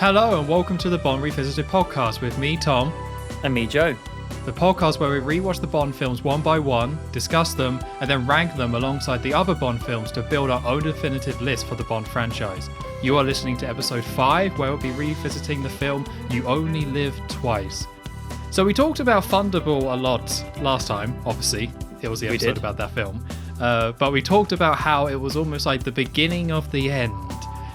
Hello and welcome to the Bond Revisited podcast with me, Tom. And me, Joe. The podcast where we rewatch the Bond films one by one, discuss them, and then rank them alongside the other Bond films to build our own definitive list for the Bond franchise. You are listening to episode 5, where we'll be revisiting the film You Only Live Twice. So we talked about Thunderball a lot last time, obviously. It was the episode about that film. But we talked about how it was almost like the beginning of the end.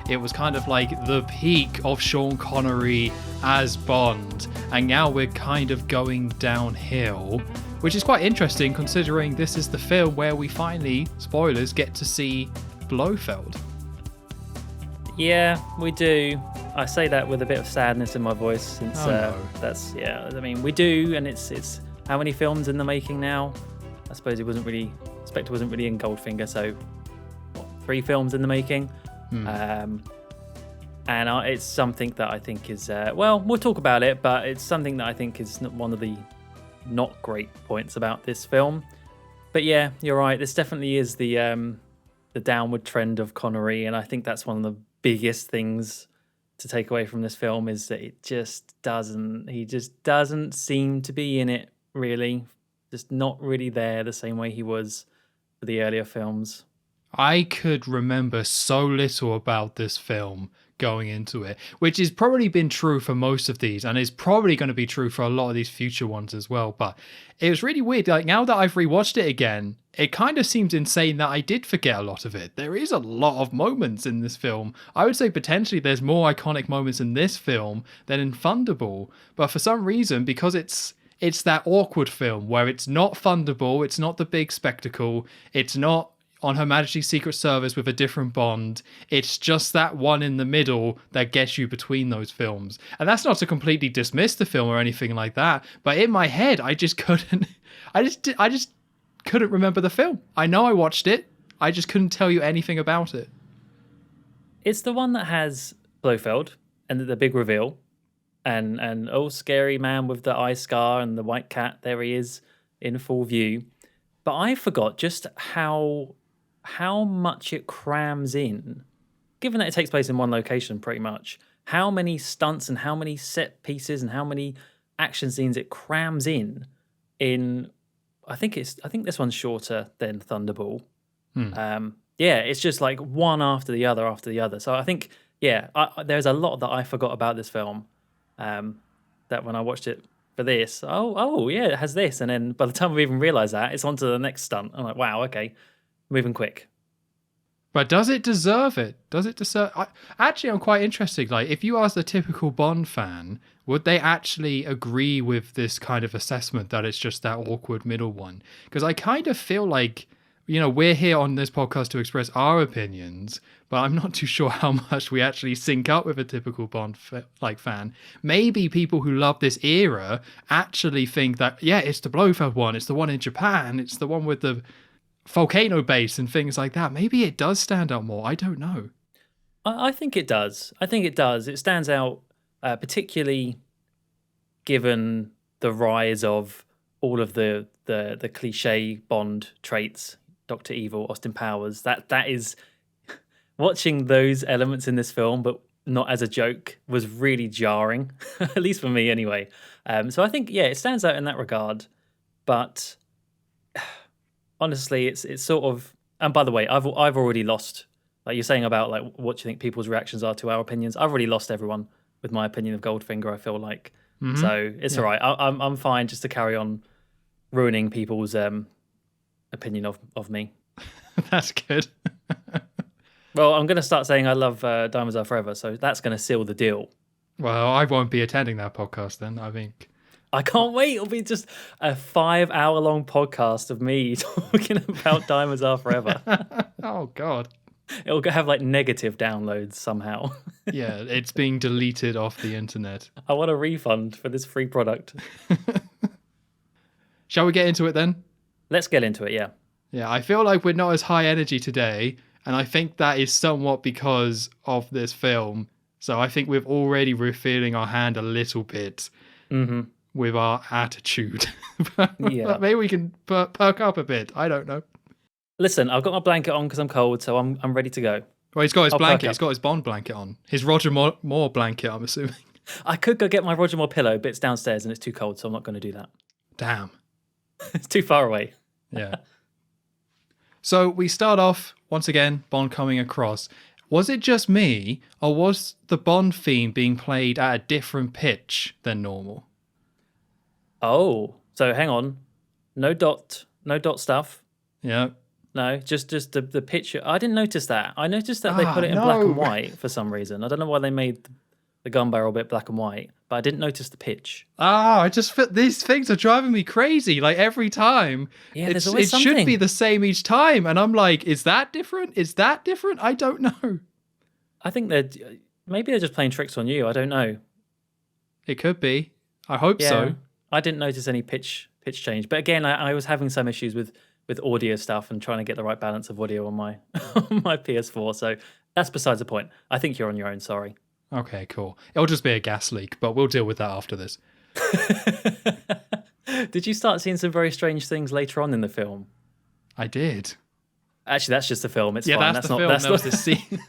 It was kind of like the peak of Sean Connery as Bond, and now we're kind of going downhill, which is quite interesting considering this is the film where we finally, spoilers, get to see Blofeld. Yeah, we do. I say that with a bit of sadness in my voice since I mean, we do, and it's how many films in the making now? I suppose Spectre wasn't really in Goldfinger, so 3 films in the making. And it's something that I think is we'll talk about it, but it's something that I think is one of the not great points about this film. But yeah, you're right, this definitely is the downward trend of Connery, and I think that's one of the biggest things to take away from this film is that he just doesn't seem to be in it, really. Just not really there the same way he was for the earlier films. I could remember so little about this film going into it, which has probably been true for most of these, and is probably going to be true for a lot of these future ones as well. But it was really weird. Like, now that I've rewatched it again, it kind of seems insane that I did forget a lot of it. There is a lot of moments in this film. I would say potentially there's more iconic moments in this film than in Thunderball. But for some reason, because it's that awkward film where it's not Thunderball, it's not the big spectacle, it's not on Her Majesty's Secret Service with a different Bond, it's just that one in the middle that gets you between those films. And that's not to completely dismiss the film or anything like that, but in my head I just couldn't remember the film. I know I watched it, I just couldn't tell you anything about it. It's the one that has Blofeld and the big reveal, and scary man with the eye scar and the white cat, there he is in full view. But I forgot just how much it crams in, given that it takes place in one location pretty much, how many stunts and how many set pieces and how many action scenes it crams in. I think this one's shorter than Thunderball. It's just like one after the other. So I think, there's a lot that I forgot about this film, that when I watched it for this, it has this, and then by the time we even realise that, it's on to the next stunt. I'm like, wow, okay, moving quick. But does it deserve it? Actually, I'm quite interested. Like, if you ask the typical Bond fan, would they actually agree with this kind of assessment that it's just that awkward middle one? Because I kind of feel like, we're here on this podcast to express our opinions, but I'm not too sure how much we actually sync up with a typical Bond fan. Maybe people who love this era actually think that, it's the Blofeld one, it's the one in Japan, it's the one with the volcano base and things like that. Maybe it does stand out more. I don't know. I think it does. It stands out, particularly given the rise of all of the cliche Bond traits. Dr. Evil, Austin Powers. That is, watching those elements in this film, but not as a joke, was really jarring, at least for me anyway. So I think, it stands out in that regard. But honestly, it's sort of. And by the way, I've already lost. Like you're saying about like what do you think people's reactions are to our opinions. I've already lost everyone with my opinion of Goldfinger. I feel like so it's all right. I'm fine just to carry on ruining people's opinion of me. That's good. Well, I'm going to start saying I love Diamonds Are Forever, so that's going to seal the deal. Well, I won't be attending that podcast then, I think. I can't wait. It'll be just a 5-hour-long podcast of me talking about Diamonds Are Forever. Oh, God. It'll have like negative downloads somehow. Yeah, it's being deleted off the internet. I want a refund for this free product. Shall we get into it then? Let's get into it, yeah. Yeah, I feel like we're not as high energy today, and I think that is somewhat because of this film. So I think we've already feeling our hand a little bit with our attitude. Yeah. Maybe we can perk up a bit. I don't know. Listen, I've got my blanket on because I'm cold, so I'm ready to go. Well, he's got his I'll perk blanket. up. He's got his Bond blanket on. His Roger Moore blanket, I'm assuming. I could go get my Roger Moore pillow, but it's downstairs and it's too cold, so I'm not going to do that. Damn. It's too far away. Yeah. So we start off, once again, Bond coming across. Was it just me, or was the Bond theme being played at a different pitch than normal? Oh, so hang on. No dot stuff. Yeah. No, just the picture. I didn't notice that. I noticed that they put it in black and white for some reason. I don't know why they made the gun barrel bit black and white, but I didn't notice the pitch. I just feel these things are driving me crazy. Like every time, Yeah, there's always it should something. be the same each time, and I'm like, is that different? Is that different? I don't know. I think maybe they're just playing tricks on you. I don't know. It could be. I hope so. I didn't notice any pitch change, but again, I was having some issues with audio stuff and trying to get the right balance of audio on my on my PS4. So that's besides the point. I think you're on your own. Sorry. Okay, cool. It'll just be a gas leak, but we'll deal with that after this. Did you start seeing some very strange things later on in the film? I did. Actually, that's just the film. It's Yeah, fine. that's the not, film. That's That not was the scene.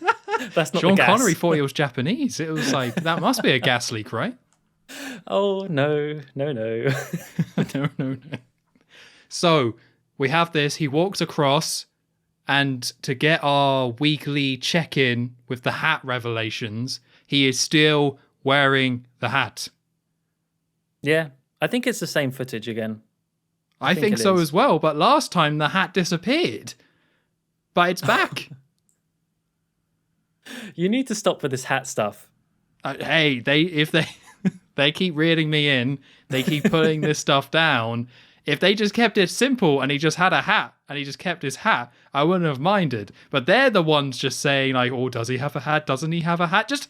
That's not Sean the gas. Connery thought he was Japanese. It was like, that must be a gas leak, right? Oh, no. No. So we have this. He walks across, and to get our weekly check-in with the hat revelations, he is still wearing the hat. Yeah, I think it's the same footage again. I think it so is. as well, but last time the hat disappeared. But it's back. You need to stop with this hat stuff. Hey, if they keep reading me in, they keep putting this stuff down. If they just kept it simple and he just had a hat and he just kept his hat, I wouldn't have minded. But they're the ones just saying like, "Oh, does he have a hat? Doesn't he have a hat? Just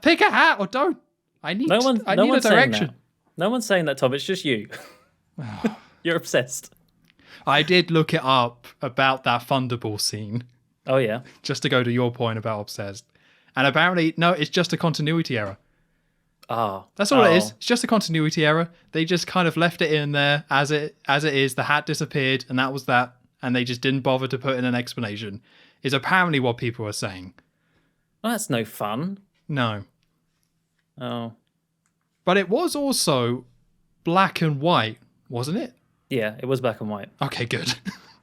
pick a hat or don't." I need a direction. Saying that. No one's saying that, Tom. It's just you. You're obsessed. I did look it up about that Thunderball scene, Oh yeah. just to go to your point about obsessed. And apparently, no, it's just a continuity error. That's all it is. It's just a continuity error. They just kind of left it in there as it is. The hat disappeared, and that was that. And they just didn't bother to put in an explanation. Is apparently what people are saying. Well, that's no fun. No, Oh. but it was also black and white, wasn't it? Yeah, it was black and white. Okay, good.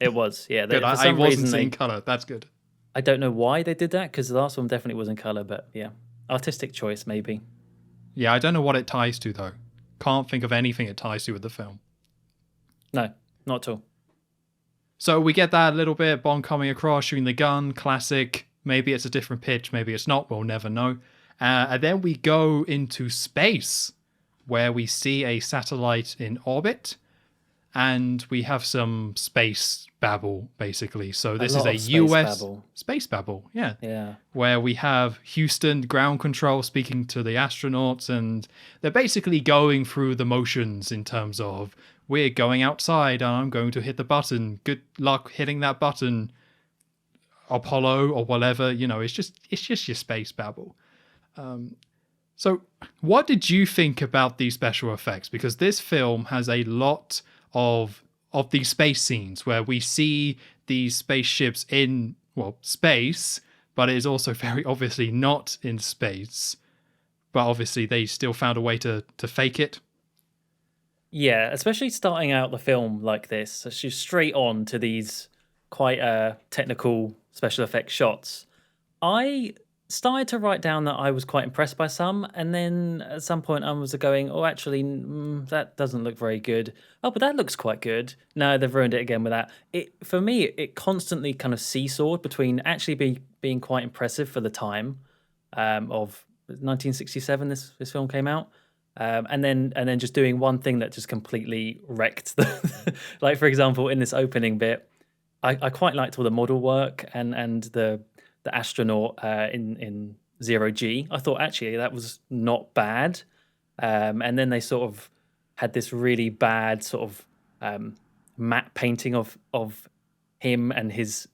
It was. Yeah. Good. For I some wasn't reason seeing color. That's good. I don't know why they did that because the last one definitely was in color, but yeah, artistic choice maybe. Yeah, I don't know what it ties to though. Can't think of anything it ties to with the film. No, not at all. So we get that little bit, Bond coming across, shooting the gun, classic. Maybe it's a different pitch, maybe it's not, we'll never know. And then we go into space, where we see a satellite in orbit, and we have some space babble, basically. So this is a US space babble, yeah. Yeah. Where we have Houston ground control speaking to the astronauts, and they're basically going through the motions in terms of, we're going outside and I'm going to hit the button. Good luck hitting that button, Apollo or whatever. You know, it's just your space babble. So what did you think about these special effects? Because this film has a lot of these space scenes where we see these spaceships in, well, space, but it is also very obviously not in space. But obviously they still found a way to fake it. Yeah, especially starting out the film like this, so she's straight on to these quite technical special effects shots. I started to write down that I was quite impressed by some, and then at some point I was going, oh, actually, that doesn't look very good. Oh, but that looks quite good. No, they've ruined it again with that. For me, it constantly kind of seesawed between actually being quite impressive for the time of 1967. This film came out. And then just doing one thing that just completely wrecked the like, for example, in this opening bit, I quite liked all the model work and the astronaut in 0G. I thought actually that was not bad. And then they sort of had this really bad sort of matte painting of him and his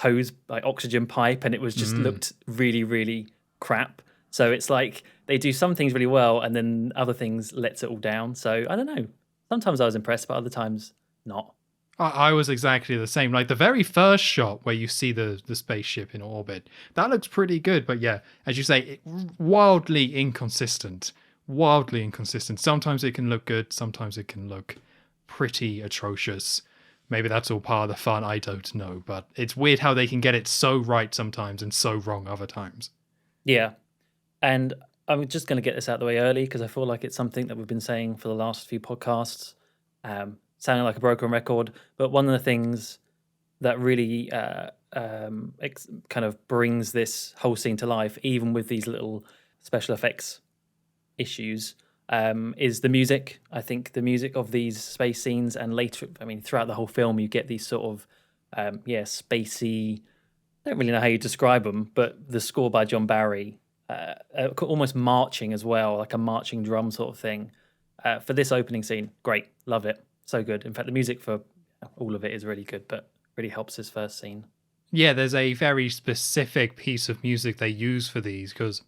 hose, like oxygen pipe, and it was just looked really, really crap. So it's like they do some things really well and then other things lets it all down. So I don't know. Sometimes I was impressed, but other times not. I was exactly the same. Like the very first shot where you see the spaceship in orbit, that looks pretty good. But yeah, as you say, wildly inconsistent. Wildly inconsistent. Sometimes it can look good. Sometimes it can look pretty atrocious. Maybe that's all part of the fun. I don't know. But it's weird how they can get it so right sometimes and so wrong other times. Yeah. And I'm just going to get this out of the way early because I feel like it's something that we've been saying for the last few podcasts, sounding like a broken record. But one of the things that really kind of brings this whole scene to life, even with these little special effects issues, is the music. I think the music of these space scenes and later, I mean, throughout the whole film, you get these sort of, spacey, I don't really know how you describe them, but the score by John Barry, almost marching as well, like a marching drum sort of thing. For this opening scene, great, love it, so good. In fact, the music for all of it is really good, but really helps this first scene. Yeah, there's a very specific piece of music they use for these because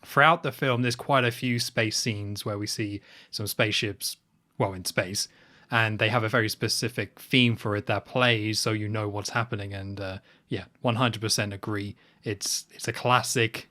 throughout the film, there's quite a few space scenes where we see some spaceships, well, in space, and they have a very specific theme for it that plays, so you know what's happening. And 100% agree. It's a classic.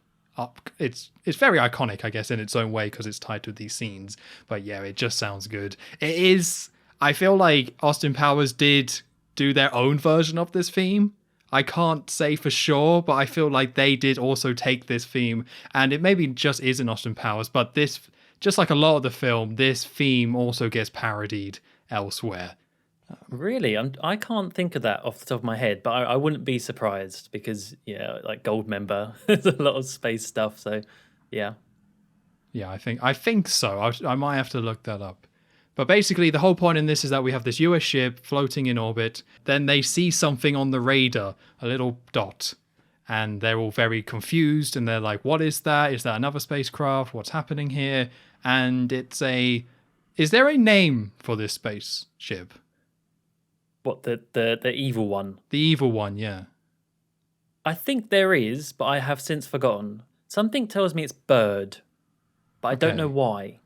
It's very iconic, I guess, in its own way because it's tied to these scenes. But yeah, it just sounds good. It is. I feel like Austin Powers did do their own version of this theme. I can't say for sure, but I feel like they did also take this theme, and it maybe just isn't Austin Powers, but this, just like a lot of the film, this theme also gets parodied elsewhere. Really? I can't think of that off the top of my head, but I wouldn't be surprised because, like Goldmember, there's a lot of space stuff. So, yeah. Yeah, I think so. I might have to look that up. But basically, the whole point in this is that we have this US ship floating in orbit. Then they see something on the radar, a little dot. And they're all very confused. And they're like, what is that? Is that another spacecraft? What's happening here? And is there a name for this spaceship? What, the evil one? The evil one, yeah. I think there is, but I have since forgotten. Something tells me it's Bird, but I don't know why.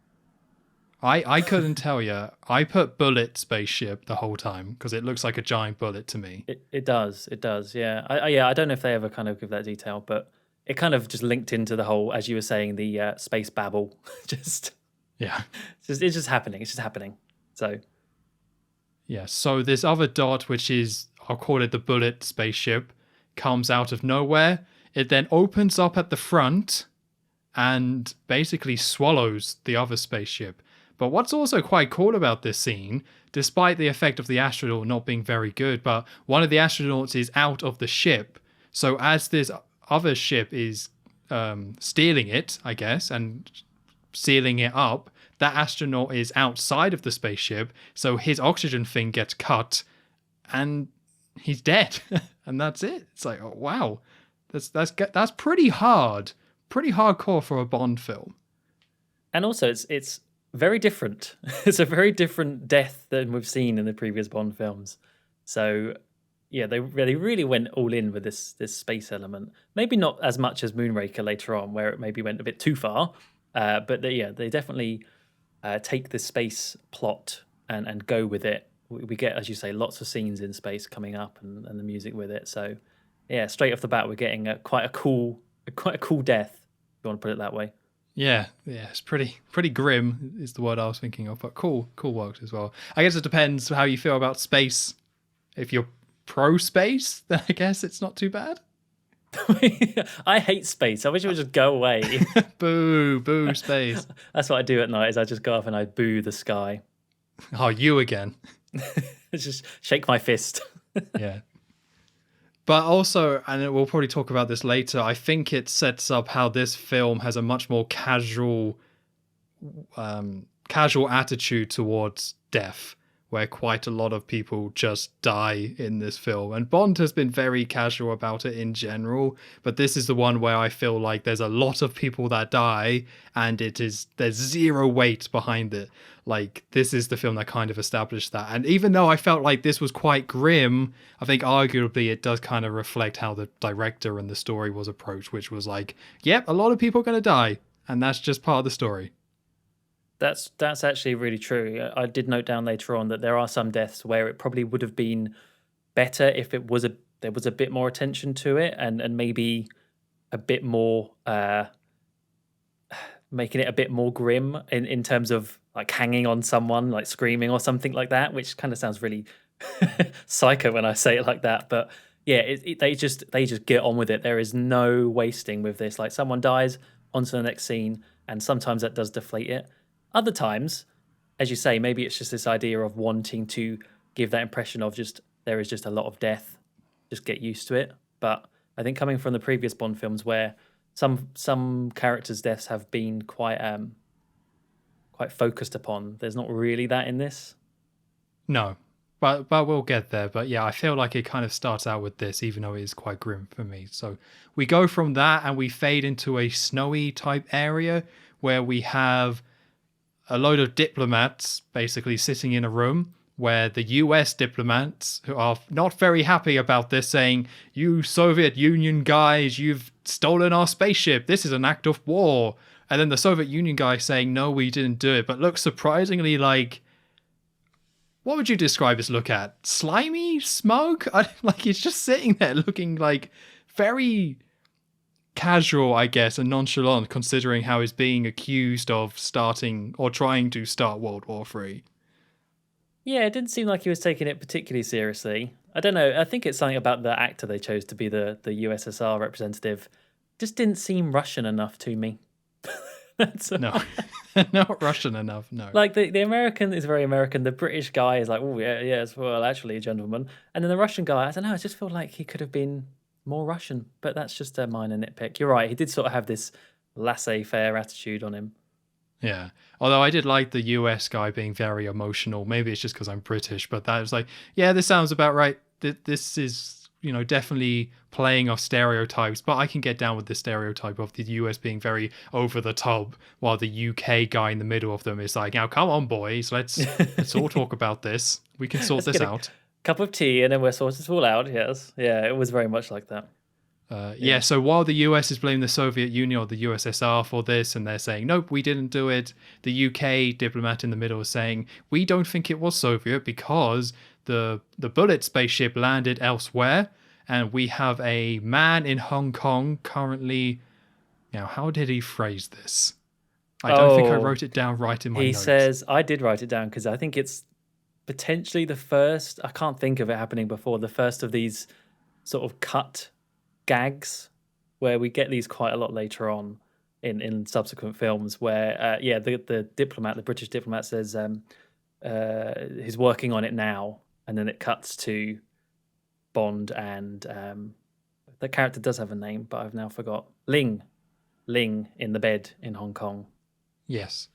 I couldn't tell you. I put bullet spaceship the whole time because it looks like a giant bullet to me. It does, yeah. I don't know if they ever kind of give that detail, but it kind of just linked into the whole, as you were saying, the space babble. Yeah. It's just happening. It's just happening. So. Yeah, so this other dot, which is, I'll call it the bullet spaceship, comes out of nowhere. It then opens up at the front and basically swallows the other spaceship. But what's also quite cool about this scene, despite the effect of the astronaut not being very good, but one of the astronauts is out of the ship. So as this other ship is stealing it, I guess, and sealing it up, that astronaut is outside of the spaceship, so his oxygen thing gets cut, and he's dead, and that's it. It's like, oh, wow, that's pretty hardcore for a Bond film. And also, it's very different. It's a very different death than we've seen in the previous Bond films. So, yeah, they really went all in with this space element. Maybe not as much as Moonraker later on, where it maybe went a bit too far, but they definitely. Take the space plot and go with it. We get, as you say, lots of scenes in space coming up and the music with it. So, yeah, straight off the bat, we're getting quite a cool death, if you want to put it that way. Yeah, it's pretty grim is the word I was thinking of, but cool worked as well. I guess it depends how you feel about space. If you're pro space, then I guess it's not too bad. I hate space. I wish it would just go away. Boo space. That's what I do at night. Is I just go off and I boo the sky. Oh, you again? Just shake my fist. Yeah. But also, and we'll probably talk about this later, I think it sets up how this film has a much more casual attitude towards death, where quite a lot of people just die in this film. And Bond has been very casual about it in general, but this is the one where I feel like there's a lot of people that die, and there's zero weight behind it. Like, this is the film that kind of established that. And even though I felt like this was quite grim, I think arguably it does kind of reflect how the director and the story was approached, which was like, yep, a lot of people are going to die, and that's just part of the story. That's actually really true. I did note down later on that there are some deaths where it probably would have been better if there was a bit more attention to it, and maybe a bit more making it a bit more grim in terms of like hanging on someone, like screaming or something like that, which kind of sounds really psycho when I say it like that. But yeah, they just get on with it. There is no wasting with this. Like someone dies, on to the next scene, and sometimes that does deflate it. Other times, as you say, maybe it's just this idea of wanting to give that impression of just there is just a lot of death. Just get used to it. But I think coming from the previous Bond films where some characters' deaths have been quite focused upon, there's not really that in this. No, but we'll get there. But yeah, I feel like it kind of starts out with this, even though it is quite grim for me. So we go from that and we fade into a snowy type area where we have a load of diplomats basically sitting in a room where the US diplomats, who are not very happy about this, saying, "You Soviet Union guys, you've stolen our spaceship. This is an act of war." And then the Soviet Union guy saying, "No, we didn't do it," but looks surprisingly like, what would you describe his look at? Slimy? Smug? Like he's just sitting there looking like very casual, I guess, and nonchalant, considering how he's being accused of starting or trying to start World War III. Yeah, it didn't seem like he was taking it particularly seriously. I don't know. I think it's something about the actor they chose to be the USSR representative. Just didn't seem Russian enough to me. No, not Russian enough. No, like the American is very American. The British guy is like, oh yeah, yes, well, actually, gentlemen. And then the Russian guy, I don't know. I just feel like he could have been more Russian, but that's just a minor nitpick. You're right. He did sort of have this laissez-faire attitude on him. Yeah. Although I did like the US guy being very emotional. Maybe it's just because I'm British, but that was like, yeah, this sounds about right. This is, definitely playing off stereotypes, but I can get down with the stereotype of the US being very over the top, while the UK guy in the middle of them is like, now come on, boys, let's all talk about this. We can sort this out. Cup of tea and then we'll sort this all out. Yes. Yeah, it was very much like that. Yeah, so while the US is blaming the Soviet Union or the USSR for this, and they're saying, nope, we didn't do it, the UK diplomat in the middle is saying, we don't think it was Soviet because the bullet spaceship landed elsewhere, and we have a man in Hong Kong currently. Now, how did he phrase this? I don't think I wrote it down right in my notes. He says, I did write it down because I think it's potentially the first, I can't think of it happening before, the first of these sort of cut gags where we get these quite a lot later on in subsequent films where the British diplomat says he's working on it now, and then it cuts to Bond and the character does have a name but I've now forgot. Ling in the bed in Hong Kong. Yes.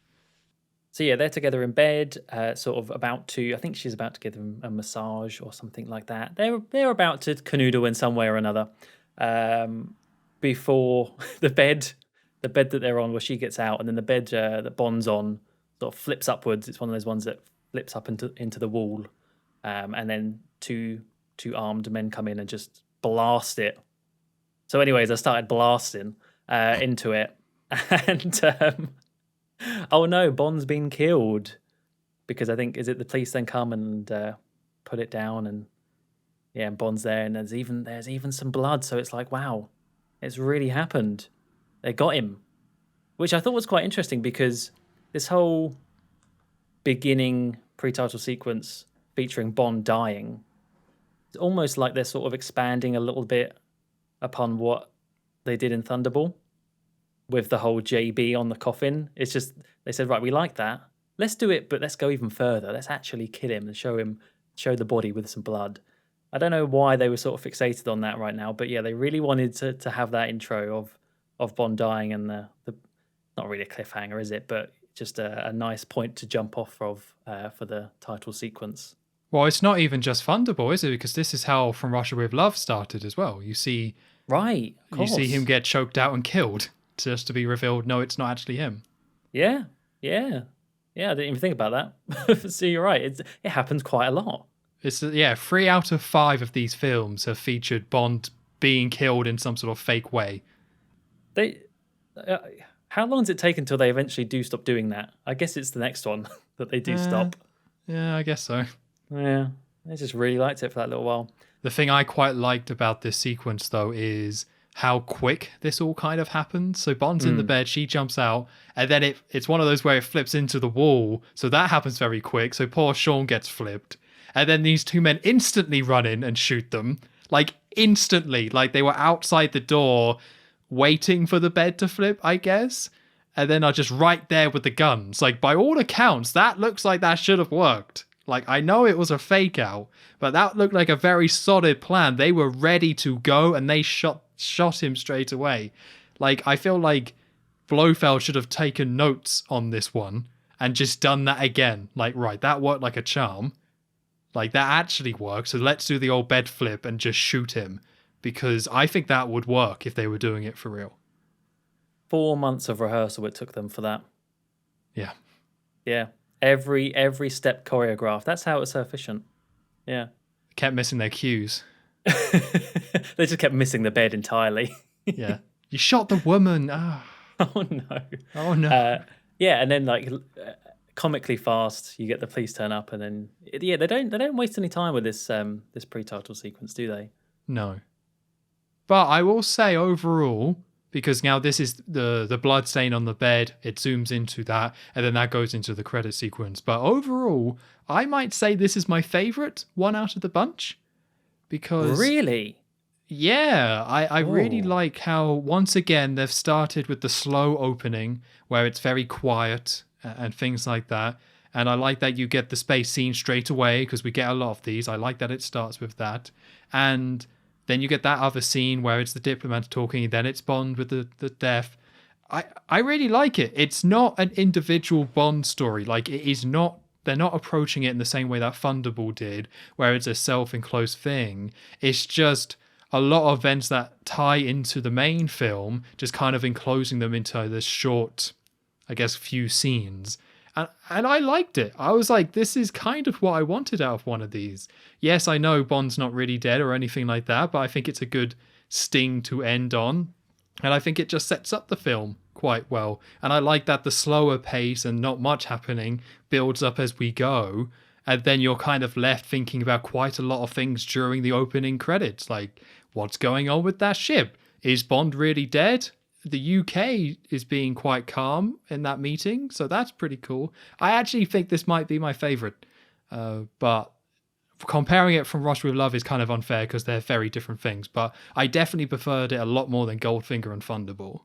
So yeah, they're together in bed, sort of about to, I think she's about to give them a massage or something like that. They're about to canoodle in some way or another. Before the bed that they're on, where she gets out, and then the bed that Bond's on sort of flips upwards. It's one of those ones that flips up into the wall, and then two armed men come in and just blast it. So, anyways, I started blasting into it, and oh no, Bond's been killed because I think the police then come and put it down and. Yeah, and Bond's there, and there's even some blood. So it's like, wow, it's really happened. They got him, which I thought was quite interesting because this whole beginning pre-title sequence featuring Bond dying, it's almost like they're sort of expanding a little bit upon what they did in Thunderball with the whole JB on the coffin. It's just they said, right, we like that. Let's do it, but let's go even further. Let's actually kill him and show the body with some blood. I don't know why they were sort of fixated on that right now, but yeah, they really wanted to have that intro of Bond dying and the not really a cliffhanger, is it? But just a nice point to jump off of for the title sequence. Well, it's not even just Thunderball, is it? Because this is how From Russia with Love started as well. You see, right? You see him get choked out and killed, just to be revealed. No, it's not actually him. Yeah. I didn't even think about that. So you're right. It happens quite a lot. It's 3 out of 5 of these films have featured Bond being killed in some sort of fake way. How long does it take until they eventually do stop doing that? I guess it's the next one that they do stop. Yeah, I guess so. Yeah, I just really liked it for that little while. The thing I quite liked about this sequence, though, is how quick this all kind of happens. So Bond's in the bed, she jumps out, and then it's one of those where it flips into the wall. So that happens very quick. So poor Sean gets flipped. And then these two men instantly run in and shoot them. Like, instantly. Like, they were outside the door waiting for the bed to flip, I guess. And then are just right there with the guns. Like, by all accounts, that looks like that should have worked. Like, I know it was a fake out, but that looked like a very solid plan. They were ready to go, and they shot him straight away. Like, I feel like Blofeld should have taken notes on this one and just done that again. Like, right, that worked like a charm. Like, that actually worked, so let's do the old bed flip and just shoot him. Because I think that would work if they were doing it for real. 4 months of rehearsal it took them for that. Yeah. Yeah. Every step choreographed. That's how it was so efficient. Yeah. Kept missing their cues. They just kept missing the bed entirely. Yeah. You shot the woman. Oh, Oh no. oh no. Yeah, and then like comically fast, you get the police turn up, and then they don't waste any time with this this pre-title sequence, do they? No. But I will say overall, because now this is the blood stain on the bed, it zooms into that, and then that goes into the credit sequence. But overall, I might say this is my favorite one out of the bunch. Because Really? yeah, I really Oh. like how once again they've started with the slow opening where it's very quiet and things like that. And I like that you get the space scene straight away because we get a lot of these. I like that it starts with that. And then you get that other scene where it's the diplomat talking, then it's Bond with the death. I really like it. It's not an individual Bond story. Like, it is not, they're not approaching it in the same way that Thunderball did, where it's a self-enclosed thing. It's just a lot of events that tie into the main film, just kind of enclosing them into this short, I guess, few scenes. And I liked it. I was like, this is kind of what I wanted out of one of these. Yes, I know Bond's not really dead or anything like that, but I think it's a good sting to end on. And I think it just sets up the film quite well. And I like that the slower pace and not much happening builds up as we go. And then you're kind of left thinking about quite a lot of things during the opening credits. Like, what's going on with that ship? Is Bond really dead? The UK is being quite calm in that meeting, so that's pretty cool. I actually think this might be my favorite, but comparing it from Rush with Love is kind of unfair because they're very different things. But I definitely preferred it a lot more than Goldfinger and Thunderball.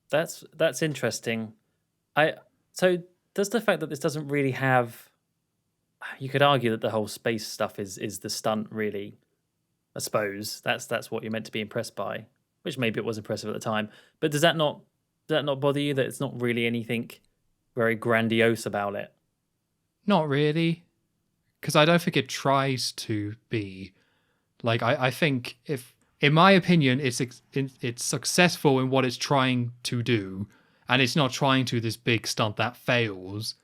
That's interesting. So does the fact that this doesn't really have, you could argue that the whole space stuff is the stunt, really. I suppose that's what you're meant to be impressed by, which maybe it was impressive at the time. But does that not bother you that it's not really anything very grandiose about it? Not really, because I don't think it tries to be. Like, I think if, in my opinion, it's successful in what it's trying to do, and it's not trying to this big stunt that fails,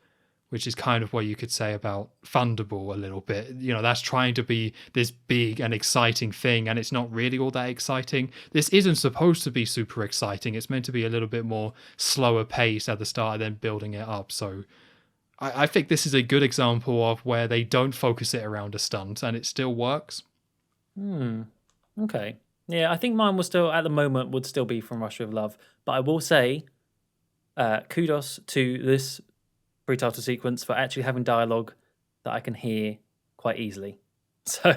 which is kind of what you could say about Thunderball a little bit. You know, that's trying to be this big and exciting thing, and it's not really all that exciting. This isn't supposed to be super exciting. It's meant to be a little bit more slower pace at the start and then building it up. So I think this is a good example of where they don't focus it around a stunt, and it still works. Okay. Yeah, I think mine will still, at the moment, would still be from Rush with Love. But I will say, kudos to this pre-title sequence for actually having dialogue that I can hear quite easily. So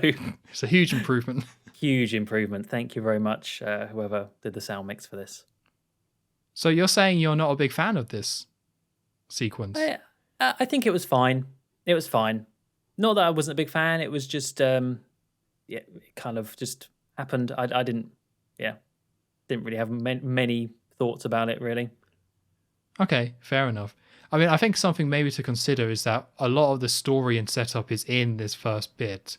It's a huge improvement. huge improvement. Thank you very much, whoever did the sound mix for this. So you're saying you're not a big fan of this sequence? I think it was fine. It was fine. Not that I wasn't a big fan. It was just, it kind of just happened. I didn't really have many thoughts about it, really. Okay, fair enough. I mean, I think something maybe to consider is that a lot of the story and setup is in this first bit.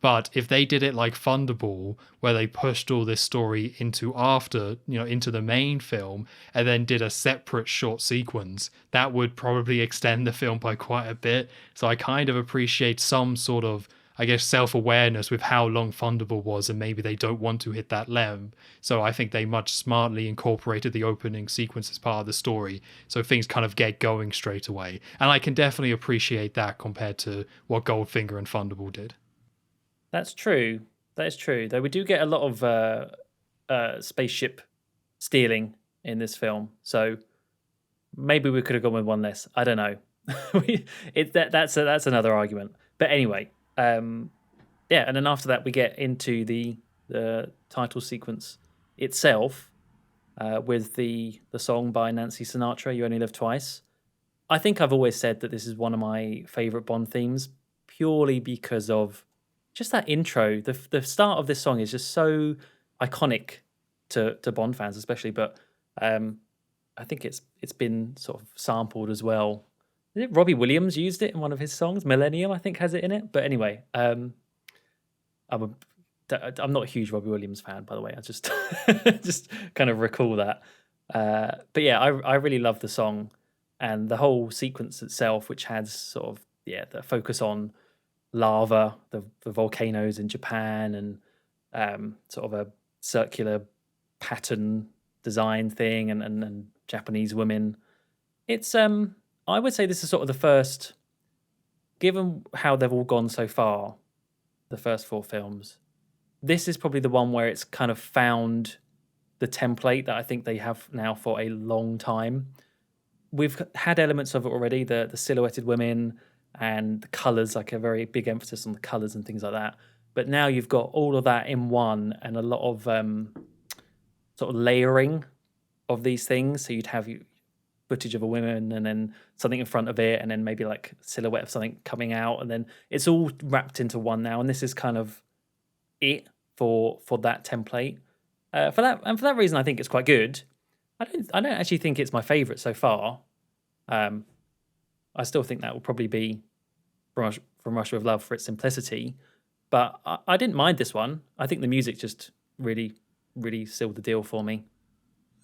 But if they did it like Thunderball, where they pushed all this story into the main film, and then did a separate short sequence, that would probably extend the film by quite a bit. So I kind of appreciate some sort of I guess, self-awareness with how long Thunderball was, and maybe they don't want to hit that length. So I think they much smartly incorporated the opening sequence as part of the story, so things kind of get going straight away. And I can definitely appreciate that compared to what Goldfinger and Thunderball did. That's true. That is true. Though we do get a lot of spaceship stealing in this film, so maybe we could have gone with one less. I don't know. That's another argument. But anyway, yeah. And then after that, we get into the title sequence itself with the song by Nancy Sinatra, "You Only Live Twice." I think I've always said that this is one of my favorite Bond themes, purely because of just that intro. The start of this song is just so iconic to Bond fans, especially. But I think it's been sort of sampled as well. Is it Robbie Williams used it in one of his songs? Millennium, I think, has it in it. But anyway, I'm not a huge Robbie Williams fan, by the way. I just just kind of recall that. But yeah, I really love the song and the whole sequence itself, which has sort of the focus on lava, the volcanoes in Japan, and sort of a circular pattern design thing, and Japanese women. It's I would say this is sort of the first, given how they've all gone so far, the first 4 films, this is probably the one where it's kind of found the template that I think they have now for a long time. We've had elements of it already, the silhouetted women and the colours, like a very big emphasis on the colours and things like that. But now you've got all of that in one, and a lot of sort of layering of these things. So you'd have footage of a woman and then something in front of it, and then maybe like silhouette of something coming out, and then it's all wrapped into one now. And this is kind of it for that template. For that reason, I think it's quite good. I don't actually think it's my favourite so far. I still think that will probably be From Russia with Love for its simplicity, but I didn't mind this one. I think the music just really, really sealed the deal for me.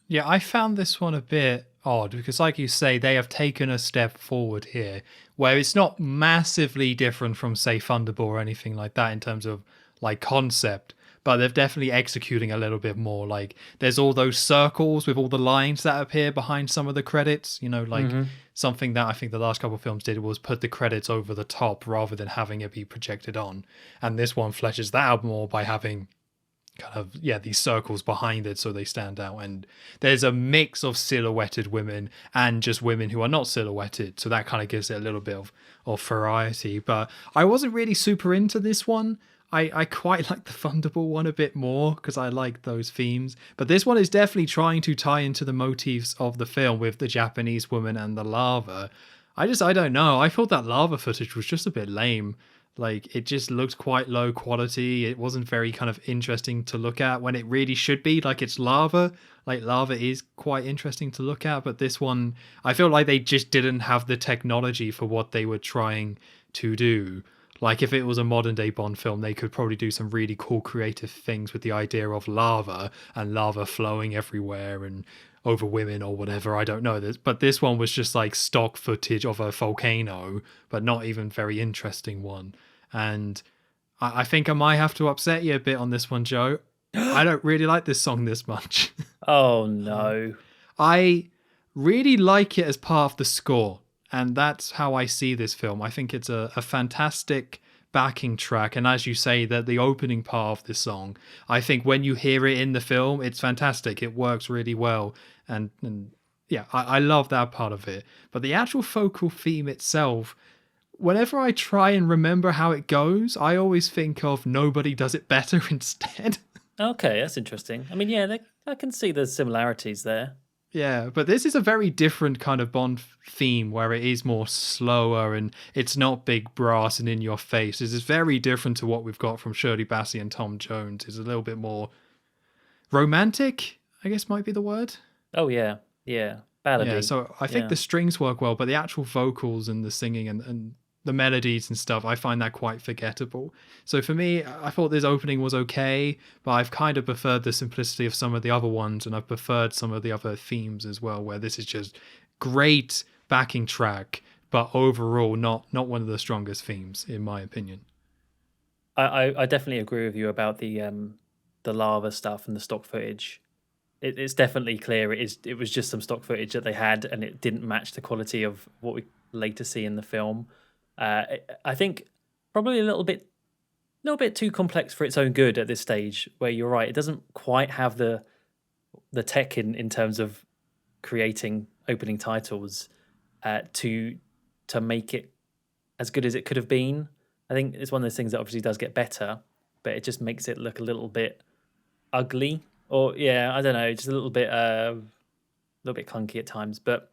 Yeah, I found this one a bit odd because, like you say, they have taken a step forward here where it's not massively different from, say, Thunderball or anything like that in terms of like concept, but they're definitely executing a little bit more. Like there's all those circles with all the lines that appear behind some of the credits, like something that I think the last couple of films did was put the credits over the top rather than having it be projected on. And this one fleshes that out more by having kind of these circles behind it so they stand out, and there's a mix of silhouetted women and just women who are not silhouetted, so that kind of gives it a little bit of variety. But I wasn't really super into this one. I quite like the Thunderball one a bit more because I like those themes, but this one is definitely trying to tie into the motifs of the film with the Japanese woman and the lava. I don't know, I thought that lava footage was just a bit lame. Like, it just looked quite low quality. It wasn't very kind of interesting to look at when it really should be. Like, it's lava. Like, lava is quite interesting to look at. But this one, I feel like they just didn't have the technology for what they were trying to do. Like, if it was a modern day Bond film, they could probably do some really cool creative things with the idea of lava and lava flowing everywhere and over women or whatever. I don't know. But this one was just like stock footage of a volcano, but not even very interesting one. And I think I might have to upset you a bit on this one, Joe. I don't really like this song this much. Oh, no. I really like it as part of the score, and that's how I see this film. I think it's a fantastic backing track, and as you say, that the opening part of this song, I think when you hear it in the film, it's fantastic. It works really well, and yeah, I love that part of it. But the actual focal theme itself, whenever I try and remember how it goes, I always think of Nobody Does It Better instead. Okay, that's interesting. I mean, yeah, I can see the similarities there. Yeah, but this is a very different kind of Bond theme where it is more slower and it's not big brass and in your face. This is very different to what we've got from Shirley Bassey and Tom Jones. It's a little bit more romantic, I guess might be the word. Oh, yeah. Ballady. Yeah, so I think the strings work well, but the actual vocals and the singing and the melodies and stuff, I find that quite forgettable. So for me, I thought this opening was okay, but I've kind of preferred the simplicity of some of the other ones, and I've preferred some of the other themes as well, where this is just great backing track, but overall not one of the strongest themes, in my opinion. I definitely agree with you about the lava stuff and the stock footage. It's definitely clear it was just some stock footage that they had, and it didn't match the quality of what we later see in the film. I think probably a little bit too complex for its own good at this stage. Where you're right, it doesn't quite have the tech in terms of creating opening titles to make it as good as it could have been. I think it's one of those things that obviously does get better, but it just makes it look a little bit ugly, or yeah, I don't know, just a little bit clunky at times. But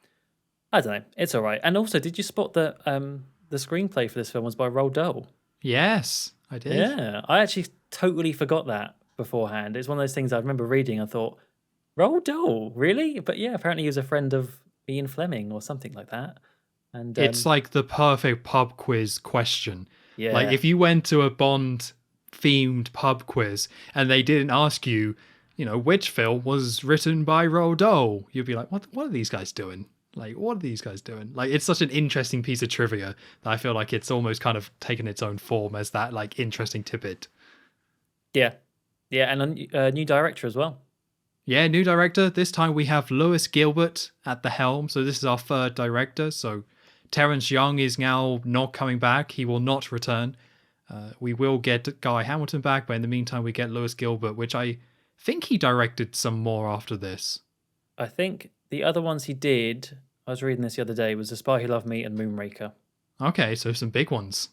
I don't know, it's all right. And also, did you spot that the screenplay for this film was by Roald Dahl? Yes, I did. Yeah, I actually totally forgot that beforehand. It's one of those things I remember reading. I thought, Roald Dahl, really? But yeah, apparently he was a friend of Ian Fleming or something like that. And It's like the perfect pub quiz question. Like yeah, if you went to a Bond themed pub quiz and they didn't ask you, which film was written by Roald Dahl, you'd be like, what are these guys doing? Like, what are these guys doing? Like, it's such an interesting piece of trivia that I feel like it's almost kind of taken its own form as that like interesting tidbit. yeah, yeah, and a new director as well. Yeah, new director. This time we have Lewis Gilbert at the helm. So this is our third director. So Terrence Young is now not coming back. He will not return. We will get Guy Hamilton back, but in the meantime, we get Lewis Gilbert, which I think he directed some more after this. I think the other ones he did, I was reading this the other day, was The Spy Who Loved Me and Moonraker. Okay, so some big ones.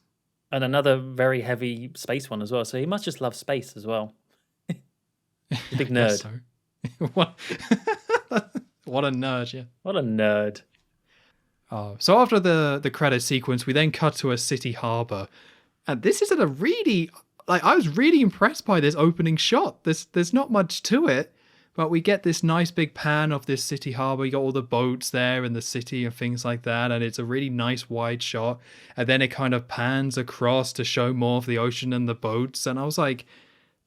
And another very heavy space one as well. So he must just love space as well. Big I guess nerd. So. What? What a nerd, yeah. What a nerd. So after the credit sequence, we then cut to a city harbor. And this is a really, I was really impressed by this opening shot. There's not much to it, but we get this nice big pan of this city harbor. You got all the boats there in the city and things like that. And it's a really nice wide shot. And then it kind of pans across to show more of the ocean and the boats. And I was like,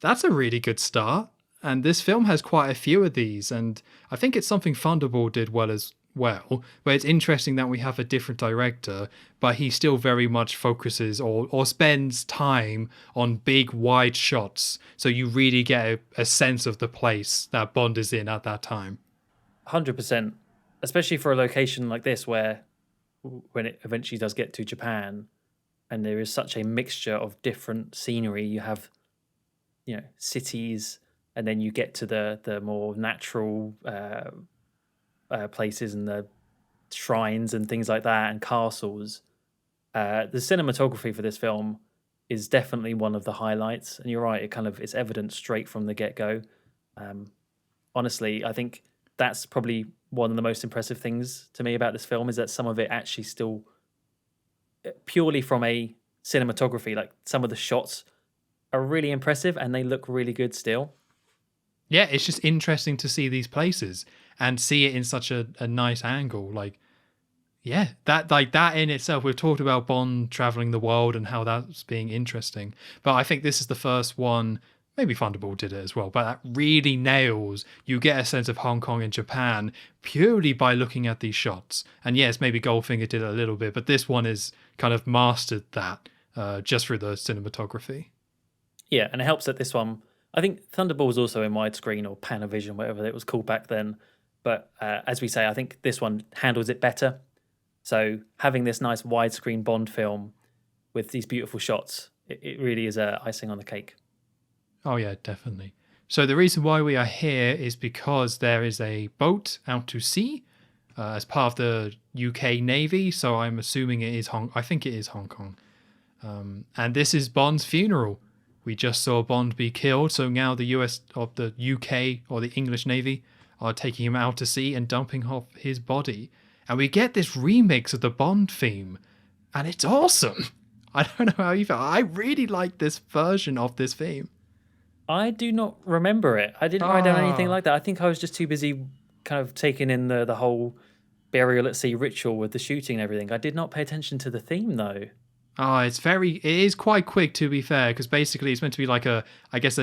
that's a really good start. And this film has quite a few of these. And I think it's something Thunderball did well as well, but it's interesting that we have a different director, but he still very much focuses or spends time on big wide shots, so you really get a sense of the place that Bond is in at that time. 100%. Especially for a location like this where when it eventually does get to Japan and there is such a mixture of different scenery, you have, cities, and then you get to the more natural places and the shrines and things like that and castles. The cinematography for this film is definitely one of the highlights, and you're right, it's evident straight from the get-go. Honestly, I think that's probably one of the most impressive things to me about this film, is that some of it actually still, purely from a cinematography, like some of the shots are really impressive and they look really good still. Yeah, it's just interesting to see these places and see it in such a nice angle. Like, yeah, that in itself, we've talked about Bond traveling the world and how that's being interesting. But I think this is the first one, maybe Thunderball did it as well, but that really nails, you get a sense of Hong Kong and Japan purely by looking at these shots. And yes, maybe Goldfinger did it a little bit, but this one is kind of mastered that just through the cinematography. Yeah, and it helps that this one, I think Thunderball was also in widescreen or Panavision, whatever it was called back then. But as we say, I think this one handles it better. So having this nice widescreen Bond film with these beautiful shots, it really is icing on the cake. Oh yeah, definitely. So the reason why we are here is because there is a boat out to sea as part of the UK Navy. So I'm assuming I think it is Hong Kong. And this is Bond's funeral. We just saw Bond be killed, so now the US or the UK or the English Navy are taking him out to sea and dumping off his body. And we get this remix of the Bond theme, and it's awesome. I don't know how you feel. I really like this version of this theme. I do not remember it. I didn't write down anything like that. I think I was just too busy kind of taking in the whole burial at sea ritual with the shooting and everything. I did not pay attention to the theme, though. It is quite quick, to be fair, because basically it's meant to be like a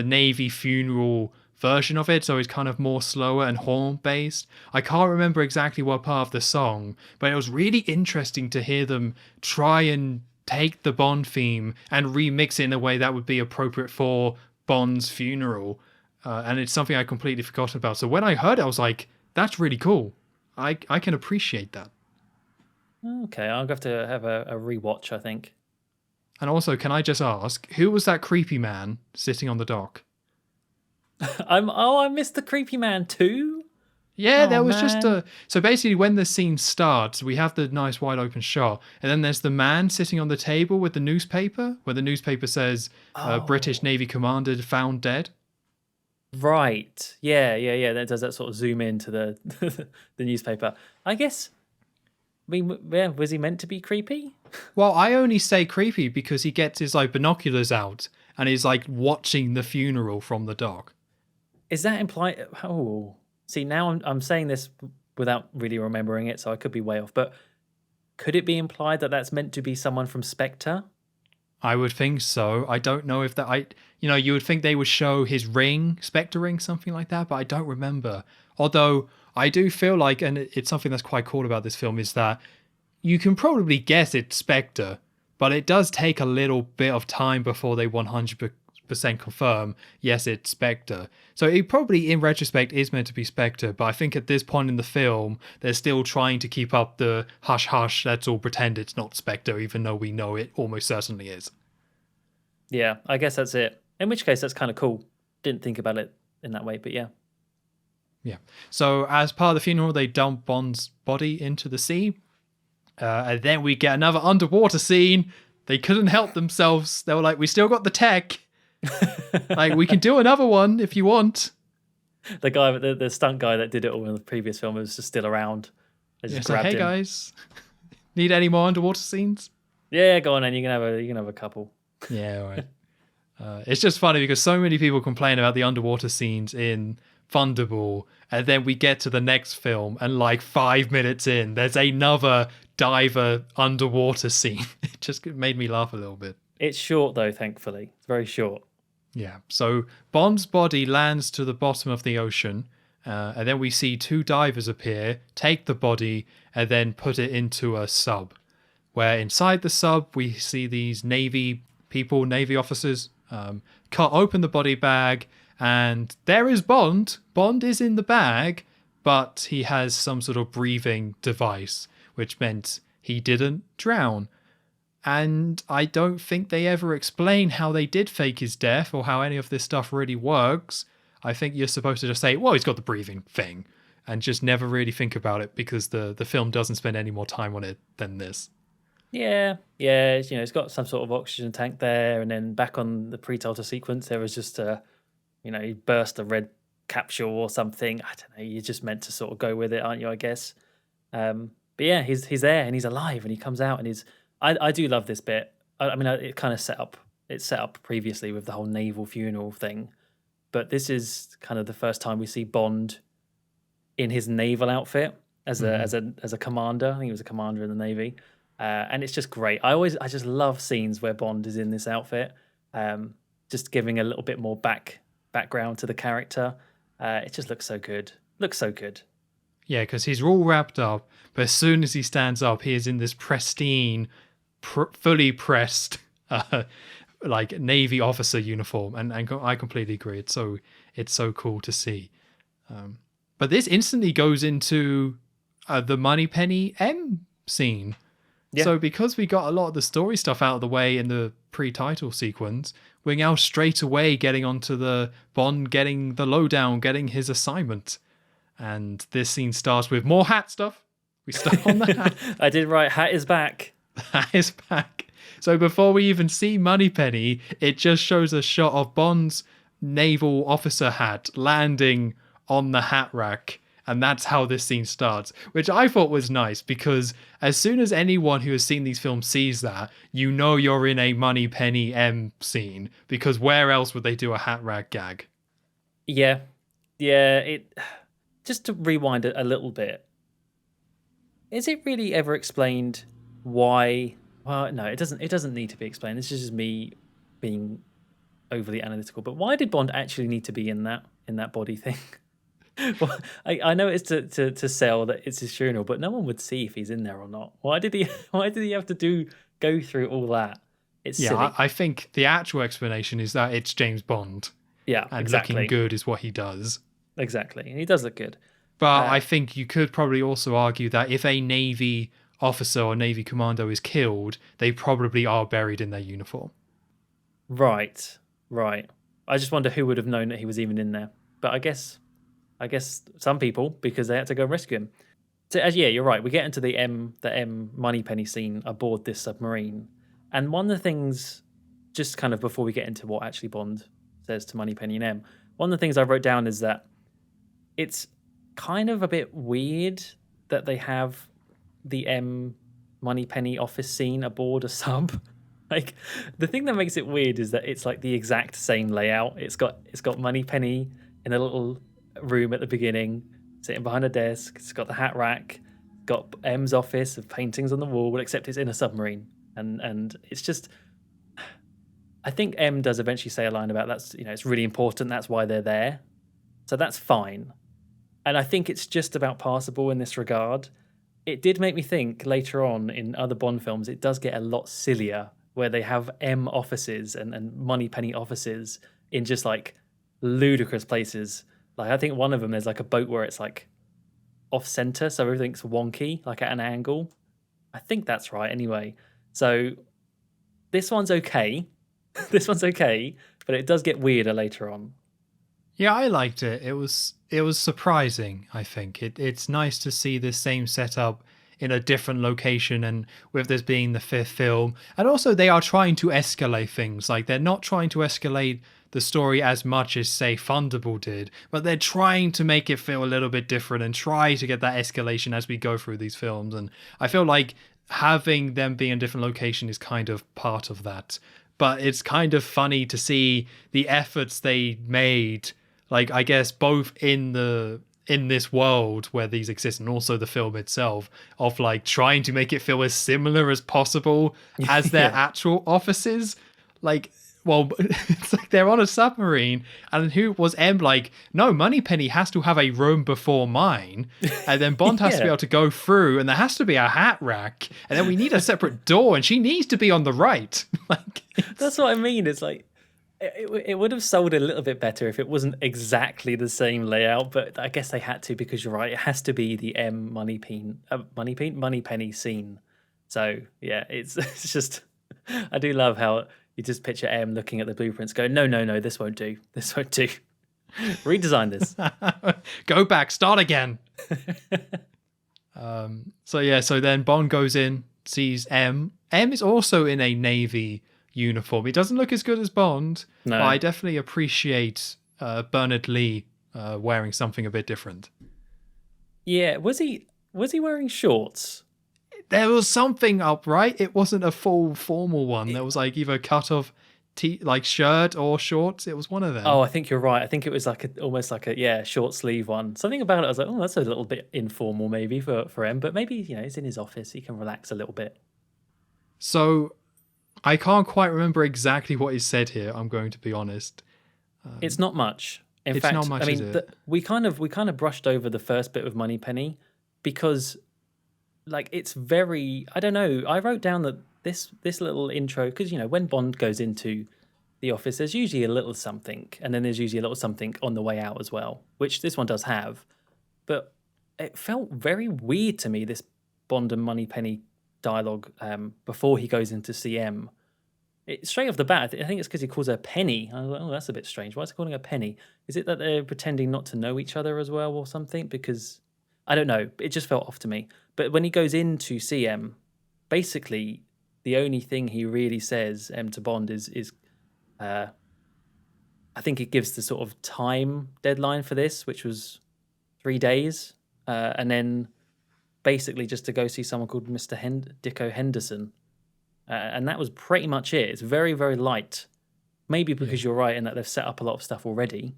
Navy funeral version of it, so it's kind of more slower and horn based. I can't remember exactly what part of the song, but it was really interesting to hear them try and take the Bond theme and remix it in a way that would be appropriate for Bond's funeral. And it's something I completely forgot about. So when I heard it, I was like, that's really cool. I can appreciate that. Okay, I'll have to have a rewatch, I think. And also, can I just ask, who was that creepy man sitting on the dock? I missed the creepy man too. Yeah, Oh, there was just man. So basically, when the scene starts, we have the nice wide open shot, and then there's the man sitting on the table with the newspaper, where the newspaper says British Navy commander found dead. Right. Yeah. That does that sort of zoom into the the newspaper. I guess. I mean, yeah, was he meant to be creepy? Well, I only say creepy because he gets his like binoculars out and he's like watching the funeral from the dock. Is that implied? Oh, see, now I'm saying this without really remembering it, so I could be way off. But could it be implied that that's meant to be someone from Spectre? I would think so. I don't know if you would think they would show his ring, Spectre ring, something like that, but I don't remember. Although I do feel like, and it's something that's quite cool about this film, is that you can probably guess it's Spectre, but it does take a little bit of time before they 100% confirm, yes, it's Spectre. So it probably, in retrospect, is meant to be Spectre, but I think at this point in the film, they're still trying to keep up the hush-hush, let's all pretend it's not Spectre, even though we know it almost certainly is. Yeah, I guess that's it. In which case, that's kind of cool. Didn't think about it in that way, but yeah. Yeah. So as part of the funeral, they dump Bond's body into the sea. And then we get another underwater scene. They couldn't help themselves. They were like, we still got the tech. Like, we can do another one if you want. The guy, the stunt guy that did it all in the previous film was just still around. They just So, grabbed hey him. guys, need any more underwater scenes? Yeah, go on, then you can have a couple. Yeah, all right. It's just funny because so many people complain about the underwater scenes in Thunderball, and then we get to the next film, and like 5 minutes in, there's another diver underwater scene. It just made me laugh a little bit. It's short though, thankfully. It's very short. Yeah. So Bond's body lands to the bottom of the ocean, and then we see two divers appear, take the body, and then put it into a sub. Where inside the sub, we see these Navy people, Navy officers, cut open the body bag, and there is Bond. Bond is in the bag, but he has some sort of breathing device, which meant he didn't drown. And I don't think they ever explain how they did fake his death or how any of this stuff really works. I think you're supposed to just say, well, he's got the breathing thing, and just never really think about it because the film doesn't spend any more time on it than this. Yeah. It's got some sort of oxygen tank there, and then back on the pre-title sequence, there was just he burst a red capsule or something. I don't know. You're just meant to sort of go with it, aren't you? I guess. But yeah, he's there and he's alive and he comes out and he's. I do love this bit. I mean, it kind of set up previously with the whole naval funeral thing, but this is kind of the first time we see Bond in his naval outfit as a commander. I think he was a commander in the Navy, and it's just great. I just love scenes where Bond is in this outfit, just giving a little bit more background to the character. It just looks so good. Yeah, because he's all wrapped up, but as soon as he stands up, he is in this pristine, fully pressed, like Navy officer uniform, and I completely agree. It's so cool to see. But this instantly goes into the Moneypenny M scene. Yeah. So because we got a lot of the story stuff out of the way in the pre-title sequence, we're now straight away getting onto the Bond getting the lowdown, getting his assignment. And this scene starts with more hat stuff. We start on the hat. I did write, hat is back. Hat is back. So before we even see Moneypenny, it just shows a shot of Bond's naval officer hat landing on the hat rack. And that's how this scene starts, which I thought was nice because as soon as anyone who has seen these films sees that, you know you're in a Moneypenny M scene, because where else would they do a hat rack gag? Yeah. Just to rewind it a little bit, is it really ever explained why? Well, no, it doesn't. It doesn't need to be explained. This is just me being overly analytical. But why did Bond actually need to be in that body thing? Well, I know it's to sell that it's his funeral, but no one would see if he's in there or not. Why did he have to go through all that. It's Yeah, silly. I think the actual explanation is that it's James Bond, Yeah, and exactly. looking good is what he does. Exactly. And he does look good. But I think you could probably also argue that if a Navy officer or Navy commando is killed, they probably are buried in their uniform. Right. I just wonder who would have known that he was even in there. But I guess some people, because they had to go rescue him. So yeah, you're right. We get into the M Moneypenny scene aboard this submarine, and one of the things, just kind of before we get into what actually Bond says to Moneypenny and M, one of the things I wrote down is that it's kind of a bit weird that they have the M Moneypenny office scene aboard a sub. Like, the thing that makes it weird is that it's like the exact same layout. It's got Moneypenny in a little room at the beginning, sitting behind a desk. It's got the hat rack, got M's office of paintings on the wall, except it's in a submarine. And it's just, I think M does eventually say a line about that's, it's really important. That's why they're there. So that's fine. And I think it's just about passable in this regard. It did make me think later on in other Bond films, it does get a lot sillier where they have M offices and Moneypenny offices in just like ludicrous places. Like, I think one of them, there's like a boat where it's like off center, so everything's wonky, like at an angle. I think that's right anyway. So this one's okay. This one's okay, but it does get weirder later on. Yeah, I liked it. It was surprising, I think. It's nice to see this same setup in a different location, and with this being the fifth film. And also they are trying to escalate things. Like, they're not trying to escalate the story as much as, say, Thunderball did, but they're trying to make it feel a little bit different and try to get that escalation as we go through these films. And I feel like having them be in a different location is kind of part of that. But it's kind of funny to see the efforts they made, like, I guess both in this world where these exist and also the film itself, of like trying to make it feel as similar as possible as their actual offices. Like, well, it's like they're on a submarine, and who was M like, no, Moneypenny has to have a room before mine, and then Bond has to be able to go through, and there has to be a hat rack, and then we need a separate door, and she needs to be on the right. Like, that's what I mean. It's like, it would have sold a little bit better if it wasn't exactly the same layout, but I guess they had to, because you're right, it has to be the M Moneypenny scene. So yeah, it's just, I do love how you just picture M looking at the blueprints, going, no, this won't do. This won't do. Redesign this. Go back, start again. So then Bond goes in, sees M. M is also in a Navy uniform. He doesn't look as good as Bond, No. but I definitely appreciate Bernard Lee wearing something a bit different. Yeah, was he wearing shorts? There was something up, right? It wasn't a full formal one. There was like either cut off like shirt or shorts. It was one of them. Oh, I think you're right. I think it was like almost like a short sleeve one. Something about it, I was like, oh, that's a little bit informal maybe for him, but maybe he's in his office, he can relax a little bit. So I can't quite remember exactly what is said here, I'm going to be honest. It's not much. In it's fact, not much, I is mean, it? we kind of brushed over the first bit of Moneypenny because, like, it's very, I don't know. I wrote down that this little intro, because when Bond goes into the office, there's usually a little something, and then there's usually a little something on the way out as well, which this one does have. But it felt very weird to me, this Bond and Moneypenny dialogue before he goes into CM. Straight off the bat, I think it's because he calls her Penny. I was like, oh, that's a bit strange. Why is he calling her Penny? Is it that they're pretending not to know each other as well or something? Because, I don't know, it just felt off to me. But when he goes into CM, basically the only thing he really says to Bond is I think it gives the sort of time deadline for this, which was 3 days. And then basically just to go see someone called Mr. Dicko Henderson. And that was pretty much it. It's very, very light. Maybe because you're right in that they've set up a lot of stuff already,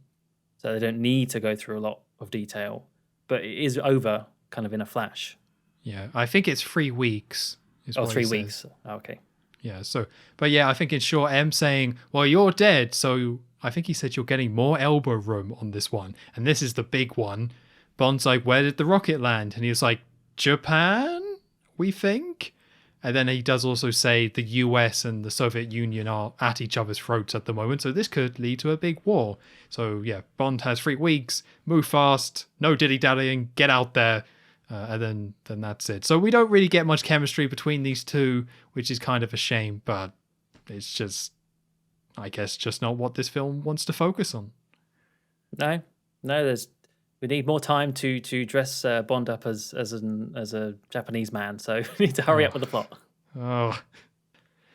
so they don't need to go through a lot of detail. But it is over kind of in a flash. Yeah, I think it's 3 weeks. Is what 3 weeks. Okay. Yeah, but yeah, I think in short, M saying, well, you're dead, so I think he said you're getting more elbow room on this one. And this is the big one. Bond's like, where did the rocket land? And he was like, Japan, we think? And then he does also say the US and the Soviet Union are at each other's throats at the moment, so this could lead to a big war. So yeah, Bond has 3 weeks, move fast, no dilly-dallying, get out there, and then that's it. So we don't really get much chemistry between these two, which is kind of a shame, but it's just, I guess, just not what this film wants to focus on. No, we need more time to dress Bond up as a Japanese man, so we need to hurry up with the plot. Oh.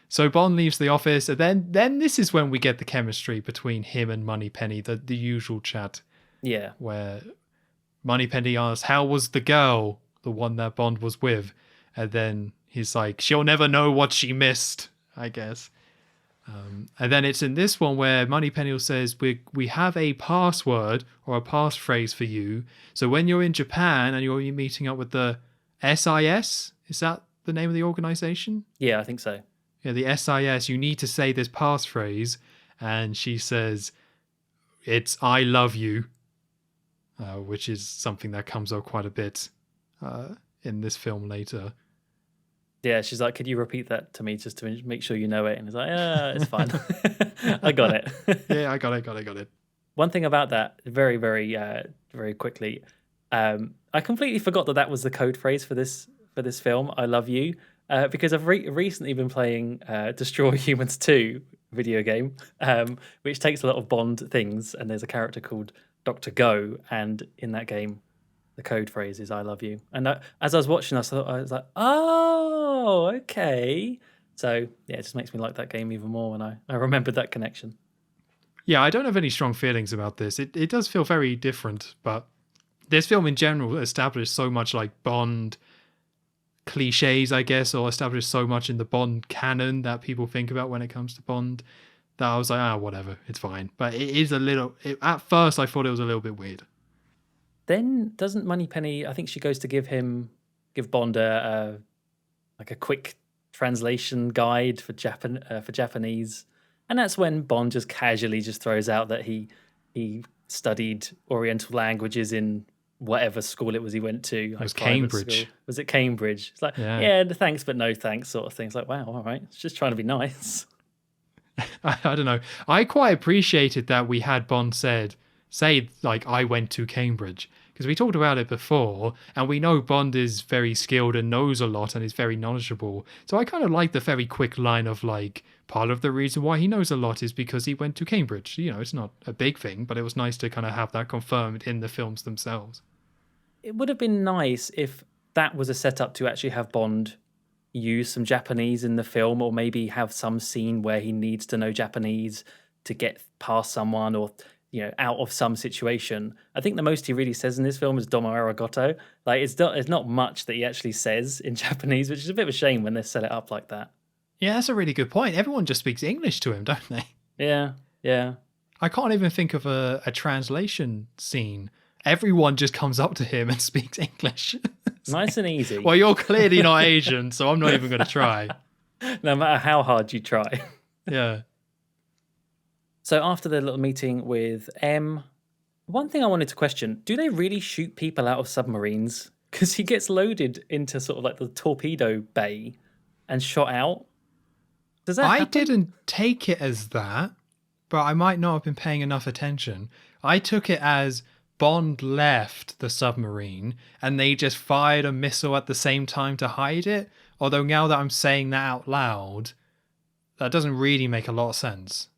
So Bond leaves the office, and then this is when we get the chemistry between him and Moneypenny, the usual chat. Yeah. Where Moneypenny asks, how was the girl, the one that Bond was with? And then he's like, she'll never know what she missed, I guess. And then it's in this one where Moneypenny says, we have a password or a passphrase for you. So when you're in Japan and you're meeting up with the SIS, is that the name of the organization? Yeah, I think so. Yeah, the SIS, you need to say this passphrase. And she says, it's I love you, which is something that comes up quite a bit in this film later. Yeah, she's like, could you repeat that to me just to make sure you know it? And he's like, yeah, it's fine. I got it. Yeah, I got it. One thing about that, very, very, very quickly, I completely forgot that was the code phrase for this film, I love you, because I've recently been playing Destroy Humans 2 video game, which takes a lot of Bond things, and there's a character called Dr. Go, and in that game, the code phrase is "I love you." And as I was watching, I was like, "Oh, okay." So yeah, it just makes me like that game even more when I remembered that connection. Yeah, I don't have any strong feelings about this. It does feel very different, but this film in general established so much like Bond cliches, I guess, or established so much in the Bond canon that people think about when it comes to Bond that I was like, whatever, it's fine. But it is at first I thought it was a little bit weird. Then doesn't Moneypenny, I think she goes to give Bond a quick translation guide for Japanese, and that's when Bond just casually just throws out that he studied Oriental languages in whatever school it was he went to. It was Cambridge. Was it Cambridge? It's like, yeah, thanks but no thanks sort of thing. It's like, wow, all right, it's just trying to be nice. I don't know. I quite appreciated that we had Bond say like, I went to Cambridge, because we talked about it before, and we know Bond is very skilled and knows a lot and is very knowledgeable. So I kind of like the very quick line of like, part of the reason why he knows a lot is because he went to Cambridge. You know, it's not a big thing, but it was nice to kind of have that confirmed in the films themselves. It would have been nice if that was a setup to actually have Bond use some Japanese in the film, or maybe have some scene where he needs to know Japanese to get past someone, or out of some situation. I think the most he really says in this film is "domo arigato." Like, it's not much that he actually says in Japanese, which is a bit of a shame when they set it up like that. Yeah, that's a really good point. Everyone just speaks English to him, don't they? Yeah. I can't even think of a translation scene. Everyone just comes up to him and speaks English. Nice and easy. Well, you're clearly not Asian, so I'm not even going to try. No matter how hard you try. Yeah. So after the little meeting with M, one thing I wanted to question, do they really shoot people out of submarines? Because he gets loaded into sort of like the torpedo bay and shot out. Does that happen? didn't take it as that, but I might not have been paying enough attention. I took it as Bond left the submarine and they just fired a missile at the same time to hide it. Although now that I'm saying that out loud, that doesn't really make a lot of sense.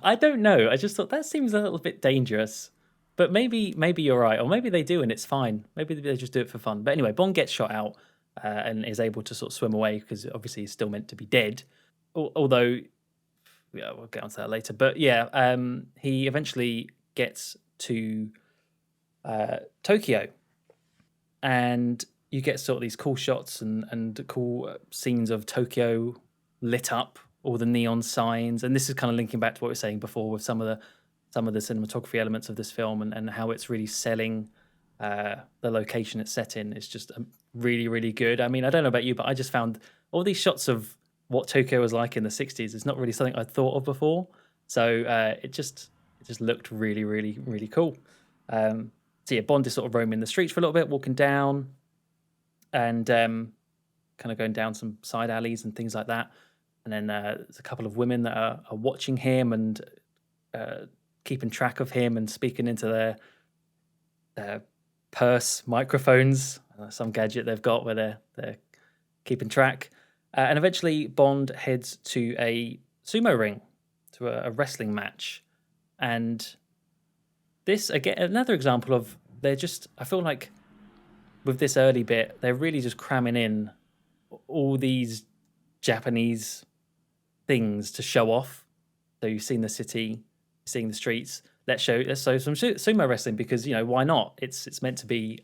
I don't know. I just thought that seems a little bit dangerous. But maybe you're right. Or maybe they do and it's fine. Maybe they just do it for fun. But anyway, Bond gets shot out and is able to sort of swim away because obviously he's still meant to be dead. Although, yeah, we'll get onto that later. But yeah, he eventually gets to Tokyo. And you get sort of these cool shots and cool scenes of Tokyo lit up, all the neon signs, and this is kind of linking back to what we were saying before with some of the cinematography elements of this film and how it's really selling the location it's set in. It's just really, really good. I mean, I don't know about you, but I just found all these shots of what Tokyo was like in the 60s. It's not really something I'd thought of before, so it just looked really, really, really cool. So yeah, Bond is sort of roaming the streets for a little bit, walking down, and kind of going down some side alleys and things like that. And then there's a couple of women that are watching him and keeping track of him and speaking into their purse microphones, some gadget they've got where they're keeping track. And eventually Bond heads to a sumo ring, to a wrestling match. And this, again, another example of I feel like with this early bit, they're really just cramming in all these Japanese things to show off. So you've seen the city, seeing the streets. Let's show some sumo wrestling because, why not? It's meant to be,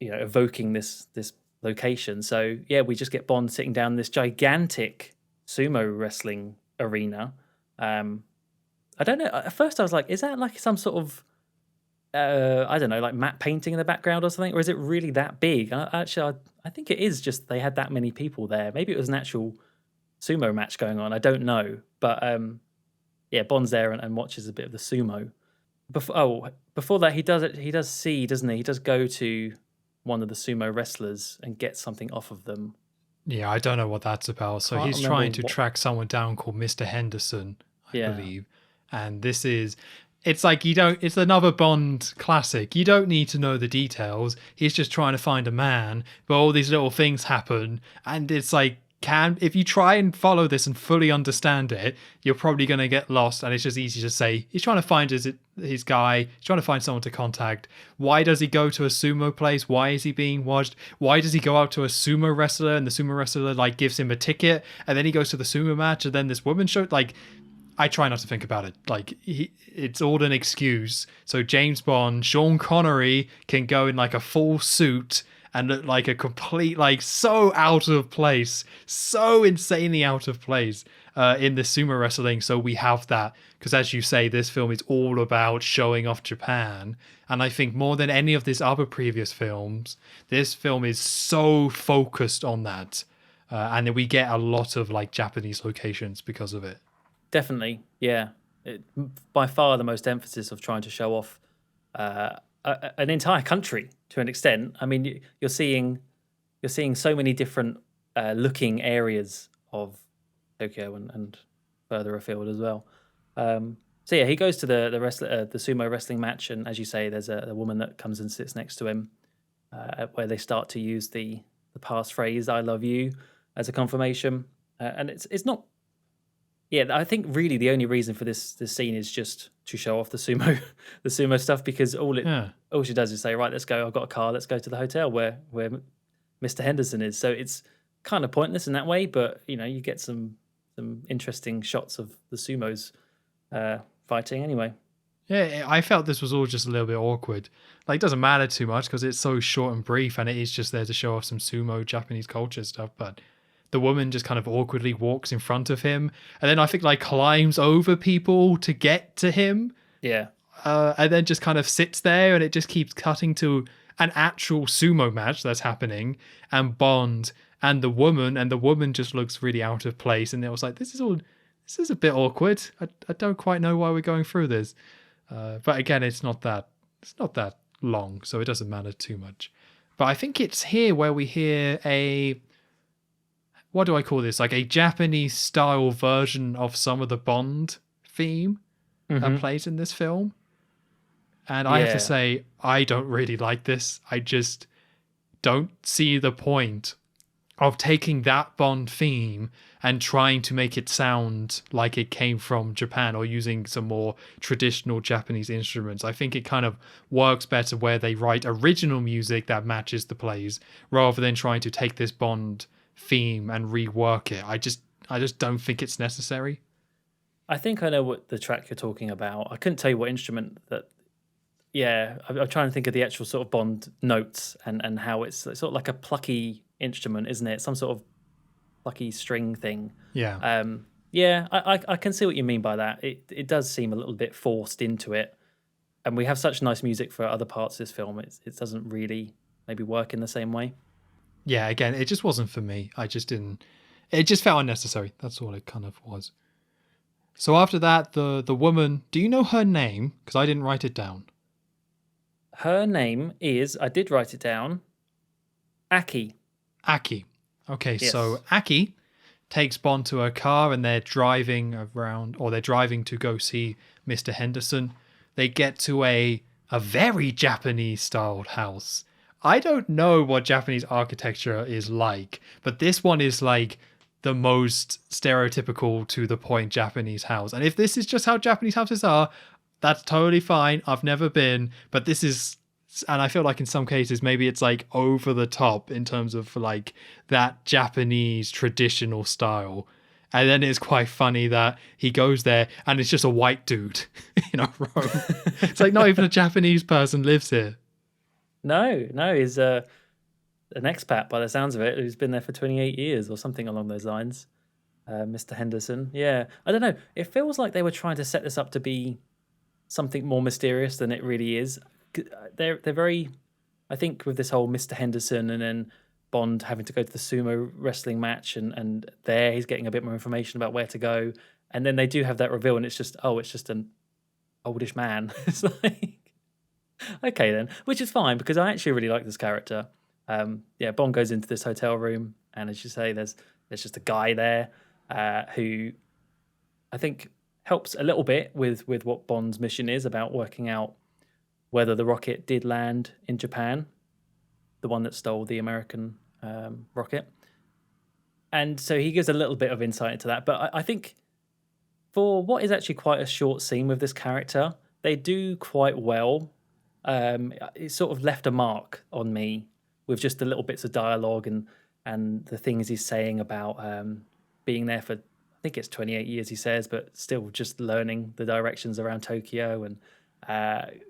evoking this location. So yeah, we just get Bond sitting down in this gigantic sumo wrestling arena. I don't know. At first I was like, is that like some sort of, I don't know, like matte painting in the background or something? Or is it really that big? Actually, I think it is just they had that many people there. Maybe it was an actual sumo match going on. I don't know. But yeah, Bond's there and watches a bit of the sumo. Before that, he does see, doesn't he? He does go to one of the sumo wrestlers and get something off of them. Yeah, I don't know what that's about. So he's trying to track someone down called Mr. Henderson, I believe. And it's like it's another Bond classic. You don't need to know the details. He's just trying to find a man, but all these little things happen. And it's like, if you try and follow this and fully understand it, you're probably going to get lost. And it's just easy to say, he's trying to find his guy. He's trying to find someone to contact. Why does he go to a sumo place? Why is he being watched? Why does he go out to a sumo wrestler and the sumo wrestler like gives him a ticket? And then he goes to the sumo match and then this woman showed like, I try not to think about it. Like it's all an excuse. So James Bond, Sean Connery can go in like a full suit and look like a complete, like so out of place, so insanely out of place in the sumo wrestling. So we have that because, as you say, this film is all about showing off Japan. And I think more than any of these other previous films, this film is so focused on that. And then we get a lot of like Japanese locations because of it. Definitely, yeah. By far the most emphasis of trying to show off an entire country to an extent. I mean, you're seeing so many different looking areas of Tokyo and further afield as well. So yeah, he goes to the sumo wrestling match, and as you say, there's a woman that comes and sits next to him, where they start to use the passphrase "I love you" as a confirmation, and it's not. Yeah, I think really the only reason for this scene is just to show off the sumo stuff, because all she does is say, right, let's go. I've got a car. Let's go to the hotel where Mr. Henderson is. So it's kind of pointless in that way, but you get some interesting shots of the sumos fighting anyway. Yeah, I felt this was all just a little bit awkward. Like, it doesn't matter too much because it's so short and brief, and it is just there to show off some sumo Japanese culture stuff, but the woman just kind of awkwardly walks in front of him and then I think like climbs over people to get to him. Yeah. And then just kind of sits there, and it just keeps cutting to an actual sumo match that's happening and Bond and the woman just looks really out of place. And it was like, this is a bit awkward. I don't quite know why we're going through this. But again, it's not that long, so it doesn't matter too much. But I think it's here where we hear what do I call this? Like a Japanese style version of some of the Bond theme that plays in this film. And I have to say, I don't really like this. I just don't see the point of taking that Bond theme and trying to make it sound like it came from Japan or using some more traditional Japanese instruments. I think it kind of works better where they write original music that matches the plays rather than trying to take this Bond theme and rework it. I just don't think it's necessary. I think I know what the track you're talking about. I couldn't tell you what instrument that. Yeah, I'm trying to think of the actual sort of Bond notes and how it's sort of like a plucky instrument, isn't it? Some sort of plucky string thing. Yeah. Yeah, I can see what you mean by that. It does seem a little bit forced into it, and we have such nice music for other parts of this film. It doesn't really maybe work in the same way. Yeah, again, it just wasn't for me. I just didn't. It just felt unnecessary. That's all it kind of was. So after that, the woman. Do you know her name? Because I didn't write it down. Her name is. I did write it down. Aki. Aki. Okay, Yes. so Aki takes Bond to her car and they're driving around, or they're driving to go see Mr. Henderson. They get to a very Japanese styled house. I don't know what Japanese architecture is like, but this one is like the most stereotypical to the point Japanese house. And if this is just how Japanese houses are, that's totally fine. I've never been, but this is, and I feel like in some cases maybe it's like over the top in terms of like that Japanese traditional style. And then it's quite funny that he goes there and it's just a white dude in a row. It's like not even a Japanese person lives here. No, he's an expat by the sounds of it, who's been there for 28 years or something along those lines. Mr. Henderson. Yeah, I don't know. It feels like they were trying to set this up to be something more mysterious than it really is. They're very, I think, with this whole Mr. Henderson and then Bond having to go to the sumo wrestling match and there he's getting a bit more information about where to go. And then they do have that reveal and it's just an oldish man. It's like, okay then, which is fine because I actually really like this character. Bond goes into this hotel room and as you say, there's just a guy there who I think helps a little bit with what Bond's mission is about working out whether the rocket did land in Japan, the one that stole the American rocket. And so he gives a little bit of insight into that. But I think for what is actually quite a short scene with this character, they do quite well. It sort of left a mark on me with just the little bits of dialogue and the things he's saying about being there for, I think it's 28 years he says, but still just learning the directions around Tokyo and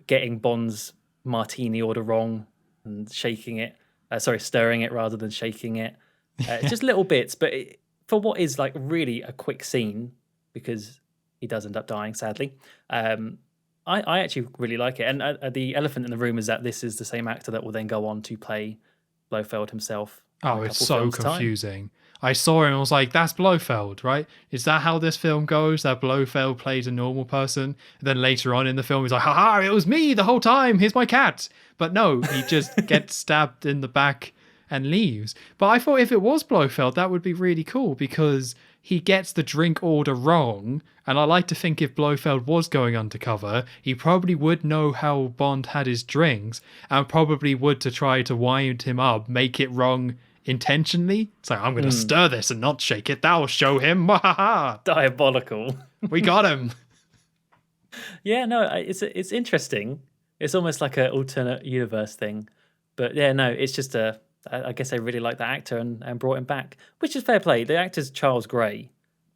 getting Bond's martini order wrong and stirring it rather than shaking it. Just little bits, but for what is like really a quick scene, because he does end up dying, sadly, I actually really like it. And the elephant in the room is that this is the same actor that will then go on to play Blofeld himself. Oh, it's so confusing. I saw him and was like, that's Blofeld, right? Is that how this film goes? That Blofeld plays a normal person? And then later on in the film, he's like, haha, it was me the whole time. Here's my cat. But no, he just gets stabbed in the back and leaves. But I thought if it was Blofeld, that would be really cool because he gets the drink order wrong. And I like to think if Blofeld was going undercover, he probably would know how Bond had his drinks and probably would to try to wind him up, make it wrong intentionally. It's like, I'm going to stir this and not shake it. That'll show him. Diabolical. We got him. Yeah, no, it's interesting. It's almost like an alternate universe thing. But yeah, no, it's just I guess I really like that actor and brought him back, which is fair play. The actor's Charles Gray.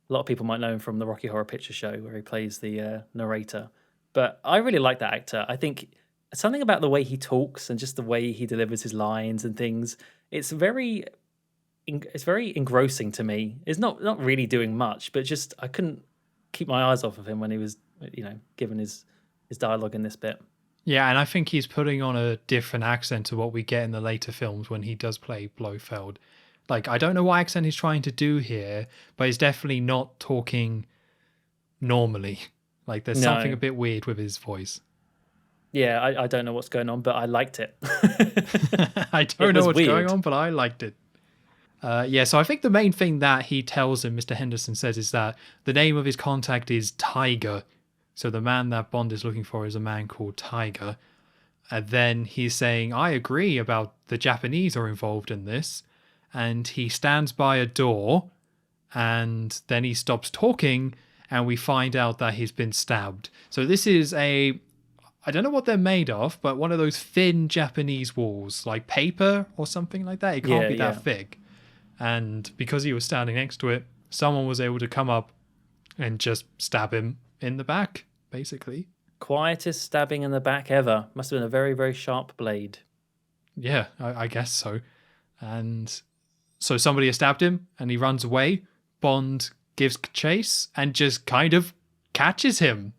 A lot of people might know him from the Rocky Horror Picture Show where he plays the narrator. But I really like that actor. I think something about the way he talks and just the way he delivers his lines and things, it's very engrossing to me. It's not really doing much, but just I couldn't keep my eyes off of him when he was, given his dialogue in this bit. Yeah, and I think he's putting on a different accent to what we get in the later films when he does play Blofeld. Like, I don't know what accent he's trying to do here, but he's definitely not talking normally. Like, there's something a bit weird with his voice. Yeah, I don't know what's going on, but I liked it. I don't know what's going on, but I liked it. So I think the main thing that he tells him, Mr. Henderson says, is that the name of his contact is Tiger. So the man that Bond is looking for is a man called Tiger. And then he's saying, I agree about the Japanese are involved in this. And he stands by a door and then he stops talking and we find out that he's been stabbed. So this is I don't know what they're made of, but one of those thin Japanese walls, like paper or something like that. It can't be that thick. And because he was standing next to it, someone was able to come up and just stab him in the back, basically. Quietest stabbing in the back ever. Must have been a very, very sharp blade. Yeah, I guess so. And so somebody has stabbed him and he runs away. Bond gives chase and just kind of catches him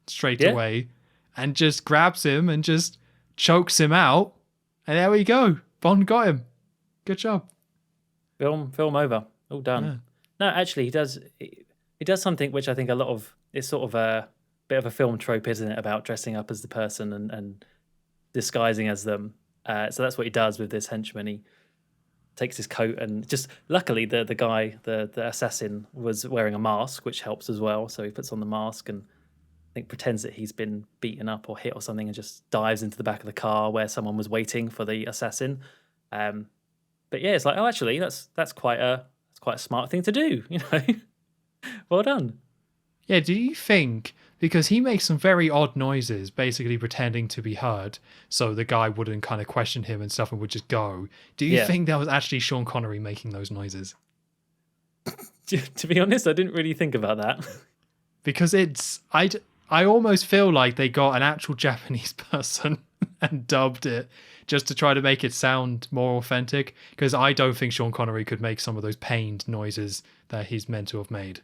straight away and just grabs him and just chokes him out. And there we go. Bond got him. Good job. Film over. All done. Yeah. No, actually, he does something which I think it's sort of a bit of a film trope, isn't it, about dressing up as the person and disguising as them. So that's what he does with this henchman. takes his coat, and just luckily the guy, the assassin, was wearing a mask, which helps as well. So he puts on the mask and I think pretends that he's been beaten up or hit or something, and just dives into the back of the car where someone was waiting for the assassin. But yeah, it's like, oh, actually, that's quite a smart thing to do, you know. Well done. Yeah, do you think, because he makes some very odd noises, basically pretending to be hurt, so the guy wouldn't kind of question him and stuff and would just go. Do you think that was actually Sean Connery making those noises? To be honest, I didn't really think about that. Because I almost feel like they got an actual Japanese person and dubbed it just to try to make it sound more authentic, because I don't think Sean Connery could make some of those pained noises that he's meant to have made.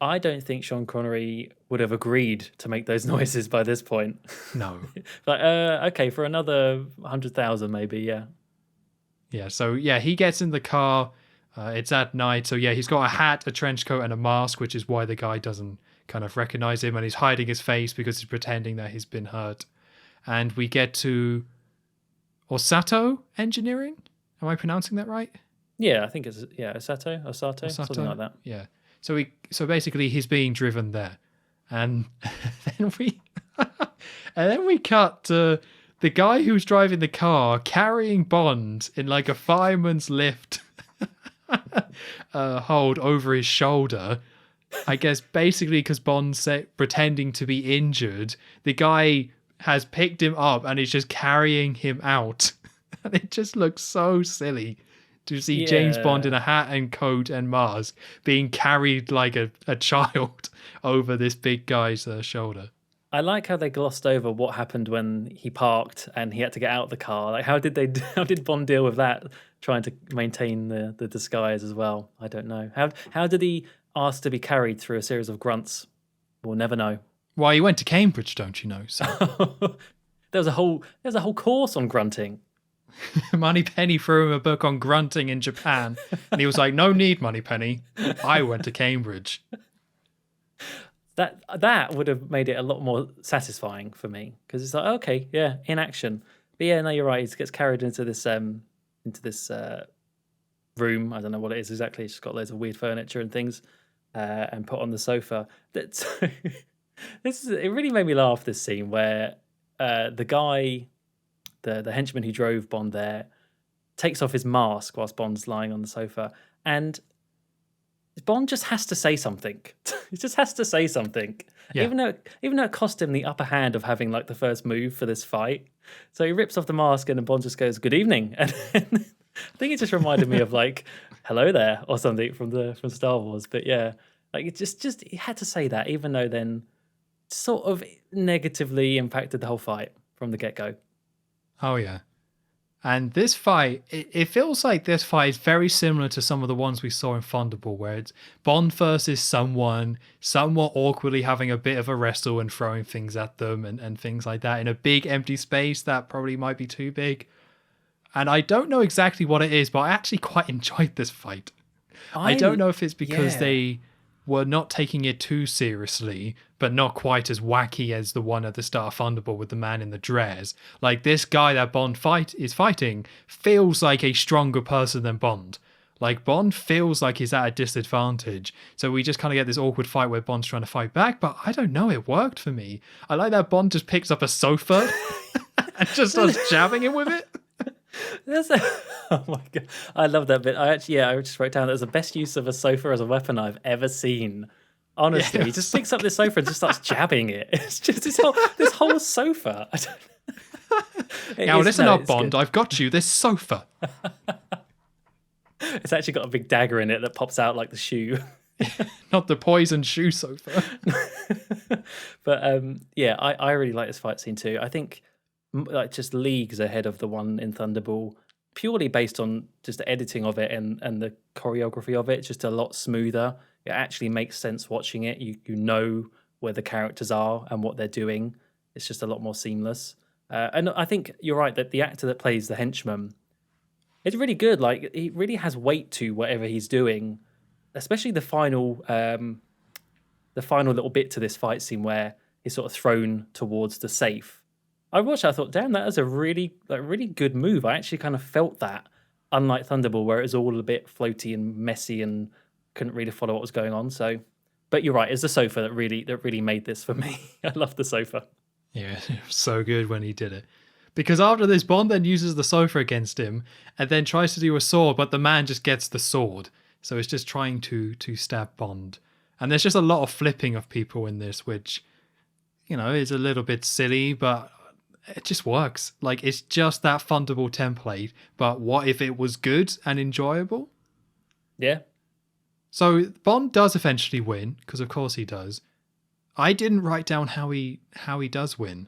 I don't think Sean Connery would have agreed to make those noises by this point. No. Like, okay, for another 100,000 maybe, yeah. Yeah, so yeah, he gets in the car. It's at night, so yeah, he's got a hat, a trench coat, and a mask, which is why the guy doesn't kind of recognize him, and he's hiding his face because he's pretending that he's been hurt. And we get to Osato Engineering. Am I pronouncing that right? Yeah, I think it's Osato, something like that. Yeah. So basically he's being driven there. And then we cut to the guy who's driving the car carrying Bond in like a fireman's lift hold over his shoulder. I guess basically because Bond's pretending to be injured, the guy has picked him up and is just carrying him out. And it just looks so silly to see James Bond in a hat and coat and mask being carried like a child over this big guy's shoulder. I like how they glossed over what happened when he parked and he had to get out of the car. Like, how did Bond deal with that, trying to maintain the disguise as well? I don't know. How did he ask to be carried through a series of grunts? We'll never know. Well, he went to Cambridge, don't you know? So there's a whole course on grunting. Moneypenny threw him a book on grunting in Japan, and he was like, "No need, Moneypenny. I went to Cambridge." That would have made it a lot more satisfying for me, because it's like, okay, yeah, in action. But yeah, no, you're right. He gets carried into this room. I don't know what it is exactly. It's just got loads of weird furniture and things, and put on the sofa. It really made me laugh, this scene where the guy, the henchman who drove Bond there, takes off his mask whilst Bond's lying on the sofa, and Bond just has to say something. He just has to say something, even though it cost him the upper hand of having like the first move for this fight. So he rips off the mask, and then Bond just goes, "Good evening," and I think it just reminded me of like "Hello there" or something from Star Wars. But yeah, like it just he had to say that, even though then sort of negatively impacted the whole fight from the get-go. Oh yeah. And this fight, it feels like this fight is very similar to some of the ones we saw in Thunderball, where it's Bond versus someone, somewhat awkwardly having a bit of a wrestle and throwing things at them and things like that in a big empty space that probably might be too big. And I don't know exactly what it is, but I actually quite enjoyed this fight. I don't know if it's because they were not taking it too seriously, but not quite as wacky as the one at the start of Thunderball with the man in the dress. Like, this guy that Bond is fighting feels like a stronger person than Bond. Like, Bond feels like he's at a disadvantage. So we just kind of get this awkward fight where Bond's trying to fight back, but I don't know, it worked for me. I like that Bond just picks up a sofa and just starts jabbing him with it. Oh my god, I love that bit. I just wrote down that was the best use of a sofa as a weapon I've ever seen. Honestly, he just picks up this sofa and just starts jabbing it. It's just this whole sofa. Now listen up, Bond. Good. I've got you this sofa. It's actually got a big dagger in it that pops out like the shoe. Not the poison shoe sofa. But I really like this fight scene too. I think like just leagues ahead of the one in Thunderball, purely based on just the editing of it and the choreography of it. It's just a lot smoother. It actually makes sense watching it. You know where the characters are and what they're doing. It's just a lot more seamless. And I think you're right that the actor that plays the henchman, it's really good. Like, he really has weight to whatever he's doing, especially the final little bit to this fight scene where he's sort of thrown towards the safe. I watched that, I thought, damn, that was a really good move. I actually kind of felt that. unlike Thunderball, where it was all a bit floaty and messy and couldn't really follow what was going on. So, but you're right, it's the sofa that really made this for me. I love the sofa. Yeah, it was so good when he did it. Because after this, Bond then uses the sofa against him and then tries to do a sword, but the man just gets the sword. So it's just trying to stab Bond. And there's just a lot of flipping of people in this, which, is a little bit silly, but it just works. Like, it's just that Thunderball template, but what if it was good and enjoyable? Yeah. So Bond does eventually win, because of course he does. I didn't write down how he does win.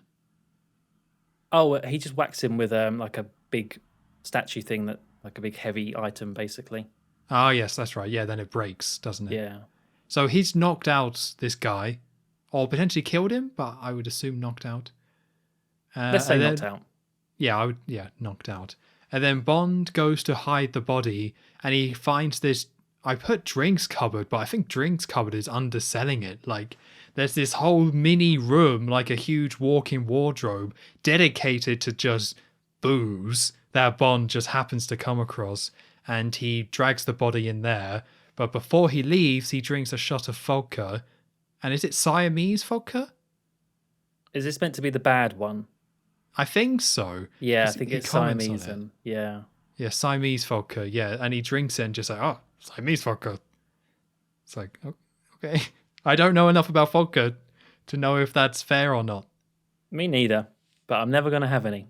Oh, he just whacks him with like a big statue thing, that like a big heavy item, basically. Ah, yes, that's right. Yeah, then it breaks, doesn't it? Yeah. So he's knocked out this guy, or potentially killed him, but I would assume knocked out. Let's say knocked out. Yeah, knocked out. And then Bond goes to hide the body, and he finds this. I put drinks cupboard, but I think drinks cupboard is underselling it. Like, there's this whole mini room, like a huge walk-in wardrobe, dedicated to just booze that Bond just happens to come across, and he drags the body in there. But before he leaves, he drinks a shot of vodka. And is it Siamese vodka? Is this meant to be the bad one? I think so. Yeah, I think it's Siamese. Yeah. Yeah, Siamese vodka. Yeah, and he drinks it and just like, oh, Siamese vodka. It's like, oh, okay. I don't know enough about vodka to know if that's fair or not. Me neither, but I'm never going to have any.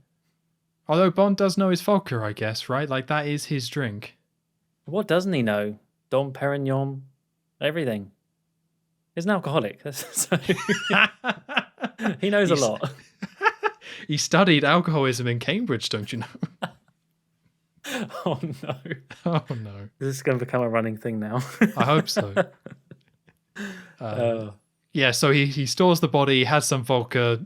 Although Bond does know his vodka, I guess, right? Like, that is his drink. What doesn't he know? Dom Perignon, everything. He's an alcoholic. So he knows a lot. He studied alcoholism in Cambridge, don't you know? Oh no. Oh no. This is going to become a running thing now. I hope so. Yeah, so he stores the body, he has some vodka,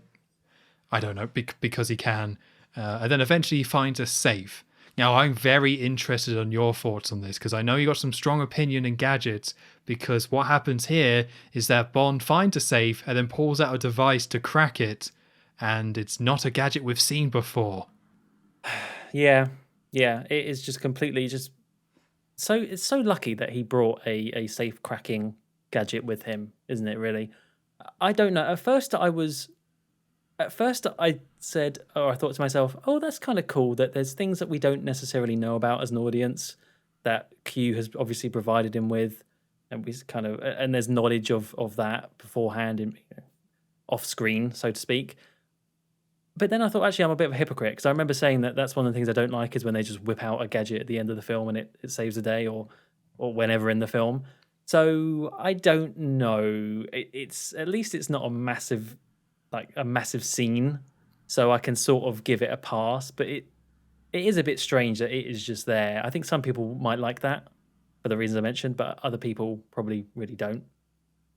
I don't know, because he can. And then eventually he finds a safe. Now, I'm very interested on your thoughts on this, because I know you got some strong opinion in gadgets, because what happens here is that Bond finds a safe and then pulls out a device to crack it, and it's not a gadget we've seen before. Yeah, it is just completely just... So it's so lucky that he brought a safe cracking gadget with him, isn't it, really? I don't know. At first I said, or I thought to myself, oh, that's kind of cool that there's things that we don't necessarily know about as an audience that Q has obviously provided him with, and there's knowledge of that beforehand, off screen, so to speak. But then I thought, actually, I'm a bit of a hypocrite, because I remember saying that that's one of the things I don't like is when they just whip out a gadget at the end of the film and it saves the day, or whenever in the film. So I don't know. It's at least it's not a massive scene, so I can sort of give it a pass. But it is a bit strange that it is just there. I think some people might like that for the reasons I mentioned, but other people probably really don't.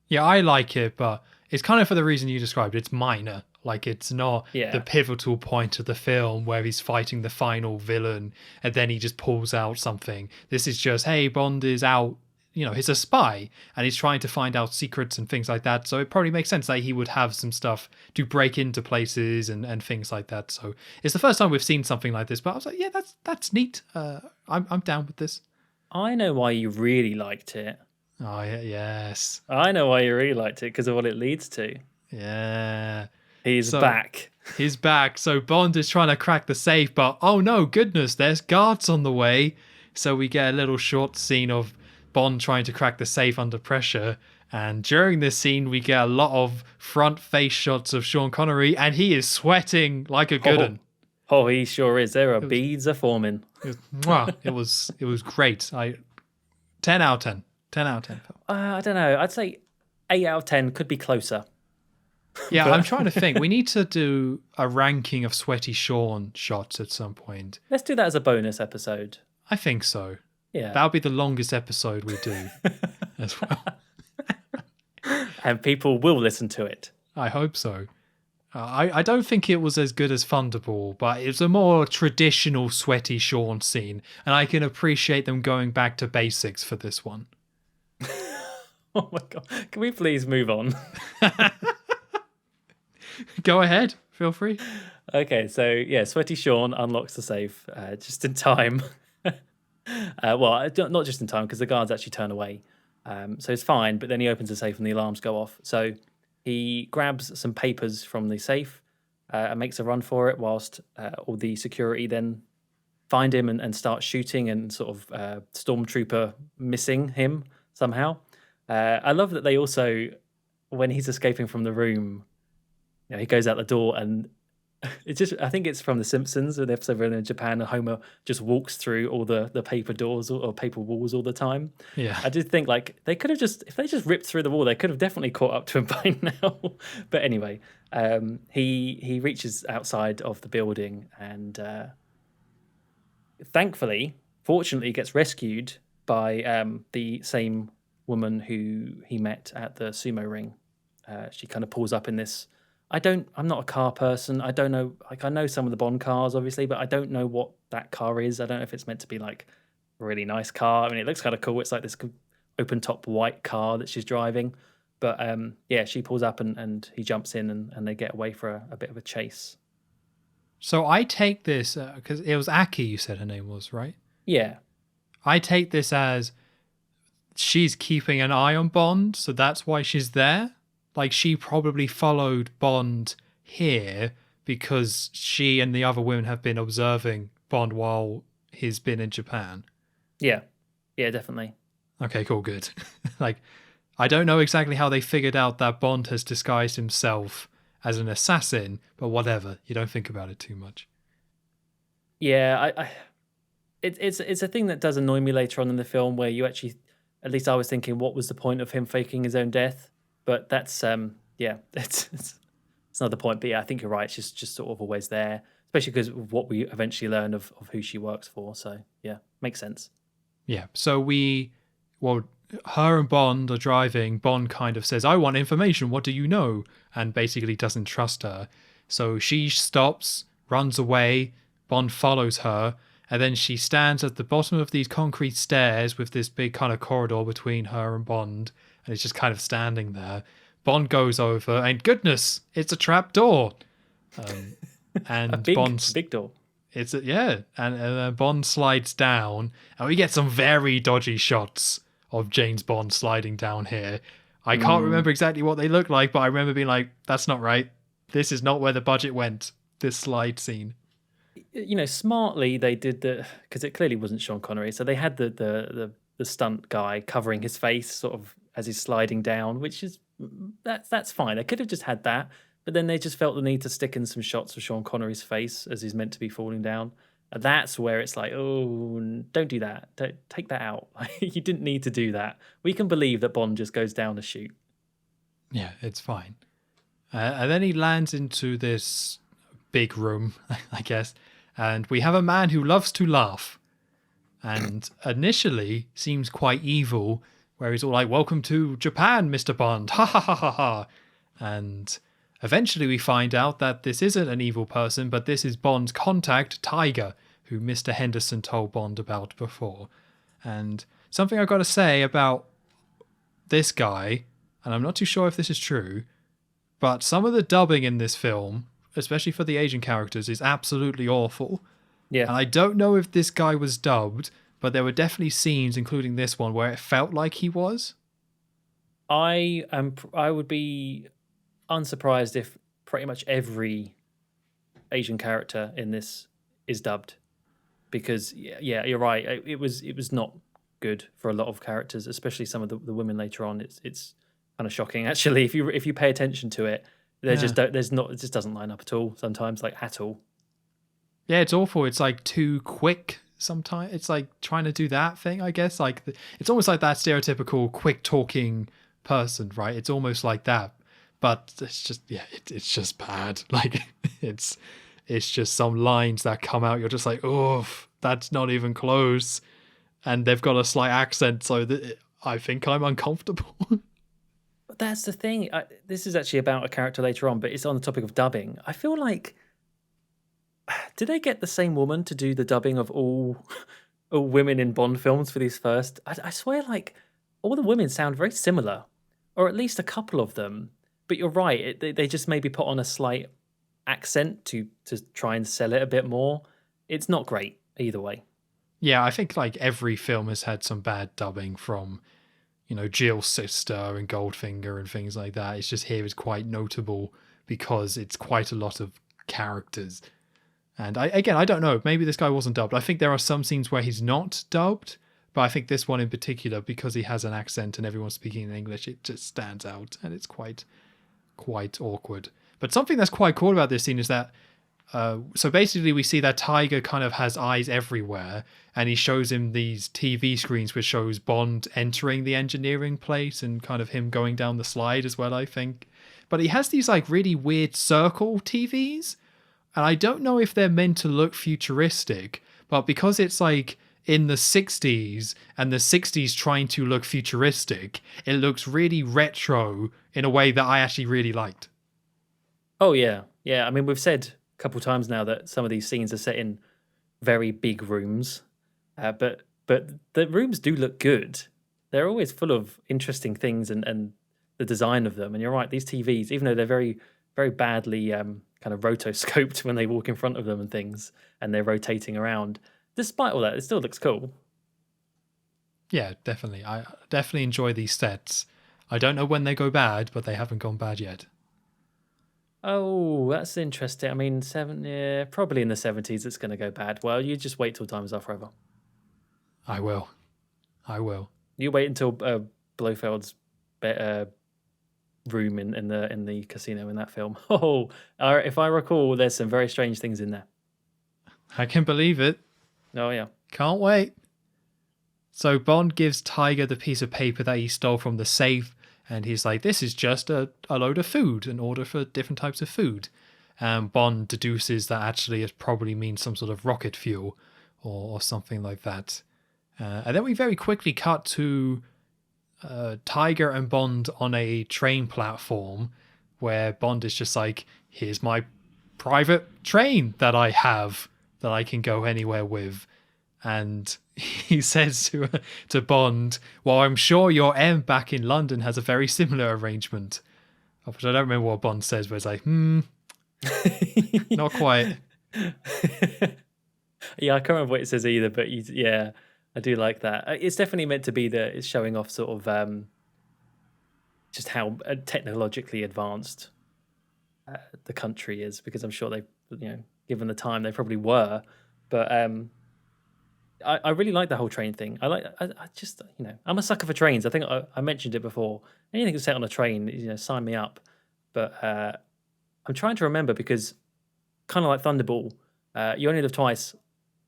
Yeah, I like it, but it's kind of for the reason you described. It's minor. Like, it's not the pivotal point of the film where he's fighting the final villain and then he just pulls out something. This is just, hey, Bond is out, he's a spy and he's trying to find out secrets and things like that. So it probably makes sense that he would have some stuff to break into places and things like that. So it's the first time we've seen something like this, but I was like, yeah, that's neat. I'm down with this. I know why you really liked it. Oh, yeah, yes. I know why you really liked it, because of what it leads to. Yeah. He's back. He's back. So Bond is trying to crack the safe, but oh no, goodness, there's guards on the way. So we get a little short scene of Bond trying to crack the safe under pressure. And during this scene, we get a lot of front face shots of Sean Connery, and he is sweating like a good one. Oh, he sure is. There are beads are forming. It was great. 10 out of 10. 10 out of 10. I don't know. I'd say 8 out of 10, could be closer. Yeah, I'm trying to think. We need to do a ranking of Sweaty Sean shots at some point. Let's do that as a bonus episode. I think so. Yeah. That'll be the longest episode we do as well. And people will listen to it. I hope so. I don't think it was as good as Thunderball, but it's a more traditional Sweaty Sean scene, and I can appreciate them going back to basics for this one. Oh my God. Can we please move on? Go ahead. Feel free. Okay, so yeah, Sweaty Sean unlocks the safe just in time. Not just in time because the guards actually turn away. So it's fine, but then he opens the safe and the alarms go off. So he grabs some papers from the safe and makes a run for it whilst all the security then find him and start shooting and sort of stormtrooper missing him somehow. I love that they also, when he's escaping from the room, he goes out the door and it's just, I think it's from The Simpsons, the episode where they're in Japan and Homer just walks through all the paper doors or paper walls all the time. Yeah. I did think like they could have if they just ripped through the wall, they could have definitely caught up to him by now. But anyway, he reaches outside of the building and fortunately gets rescued by the same woman who he met at the sumo ring. She kind of pulls up in this. I'm not a car person. I don't know. Like, I know some of the Bond cars, obviously, but I don't know what that car is. I don't know if it's meant to be like a really nice car. I mean, it looks kind of cool. It's like this open top white car that she's driving. But yeah, she pulls up and he jumps in and they get away for a bit of a chase. So I take this, because it was Aki, you said her name was, right? Yeah. I take this as she's keeping an eye on Bond, so that's why she's there. Like, she probably followed Bond here because she and the other women have been observing Bond while he's been in Japan. Yeah. Yeah, definitely. Okay, cool, good. Like, I don't know exactly how they figured out that Bond has disguised himself as an assassin, but whatever. You don't think about it too much. Yeah, it's a thing that does annoy me later on in the film where you actually, at least I was thinking, what was the point of him faking his own death? But that's it's another point. But yeah, I think you're right. She's just sort of always there, especially because of what we eventually learn of who she works for. So yeah, makes sense. Yeah. So her and Bond are driving. Bond kind of says, "I want information. What do you know?" And basically doesn't trust her. So she stops, runs away. Bond follows her. And then she stands at the bottom of these concrete stairs with this big kind of corridor between her and Bond. And it's just kind of standing there. Bond goes over, and goodness, it's a trap door. And a big door. And Bond slides down, and we get some very dodgy shots of James Bond sliding down here. I can't remember exactly what they look like, but I remember being like, "That's not right. This is not where the budget went." This slide scene. Smartly they did because it clearly wasn't Sean Connery, so they had the stunt guy covering his face sort of as he's sliding down, which is that's fine. They could have just had that, but then they just felt the need to stick in some shots of Sean Connery's face as he's meant to be falling down. And that's where it's like, oh, don't do that. Don't take that out. You didn't need to do that. We can believe that Bond just goes down to shoot. Yeah, it's fine. And then he lands into this big room, I guess, and we have a man who loves to laugh and initially seems quite evil, where he's all like, "Welcome to Japan, Mr. Bond, ha ha ha ha ha." And eventually we find out that this isn't an evil person, but this is Bond's contact, Tiger, who Mr. Henderson told Bond about before. And something I've got to say about this guy, and I'm not too sure if this is true, but some of the dubbing in this film, especially for the Asian characters, is absolutely awful. Yeah. And I don't know if this guy was dubbed, but there were definitely scenes, including this one, where it felt like he was. I would be unsurprised if pretty much every Asian character in this is dubbed, because yeah, you're right. It was not good for a lot of characters, especially some of the women later on. It's kind of shocking actually if you pay attention to it. It just doesn't line up at all sometimes, like at all. Yeah, it's awful. It's like too quick sometimes. It's like trying to do that thing, I guess. Like it's almost like that stereotypical quick talking person, right? It's almost like that, but it's just it's just bad. Like it's just some lines that come out. You're just like, oh, that's not even close, and they've got a slight accent, so I think I'm uncomfortable. But that's the thing. This is actually about a character later on, but it's on the topic of dubbing. I feel like, did they get the same woman to do the dubbing of all women in Bond films for these first? I swear, like, all the women sound very similar, or at least a couple of them. But you're right, they just maybe put on a slight accent to try and sell it a bit more. It's not great either way. Yeah, I think like every film has had some bad dubbing from, Jill's sister and Goldfinger and things like that. It's just here is quite notable because it's quite a lot of characters. And I don't know, maybe this guy wasn't dubbed. I think there are some scenes where he's not dubbed, but I think this one in particular, because he has an accent and everyone's speaking in English, it just stands out and it's quite awkward. But something that's quite cool about this scene is that so basically we see that Tiger kind of has eyes everywhere, and he shows him these TV screens which shows Bond entering the engineering place and kind of him going down the slide as well, I think. But he has these like really weird circle TVs, and I don't know if they're meant to look futuristic, but because it's like in the 60s and the 60s trying to look futuristic, it looks really retro in a way that I actually really liked. Oh yeah, yeah. I mean, we've said a couple times now that some of these scenes are set in very big rooms, but the rooms do look good. They're always full of interesting things and the design of them. And you're right, these TVs, even though they're very very badly kind of rotoscoped when they walk in front of them and things, and they're rotating around. Despite all that, it still looks cool. Yeah, definitely. I definitely enjoy these sets. I don't know when they go bad, but they haven't gone bad yet. Oh, that's interesting. I mean, yeah, probably in the 70s it's going to go bad. Well, you just wait till times are forever. I will. You wait until Blofeld's room in the casino in that film. Oh, if I recall, there's some very strange things in there. I can believe it. Oh yeah. Can't wait. So Bond gives Tiger the piece of paper that he stole from the safe, and he's like, this is just a load of food, an order for different types of food. And Bond deduces that actually it probably means some sort of rocket fuel or something like that. And then we very quickly cut to Tiger and Bond on a train platform where Bond is just like, here's my private train that I have that I can go anywhere with. And he says to Bond, well, I'm sure your M back in London has a very similar arrangement. Which I don't remember what Bond says, but it's like, not quite. Yeah, I can't remember what it says either, but yeah, I do like that. It's definitely meant to be that it's showing off sort of just how technologically advanced the country is, because I'm sure they, given the time, they probably were. But I really like the whole train thing. I just, I'm a sucker for trains. I think I mentioned it before. Anything that's set on a train, sign me up. But I'm trying to remember, because kind of like Thunderball, You Only Live Twice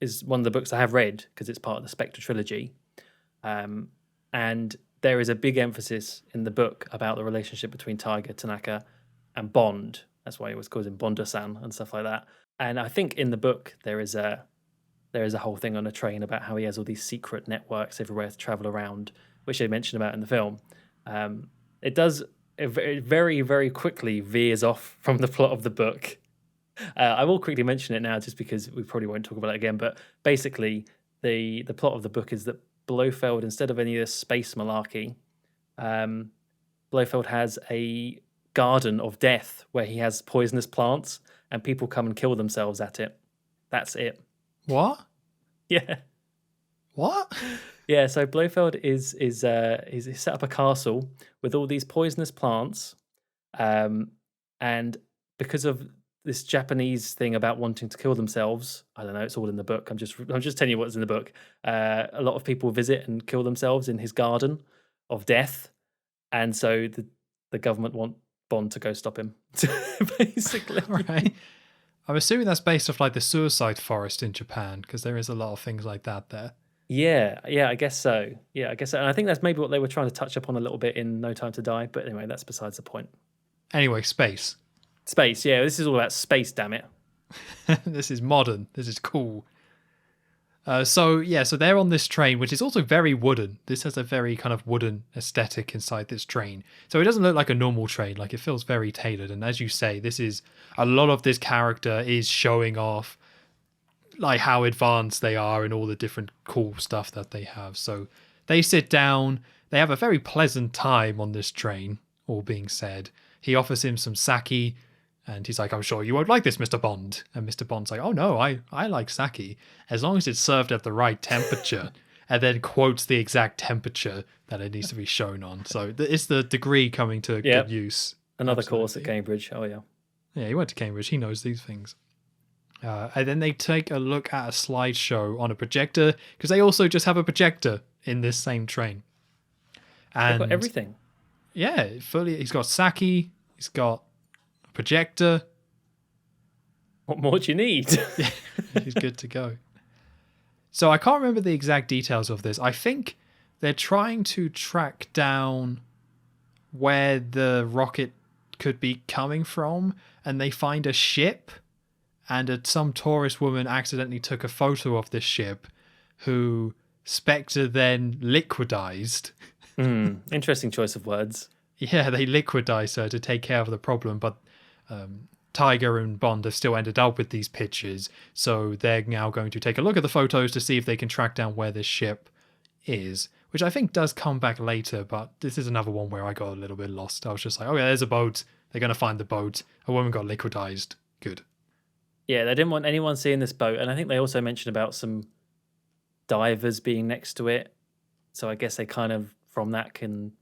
is one of the books I have read because it's part of the Spectre trilogy. And there is a big emphasis in the book about the relationship between Tiger, Tanaka, and Bond. That's why he always calls him Bonda-san and stuff like that. And I think in the book there is a whole thing on a train about how he has all these secret networks everywhere to travel around, which they mention about in the film. It very, very quickly veers off from the plot of the book. I will quickly mention it now just because we probably won't talk about it again, but basically the plot of the book is that Blofeld, instead of any of this space malarkey, Blofeld has a garden of death where he has poisonous plants and people come and kill themselves at it. That's it. What? Yeah. What? Yeah, so Blofeld is set up a castle with all these poisonous plants, and because of this Japanese thing about wanting to kill themselves, I don't know, it's all in the book. I'm just telling you what's in the book. A lot of people visit and kill themselves in his garden of death, and so the government want Bond to go stop him, basically. Right. I'm assuming that's based off like the suicide forest in Japan, because there is a lot of things like that there. Yeah, I guess so. And I think that's maybe what they were trying to touch upon a little bit in No Time to Die. But anyway, that's besides the point. Anyway, space. Space, yeah. This is all about space, damn it. This is modern. This is cool. So they're on this train, which is also very wooden. This has a very kind of wooden aesthetic inside this train. So it doesn't look like a normal train. Like, it feels very tailored. And as you say, this is a lot of this character is showing off like how advanced they are and all the different cool stuff that they have. So they sit down. They have a very pleasant time on this train, all being said. He offers him some sake, And he's like, I'm sure you won't like this, Mr. Bond. And Mr. Bond's like, oh no, I like sake, as long as it's served at the right temperature. And then quotes the exact temperature that it needs to be shown on. So it's the degree coming to good use. Another course at Cambridge. Oh, yeah. Yeah, he went to Cambridge. He knows these things. And then they take a look at a slideshow on a projector, because they also just have a projector in this same train. And they've got everything. Yeah, fully. He's got sake. He's got a projector. What more do you need? Yeah, he's good to go. So I can't remember the exact details of this. I think they're trying to track down where the rocket could be coming from, and they find a ship, and some tourist woman accidentally took a photo of this ship, who Spectre then liquidized. Interesting choice of words. Yeah, they liquidized her to take care of the problem, but Tiger and Bond have still ended up with these pictures, so they're now going to take a look at the photos to see if they can track down where this ship is, which I think does come back later, but this is another one where I got a little bit lost. I was just like, oh yeah, there's a boat. They're going to find the boat. A woman got liquidized. Good. Yeah, they didn't want anyone seeing this boat, and I think they also mentioned about some divers being next to it, so I guess they kind of, from that, can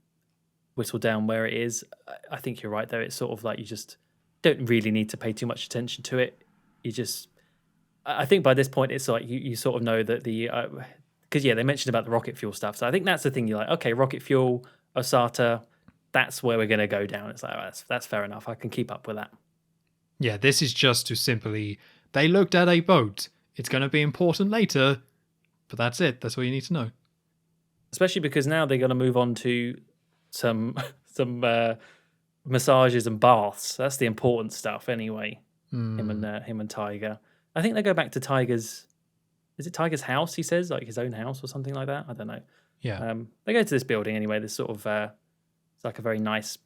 whittle down where it is. I think you're right, though. It's sort of like you just don't really need to pay too much attention to it. You just, I think by this point, it's like you sort of know that because they mentioned about the rocket fuel stuff. So I think that's the thing. You're like, okay, rocket fuel, Osata, that's where we're going to go down. It's like, oh, that's fair enough. I can keep up with that. Yeah, this is just to simply, they looked at a boat. It's going to be important later, but that's it. That's all you need to know. Especially because now they're going to move on to some massages and baths. That's the important stuff, anyway. Him and Tiger. I think they go back to Tiger's. Is it Tiger's house? He says, like his own house or something like that. I don't know. Yeah. They go to this building anyway. This sort of it's like a very nice.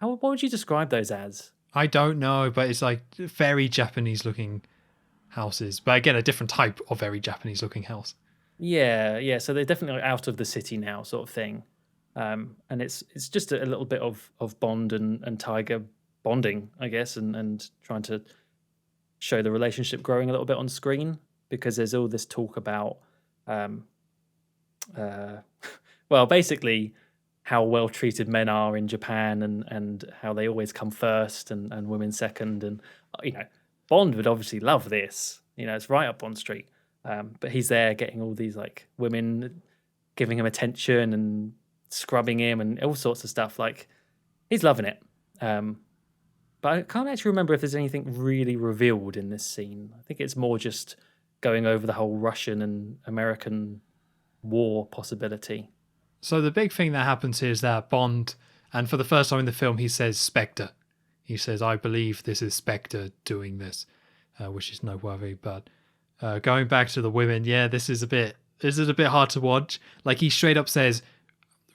What would you describe those as? I don't know, but it's like very Japanese looking houses, but again, a different type of very Japanese looking house. Yeah. So they're definitely out of the city now, sort of thing. And it's just a little bit of Bond and Tiger bonding, I guess, and trying to show the relationship growing a little bit on screen, because there's all this talk about, well, basically how well treated men are in Japan and how they always come first and women second. And, Bond would obviously love this. It's right up Bond Street. But he's there getting all these like women giving him attention and scrubbing him and all sorts of stuff. Like, he's loving it. But I can't actually remember if there's anything really revealed in this scene. I think it's more just going over the whole Russian and American war possibility. So the big thing that happens here is that Bond, and for the first time in the film, he says Spectre. He says, I believe this is Spectre doing this, which is no worry. But going back to the women, yeah, this is a bit hard to watch. Like, he straight up says,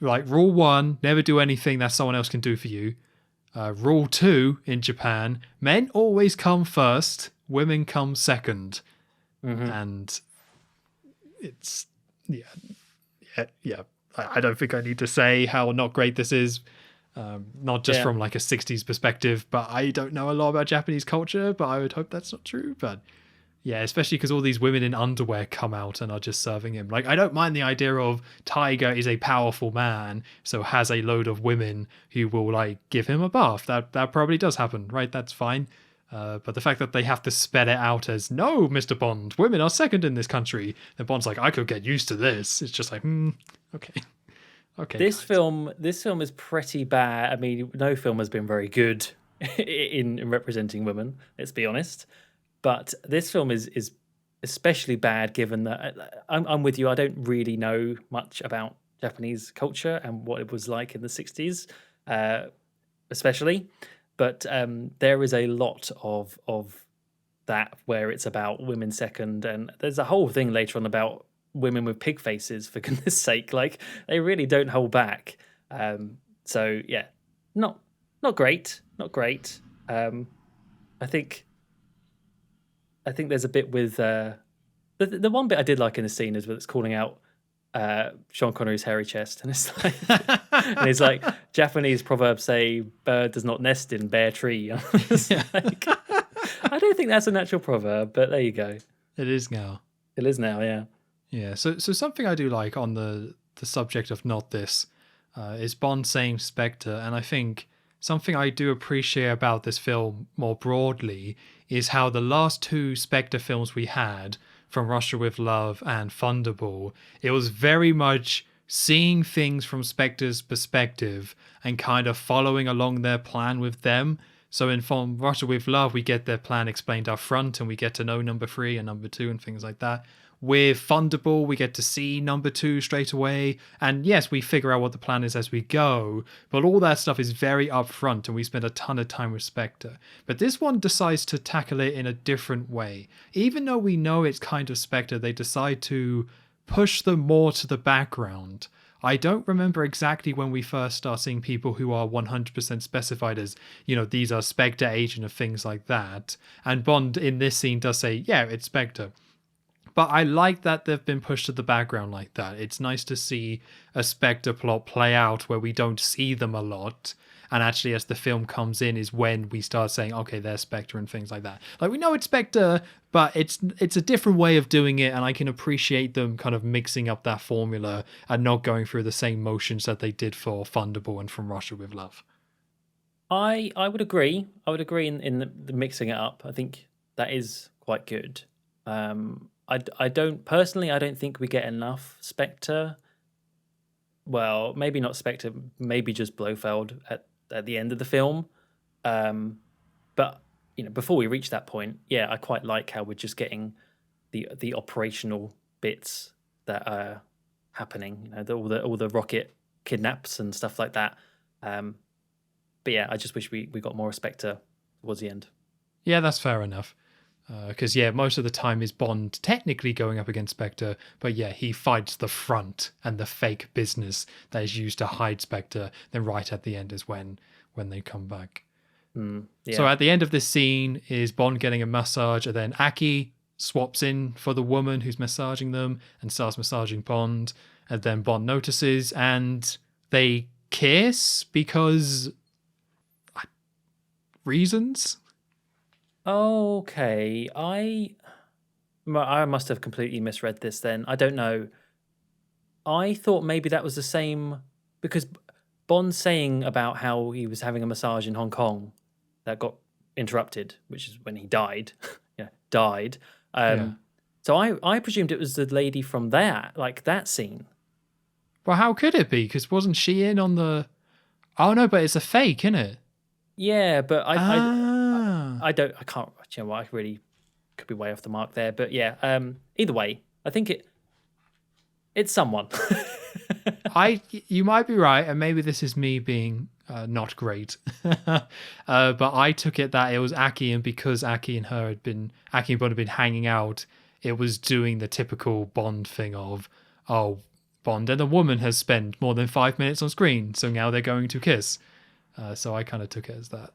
like, rule 1, never do anything that someone else can do for you. Rule 2 in Japan, men always come first, women come second. Mm-hmm. And it's, yeah. I don't think I need to say how not great this is. Not just from like a 60s perspective, but I don't know a lot about Japanese culture, but I would hope that's not true. But yeah, especially because all these women in underwear come out and are just serving him. Like, I don't mind the idea of Tiger is a powerful man, so has a load of women who will like give him a bath. That probably does happen, right? That's fine. But the fact that they have to spell it out as, no, Mr. Bond, women are second in this country. And Bond's like, I could get used to this. It's just like, okay. This film is pretty bad. I mean, no film has been very good in representing women, let's be honest. But this film is especially bad, given that I'm with you. I don't really know much about Japanese culture and what it was like in the 60s, especially. But there is a lot of that where it's about women second, and there's a whole thing later on about women with pig faces, for goodness sake. Like, they really don't hold back. So yeah, not great. I think there's a bit with the one bit I did like in the scene is where it's calling out Sean Connery's hairy chest, and it's like, and it's like Japanese proverbs say, "Bird does not nest in bare tree." It's like, I don't think that's a natural proverb, but there you go. It is now. It is now, yeah. Yeah. So something I do like on the subject of not this is Bond saying Spectre, and I think something I do appreciate about this film more broadly is how the last two Spectre films we had, from Russia with Love and Thunderball, it was very much seeing things from Spectre's perspective and kind of following along their plan with them. So in From Russia with Love, we get their plan explained up front and we get to know number 3 and number 2 and things like that. With Thunderball, we get to see number 2 straight away. And yes, we figure out what the plan is as we go, but all that stuff is very upfront and we spend a ton of time with Spectre. But this one decides to tackle it in a different way. Even though we know it's kind of Spectre, they decide to push them more to the background. I don't remember exactly when we first start seeing people who are 100% specified as, these are Spectre agent of things like that. And Bond in this scene does say, yeah, it's Spectre. But I like that they've been pushed to the background like that. It's nice to see a Spectre plot play out where we don't see them a lot. And actually, as the film comes in, is when we start saying, okay, there's Spectre and things like that. Like, we know it's Spectre, but it's a different way of doing it. And I can appreciate them kind of mixing up that formula and not going through the same motions that they did for Thunderball and From Russia with Love. I would agree. I would agree in the mixing it up. I think that is quite good. I don't think we get enough Spectre. Well, maybe not Spectre, maybe just Blofeld at the end of the film. But before we reach that point, yeah, I quite like how we're just getting the operational bits that are happening. All the rocket kidnaps and stuff like that. But yeah, I just wish we got more Spectre towards the end. Yeah, that's fair enough. Because, most of the time is Bond technically going up against Spectre, but yeah, he fights the front and the fake business that is used to hide Spectre. Then right at the end is when they come back. Yeah. So at the end of this scene is Bond getting a massage, and then Aki swaps in for the woman who's massaging them and starts massaging Bond. And then Bond notices and they kiss because reasons. Okay, I must have completely misread this then. I don't know. I thought maybe that was the same because Bond saying about how he was having a massage in Hong Kong that got interrupted, which is when he died. Died. So I presumed it was the lady from that scene. Well, how could it be? Because wasn't she in on the... Oh, no, but it's a fake, isn't it? Yeah, but I can't. I really could be way off the mark there. But yeah, either way, I think it's someone. You might be right, and maybe this is me being not great. But I took it that it was Aki, and because Aki and Bond had been hanging out, it was doing the typical Bond thing of, oh, Bond and a woman has spent more than 5 minutes on screen, so now they're going to kiss. So I kind of took it as that.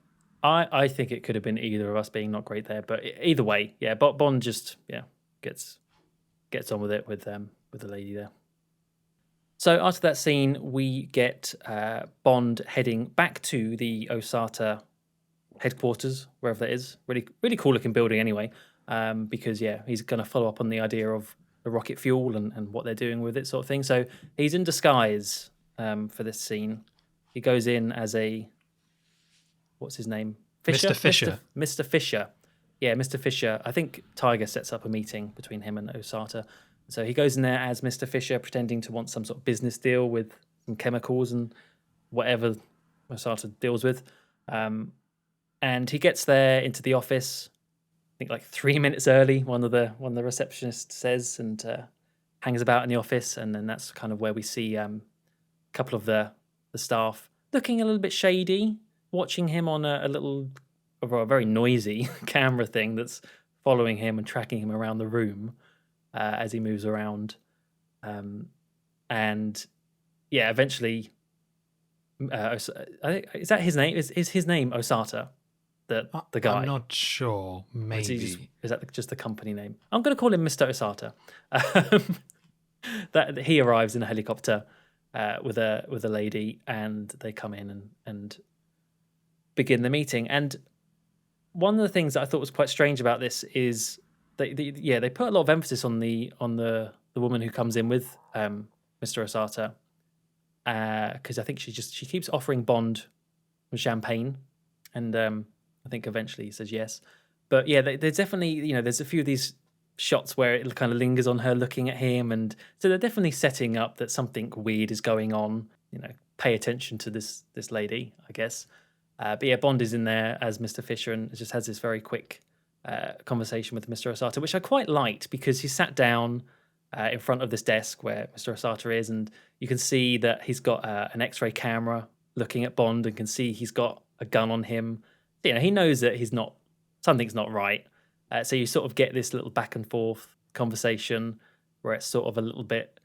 I think it could have been either of us being not great there, but either way, yeah. But Bond just gets on with it with the lady there. So after that scene, we get Bond heading back to the Osata headquarters, wherever that is. Really, really cool looking building, anyway. Because he's going to follow up on the idea of the rocket fuel and what they're doing with it, sort of thing. So he's in disguise for this scene. He goes in as what's his name? Fisher? Mr. Fisher. Mr. Fisher. Yeah, Mr. Fisher. I think Tiger sets up a meeting between him and Osata. So he goes in there as Mr. Fisher, pretending to want some sort of business deal with some chemicals and whatever Osata deals with. And he gets there into the office, I think like 3 minutes early, one of the receptionists says, and hangs about in the office. And then that's kind of where we see a couple of the staff looking a little bit shady, watching him on a very noisy camera thing that's following him and tracking him around the room as he moves around. And yeah, eventually, is that his name? Is his name Osata? The guy? I'm not sure. Maybe. Is that just the company name? I'm going to call him Mr. Osata. that he arrives in a helicopter with a lady, and they come in and begin the meeting. And one of the things that I thought was quite strange about this is they put a lot of emphasis on the woman who comes in with Mr. Osata, because I think she keeps offering Bond champagne, and I think eventually he says yes. But yeah, there's definitely, there's a few of these shots where it kind of lingers on her looking at him, and so they're definitely setting up that something weird is going on. Pay attention to this lady, I guess. But yeah, Bond is in there as Mr. Fisher and just has this very quick conversation with Mr. Osata, which I quite liked, because he sat down in front of this desk where Mr. Osata is, and you can see that he's got an X-ray camera looking at Bond, and can see he's got a gun on him. He knows that something's not right. So you sort of get this little back and forth conversation where it's sort of a little bit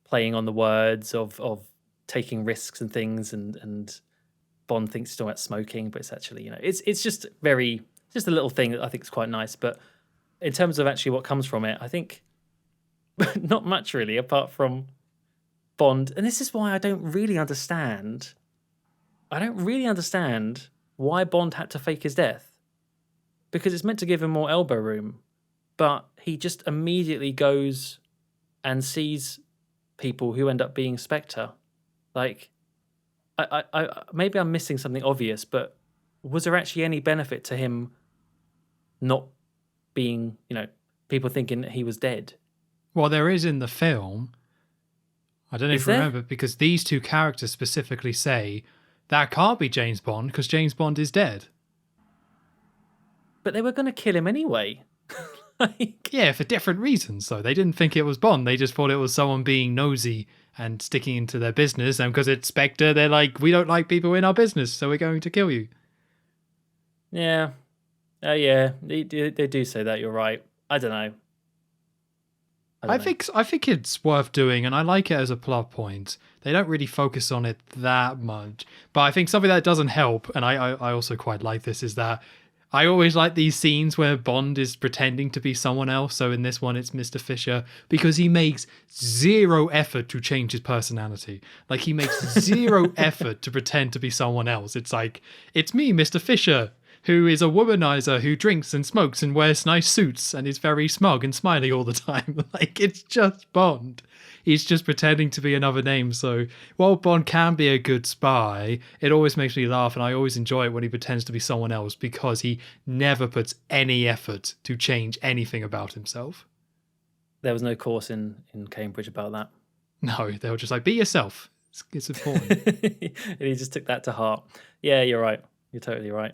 playing on the words of taking risks and things, and Bond thinks he's talking about smoking, but it's actually, it's just a little thing that I think is quite nice. But in terms of actually what comes from it, I think not much really, apart from Bond. And this is why I don't really understand why Bond had to fake his death. Because it's meant to give him more elbow room, but he just immediately goes and sees people who end up being Spectre. Like, I maybe I'm missing something obvious, but was there actually any benefit to him not being, people thinking that he was dead? Well, there is in the film. I don't know if you remember, because these two characters specifically say that can't be James Bond because James Bond is dead. But they were going to kill him anyway. Yeah, for different reasons, though. They didn't think it was Bond. They just thought it was someone being nosy and sticking into their business. And because it's Spectre, they're like, we don't like people in our business, so we're going to kill you. Yeah. Yeah, they do say that. You're right. I don't know. I think it's worth doing, and I like it as a plot point. They don't really focus on it that much. But I think something that doesn't help, and I also quite like this, is that I always like these scenes where Bond is pretending to be someone else. So in this one, it's Mr. Fisher, because he makes zero effort to change his personality. Like, he makes zero effort to pretend to be someone else. It's like, it's me, Mr. Fisher, who is a womanizer who drinks and smokes and wears nice suits and is very smug and smiley all the time. Like, it's just Bond. He's just pretending to be another name. So while Bond can be a good spy, it always makes me laugh, and I always enjoy it when he pretends to be someone else, because he never puts any effort to change anything about himself. There was no course in Cambridge about that. No, they were just like, be yourself. It's important. And he just took that to heart. Yeah, you're right. You're totally right.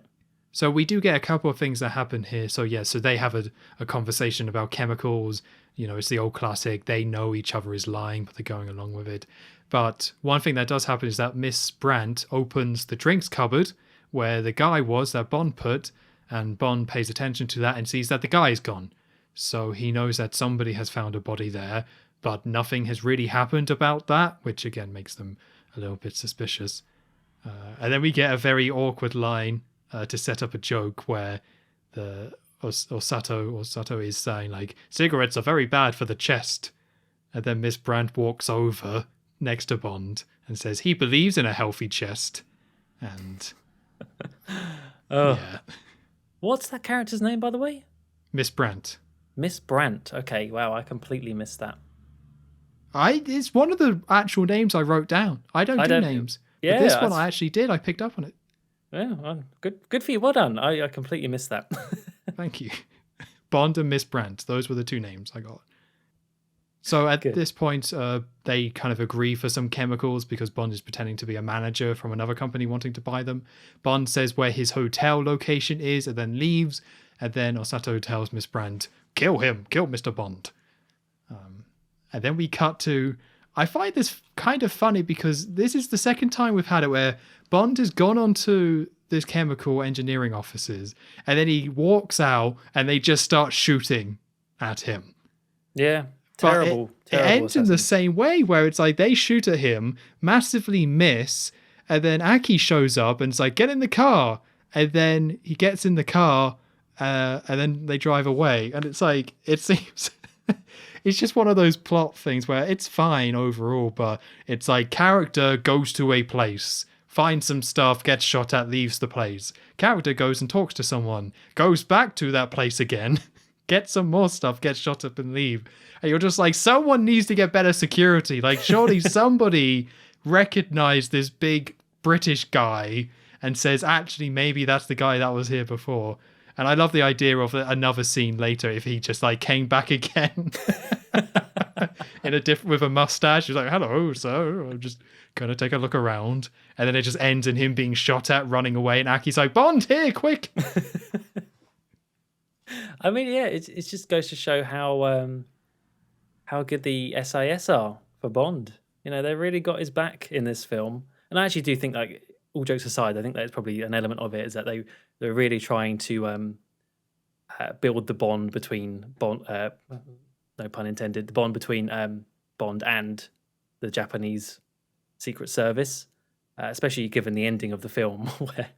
So we do get a couple of things that happen here. So yeah, so they have a conversation about chemicals. It's the old classic. They know each other is lying, but they're going along with it. But one thing that does happen is that Miss Brandt opens the drinks cupboard where the guy was that Bond put, and Bond pays attention to that and sees that the guy is gone. So he knows that somebody has found a body there, but nothing has really happened about that, which again makes them a little bit suspicious. And then we get a very awkward line to set up a joke where the Sato is saying, like, cigarettes are very bad for the chest. And then Miss Brandt walks over next to Bond and says he believes in a healthy chest. And yeah. What's that character's name, by the way? Miss Brandt. Miss Brandt. Okay, wow, I completely missed that. It's one of the actual names I wrote down. I don't do names. Yeah, but this one I actually did. I picked up on it. Yeah, well, good for you. Well done. I completely missed that. Thank you. Bond and Miss Brandt. Those were the two names I got. So at this point, they kind of agree for some chemicals because Bond is pretending to be a manager from another company wanting to buy them. Bond says where his hotel location is and then leaves. And then Osato tells Miss Brandt, kill him, kill Mr. Bond. And then we cut to... I find this kind of funny because this is the second time we've had it where Bond has gone onto this chemical engineering offices and then he walks out and they just start shooting at him. Yeah, terrible. It ends in the same way where it's like they shoot at him, massively miss, and then Aki shows up and it's like, get in the car. And then he gets in the car and then they drive away. And it's like, it seems... it's just one of those plot things where it's fine overall, but it's like character goes to a place, finds some stuff, gets shot at, leaves the place. Character goes and talks to someone, goes back to that place again, gets some more stuff, gets shot up and leave. And you're just like, someone needs to get better security. Like, surely somebody recognized this big British guy and says, actually, maybe that's the guy that was here before. And I love the idea of another scene later if he just like came back again in a with a mustache. He's like, hello, sir. I'm just gonna take a look around. And then it just ends in him being shot at, running away. And Aki's like, Bond, here, quick. I mean, yeah, it just goes to show how good the SIS are for Bond. You know, they really got his back in this film. And I actually do think, like, all jokes aside, I think that's probably an element of it is that they're really trying to build the bond between Bond, no pun intended, the bond between Bond and the Japanese Secret Service, especially given the ending of the film where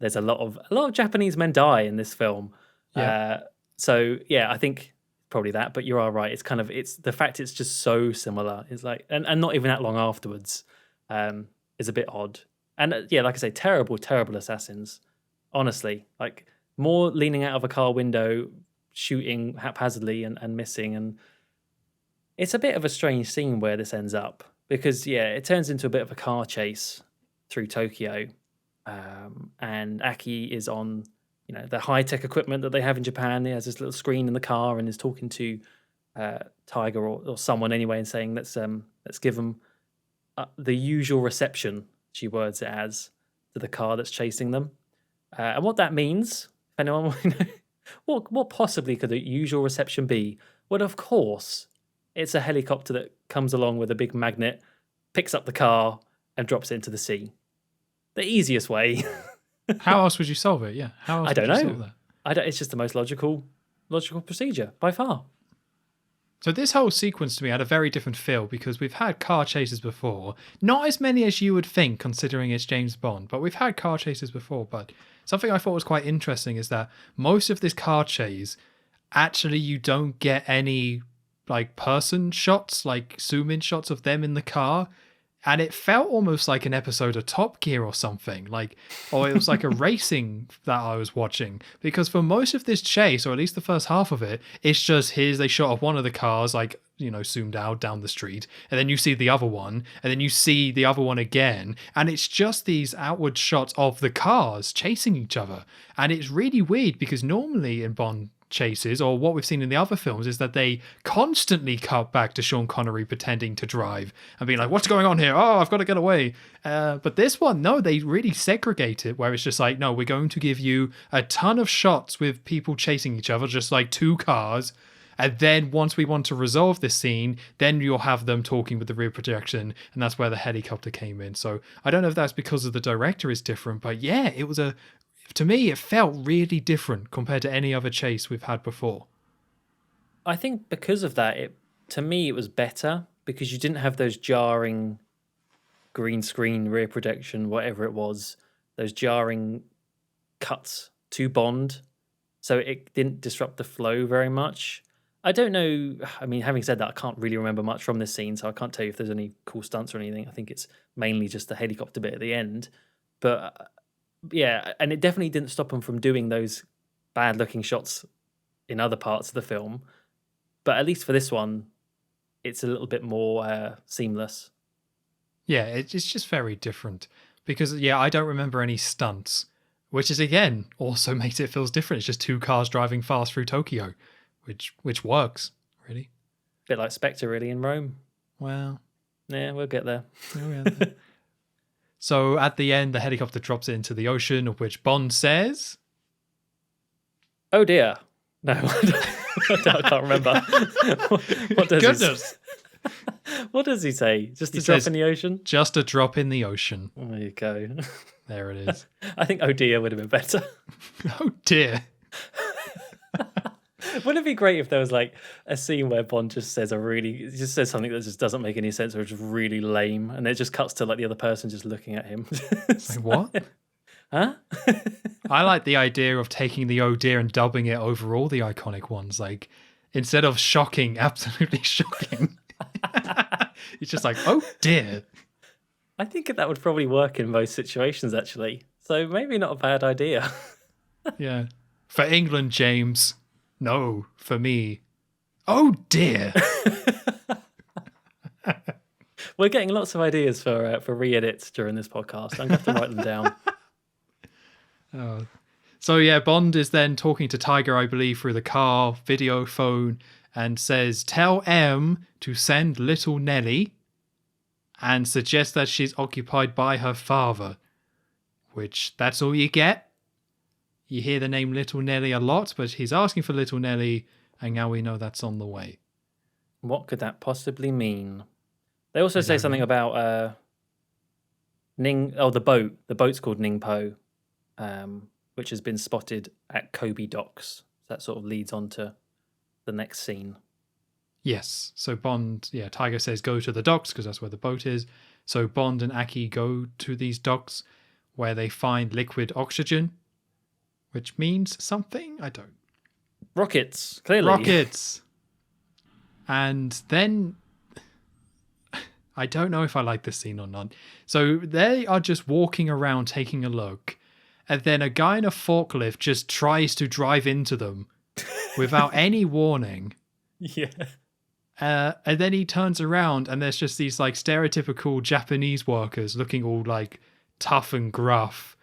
there's a lot of Japanese men die in this film. Yeah. So yeah, I think probably that, but you are right. It's the fact it's just so similar. It's like, and not even that long afterwards, is a bit odd. And yeah, like I say, terrible assassins. Honestly, like more leaning out of a car window, shooting haphazardly and missing. And it's a bit of a strange scene where this ends up because yeah, it turns into a bit of a car chase through Tokyo. And Aki is on, you know, the high-tech equipment that they have in Japan. He has this little screen in the car and is talking to Tiger or someone anyway and saying, let's give them the usual reception, she words it as, to the car that's chasing them. And what that means, if anyone want to know, what possibly could the usual reception be? Well, of course, it's a helicopter that comes along with a big magnet, picks up the car, and drops it into the sea. The easiest way. How else would you solve it? Yeah, how else I don't would you know. solve that? It's just the most logical procedure by far. So this whole sequence to me had a very different feel because we've had car chases before. Not as many as you would think considering it's James Bond, but we've had car chases before. But something I thought was quite interesting is that most of this car chase, actually you don't get any like person shots, like zoom in shots of them in the car. And it felt almost like an episode of Top Gear or something, or it was like a racing that I was watching. Because for most of this chase, or at least the first half of it, it's just they shot off one of the cars, like, you know, zoomed out down the street, and then you see the other one, and then you see the other one again, and it's just these outward shots of the cars chasing each other. And it's really weird because normally in Bond chases, or what we've seen in the other films, is that they constantly cut back to Sean Connery pretending to drive and being like, what's going on here? Oh, I've got to get away. But this one, no, they really segregate it where it's just like, no, we're going to give you a ton of shots with people chasing each other, just like two cars. And then once we want to resolve this scene, then you'll have them talking with the rear projection, and that's where the helicopter came in. So I don't know if that's because of the director is different, but yeah, to me, it felt really different compared to any other chase we've had before. I think because of that, to me, it was better because you didn't have those jarring green screen, rear projection, whatever it was, those jarring cuts to Bond. So it didn't disrupt the flow very much. I don't know. I mean, having said that, I can't really remember much from this scene, so I can't tell you if there's any cool stunts or anything. I think it's mainly just the helicopter bit at the end. But yeah, and it definitely didn't stop them from doing those bad-looking shots in other parts of the film. But at least for this one, it's a little bit more seamless. Yeah, it's just very different. Because, yeah, I don't remember any stunts, which is, again, also makes it feel different. It's just two cars driving fast through Tokyo, which works, really. Bit like Spectre, really, in Rome. Well. Yeah, we'll get there. We'll get there. So at the end, the helicopter drops it into the ocean, of which Bond says, "Oh dear." No, I can't remember. What does Goodness. What does he say? Just a drop in the ocean? Just a drop in the ocean. There you go. There it is. I think "oh dear" would have been better. Oh dear. Wouldn't it be great if there was like a scene where Bond just says something that just doesn't make any sense or is really lame, and it just cuts to like the other person just looking at him. Like, what? Huh? I like the idea of taking the "oh dear" and dubbing it over all the iconic ones. Like, instead of shocking, absolutely shocking. It's just like, oh dear. I think that would probably work in most situations, actually. So maybe not a bad idea. Yeah. For England, James. No, for me. Oh dear. We're getting lots of ideas for re-edits during this podcast. I'm going to have to write them down. Oh. So yeah, Bond is then talking to Tiger, I believe, through the car video phone and says, tell M to send little Nelly and suggest that she's occupied by her father. Which, that's all you get. You hear the name Little Nelly a lot, but he's asking for Little Nelly, and now we know that's on the way. What could that possibly mean? They also say something about Ning. Oh, the boat. The boat's called Ningpo, which has been spotted at Kobe docks. That sort of leads on to the next scene. Yes. So Bond, Tiger says go to the docks because that's where the boat is. So Bond and Aki go to these docks where they find liquid oxygen, which means something. I don't. Rockets, clearly. Rockets. And then I don't know if I like this scene or not. So they are just walking around taking a look, and then a guy in a forklift just tries to drive into them without any warning. Yeah. And then he turns around and there's just these like stereotypical Japanese workers looking all like tough and gruff,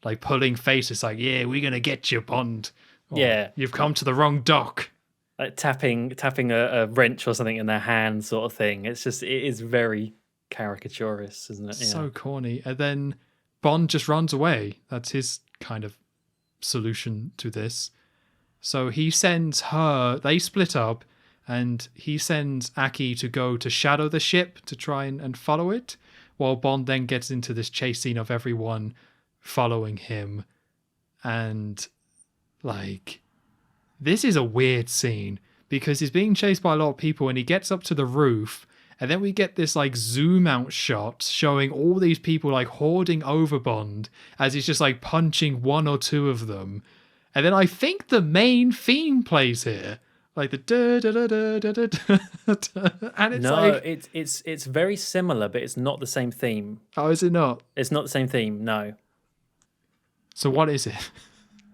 like pulling faces like, yeah, we're going to get you, Bond. Or, yeah. You've come to the wrong dock. Like tapping a wrench or something in their hand sort of thing. It is very caricaturous, isn't it? Yeah. So corny. And then Bond just runs away. That's his kind of solution to this. So he sends her, they split up, and he sends Aki to go to shadow the ship to try and follow it, while Bond then gets into this chase scene of everyone following him. And, like, this is a weird scene because he's being chased by a lot of people and he gets up to the roof, and then we get this, like, zoom out shot showing all these people, like, hoarding over Bond as he's just, like, punching one or two of them. And then I think the main theme plays here. Like the da da da da da da da, and it's like it's very similar, but it's not the same theme. Oh, is it not? It's not the same theme. No. So what is it?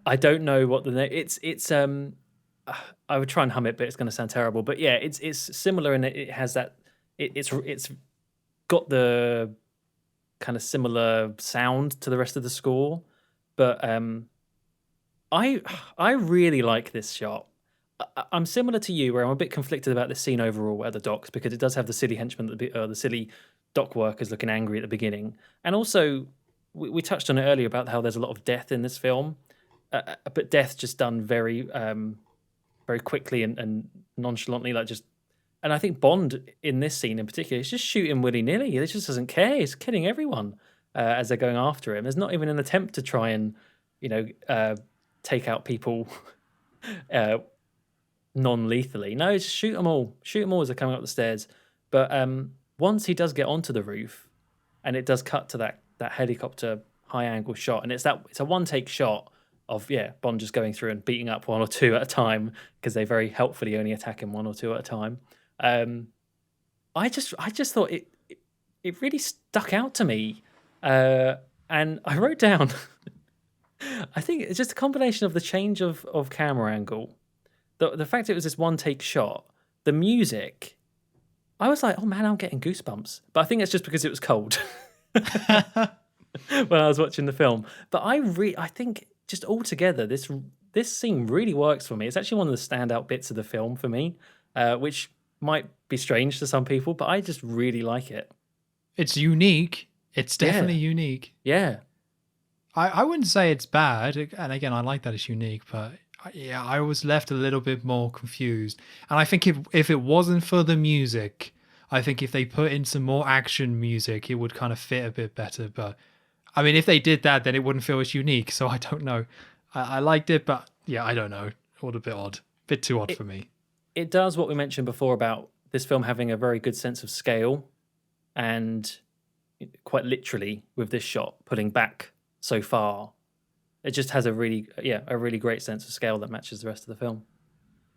I don't know what the name. It's I would try and hum it, but it's going to sound terrible. But yeah, it's similar in it has that. It's got the kind of similar sound to the rest of the score, but I really like this shot. I'm similar to you, where I'm a bit conflicted about this scene overall at the docks because it does have the silly henchmen, the silly dock workers looking angry at the beginning, and also we touched on it earlier about how there's a lot of death in this film, but death just done very, very quickly and nonchalantly, like just. And I think Bond in this scene in particular is just shooting willy-nilly. He just doesn't care. He's killing everyone as they're going after him. There's not even an attempt to try and, take out people. Non-lethally. No, just shoot them all. Shoot them all as they're coming up the stairs. But once he does get onto the roof, and it does cut to that helicopter high-angle shot, and it's a one-take shot of Bond just going through and beating up one or two at a time because they very helpfully only attack him one or two at a time. I just thought it really stuck out to me, and I wrote down. I think it's just a combination of the change of camera angle. The fact it was this one-take shot, the music, I was like, oh man, I'm getting goosebumps. But I think it's just because it was cold when I was watching the film. But I think just altogether, this scene really works for me. It's actually one of the standout bits of the film for me, which might be strange to some people, but I just really like it. It's unique. It's definitely unique. Yeah. I wouldn't say it's bad. And again, I like that it's unique, but... Yeah, I was left a little bit more confused. And I think if it wasn't for the music, I think if they put in some more action music, it would kind of fit a bit better. But, I mean, if they did that, then it wouldn't feel as unique. So I don't know. I liked it, but yeah, I don't know. All a bit odd. Bit too odd for me. It does what we mentioned before about this film having a very good sense of scale. And quite literally, with this shot, putting back so far, it just has a really great sense of scale that matches the rest of the film.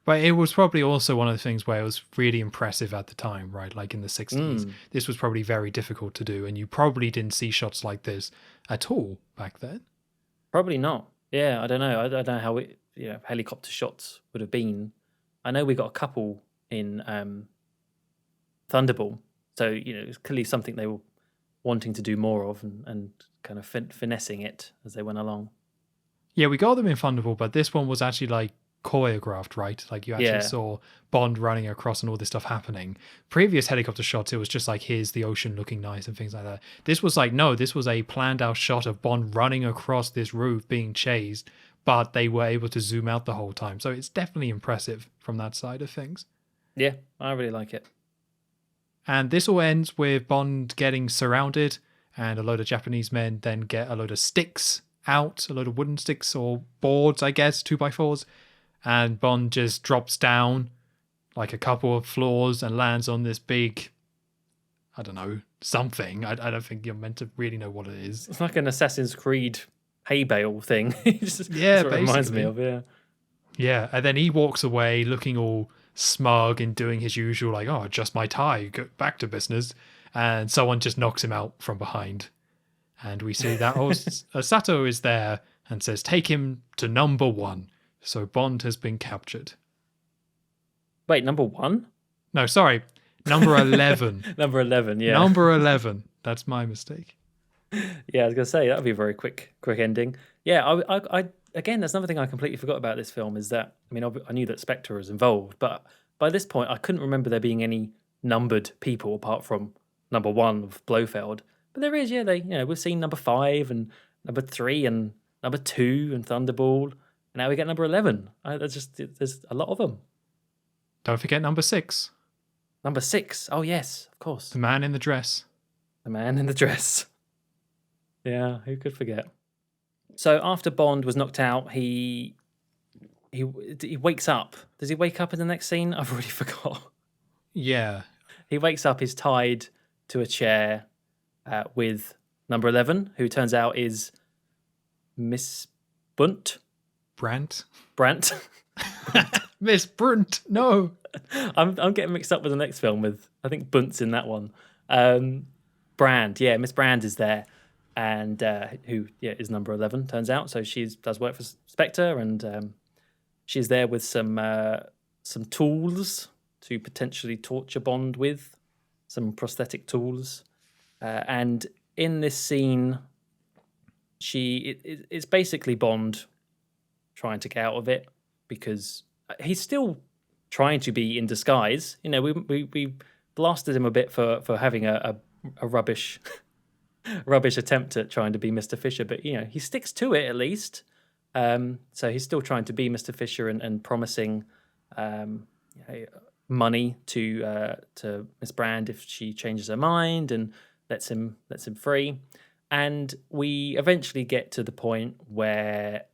But it was probably also one of the things where it was really impressive at the time, right? Like in the 60s. This was probably very difficult to do, and you probably didn't see shots like this at all back then. Probably not. Yeah, I don't know. I don't know how helicopter shots would have been. I know we got a couple in Thunderball, so it's clearly something they were wanting to do more of and kind of finessing it as they went along. Yeah, we got them in Thunderball, but this one was actually like choreographed, right? Like you actually saw Bond running across and all this stuff happening. Previous helicopter shots, it was just like, here's the ocean looking nice and things like that. This was like, no, this was a planned out shot of Bond running across this roof being chased, but they were able to zoom out the whole time. So it's definitely impressive from that side of things. Yeah, I really like it. And this all ends with Bond getting surrounded, and a load of Japanese men then get a load of sticks out, a load of wooden sticks or boards, I guess, 2x4s. And Bond just drops down like a couple of floors and lands on this big, I don't know, something. I don't think you're meant to really know what it is. It's like an Assassin's Creed hay bale thing. That's what basically. it reminds me of, yeah. Yeah, and then he walks away looking all smug and doing his usual, like, oh, adjust my tie, go back to business. And someone just knocks him out from behind. And we see that Sato is there and says, take him to number 1. So Bond has been captured. Wait, number 1? No, sorry. Number 11. Number 11, yeah. Number 11. That's my mistake. Yeah, I was going to say, that would be a very quick ending. Yeah, I again, that's another thing I completely forgot about this film is that, I mean, I knew that Spectre was involved, but by this point, I couldn't remember there being any numbered people apart from number 1 of Blofeld. But there is, yeah, we've seen number 5 and number 3 and number 2 and Thunderball. And now we get number 11. There's a lot of them. Don't forget number 6. Number 6. Oh, yes, of course. The man in the dress. The man in the dress. Yeah, who could forget? So after Bond was knocked out, he wakes up. Does he wake up in the next scene? I've already forgot. Yeah. He wakes up, he's tied to a chair with number 11, who turns out is Miss Bunt. Brandt. Miss Brunt. No. I'm getting mixed up with the next film with, I think Bunt's in that one. Brand, yeah, Miss Brand is there. And who is number 11, turns out. So she does work for Spectre, and she's there with some tools to potentially torture Bond with, some prosthetic tools. And in this scene, it's basically Bond trying to get out of it because he's still trying to be in disguise. We blasted him a bit for having a rubbish attempt at trying to be Mr. Fisher, but he sticks to it at least. So he's still trying to be Mr. Fisher and promising money to Miss Brand if she changes her mind and lets him free. And we eventually get to the point where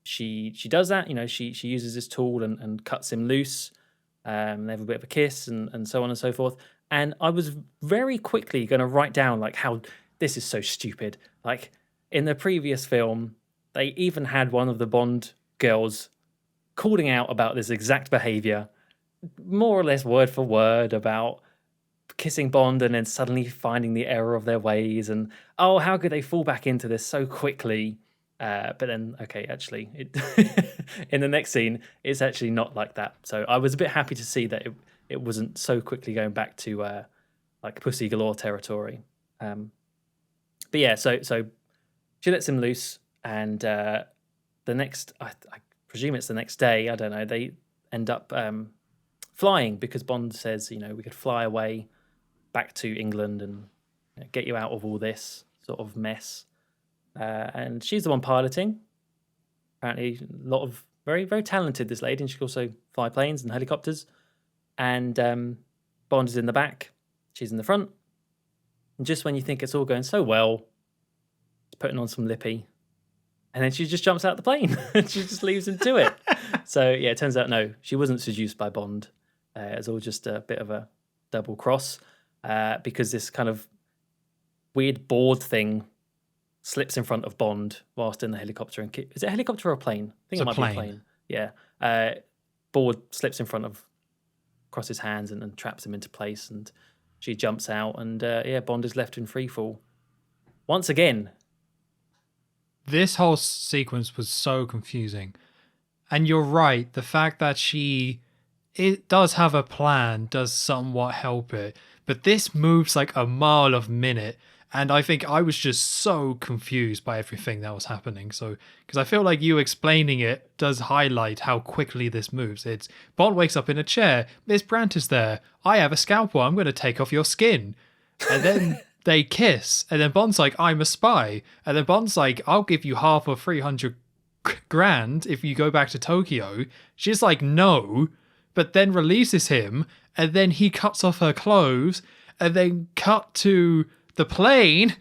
she does that. She uses this tool and cuts him loose. They have a bit of a kiss and so on and so forth. And I was very quickly going to write down like how this is so stupid. Like in the previous film, they even had one of the Bond girls calling out about this exact behavior, more or less word for word, about kissing Bond and then suddenly finding the error of their ways. And, oh, how could they fall back into this so quickly? But then, okay, actually, in the next scene, it's actually not like that. So I was a bit happy to see that it wasn't so quickly going back to like Pussy Galore territory. But yeah, so she lets him loose, and the next, I presume it's the next day, I don't know, they end up flying because Bond says, we could fly away back to England and get you out of all this sort of mess. And she's the one piloting. Apparently, a lot of very, very talented, this lady, and she can also fly planes and helicopters. And Bond is in the back, she's in the front. And just when you think it's all going so well, she's putting on some lippy. And then she just jumps out the plane and she just leaves him to it. So, yeah, it turns out, no, she wasn't seduced by Bond. It was all just a bit of a double cross because this kind of weird board thing slips in front of Bond whilst in the helicopter. And is it a helicopter or a plane? I think it's it might be a plane. Yeah. board slips in front of across his hands and traps him into place, and she jumps out, and Bond is left in free fall once again. This whole sequence was so confusing. And you're right, the fact that it does have a plan does somewhat help it, but this moves like a mile a minute, and I think I was just so confused by everything that was happening. So, because I feel like you explaining it does highlight how quickly this moves. It's Bond wakes up in a chair, Miss Brandt is there, I have a scalpel, I'm going to take off your skin. And then they kiss, and then Bond's like, I'm a spy. And then Bond's like, I'll give you half of 300 grand if you go back to Tokyo. She's like, no, but then releases him, and then he cuts off her clothes, and then cut to the plane.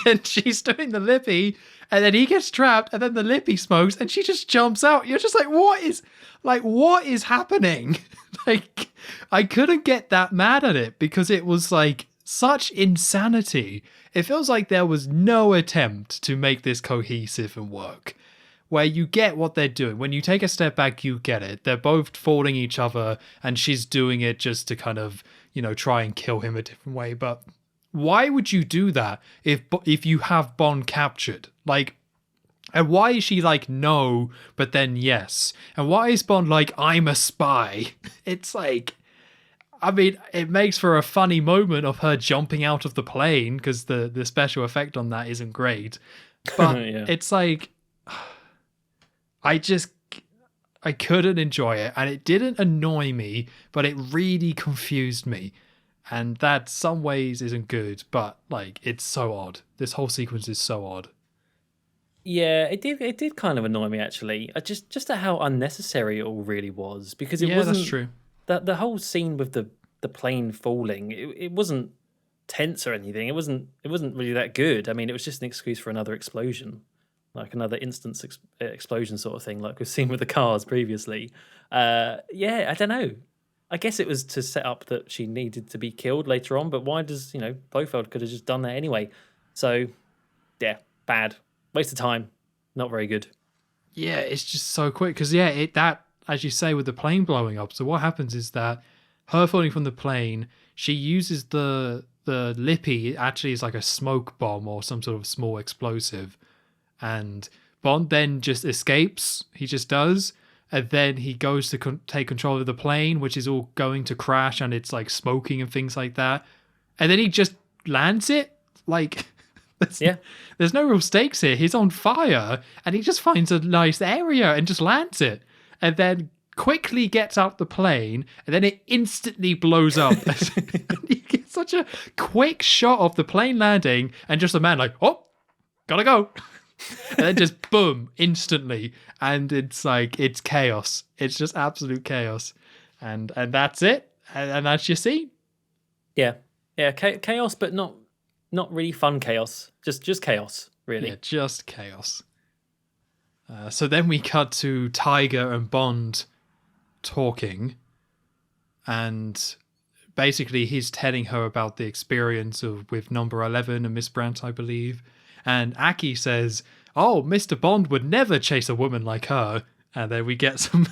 Then she's doing the lippy, and then he gets trapped, and then the lippy smokes, and she just jumps out. You're just like, what is happening? Like, I couldn't get that mad at it because it was like such insanity. It feels like there was no attempt to make this cohesive and work, where you get what they're doing. When you take a step back, you get it. They're both fooling each other, and she's doing it just to kind of, try and kill him a different way. But why would you do that if you have Bond captured? Like, and why is she like, no, but then yes? And why is Bond like, I'm a spy? It's like, I mean, it makes for a funny moment of her jumping out of the plane, because the special effect on that isn't great. But Yeah. It's like, I couldn't enjoy it, and it didn't annoy me, but it really confused me. And that some ways isn't good, but like, it's so odd. This whole sequence is so odd. Yeah, it did kind of annoy me, actually. Just at how unnecessary it all really was, because it wasn't. That's true. The whole scene with the plane falling, it wasn't tense or anything. It wasn't really that good. I mean, it was just an excuse for another explosion, like another instance explosion sort of thing, like we've seen with the cars previously. Yeah, I don't know. I guess it was to set up that she needed to be killed later on, but why does, Blofeld could have just done that anyway. So, yeah, bad. Waste of time. Not very good. Yeah, it's just so quick, because that, as you say, with the plane blowing up. So what happens is that her falling from the plane, she uses the lippy, actually is like a smoke bomb or some sort of small explosive, and Bond then just escapes. He just does, and then he goes to take control of the plane, which is all going to crash, and it's like smoking and things like that, and then he just lands it. Like, there's no real stakes here. He's on fire, and he just finds a nice area and just lands it, and then quickly gets out the plane, and then it instantly blows up. You get such a quick shot of the plane landing, and just a man like, oh, gotta go. And then just boom, instantly. And it's like, it's chaos. It's just absolute chaos. And that's it. And that's your scene. Yeah. Chaos, but not really fun chaos. Just chaos, really. Yeah, just chaos. So then we cut to Tiger and Bond talking, and basically he's telling her about the experience with number 11 and Miss Brandt, I believe. And Aki says, oh, Mr. Bond would never chase a woman like her. And then we get some...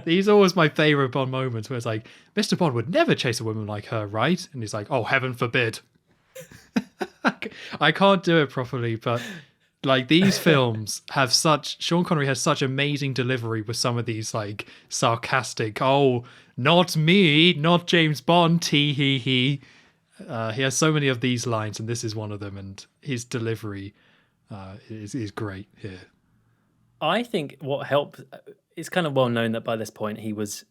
These are always my favorite Bond moments, where it's like, Mr. Bond would never chase a woman like her, right? And he's like, oh, heaven forbid. I can't do it properly, but like, these films have Sean Connery has such amazing delivery with some of these like sarcastic, oh, not me, not James Bond, tee hee hee. He has so many of these lines, and this is one of them, and his delivery is great here. I think what helped, it's kind of well known that by this point he was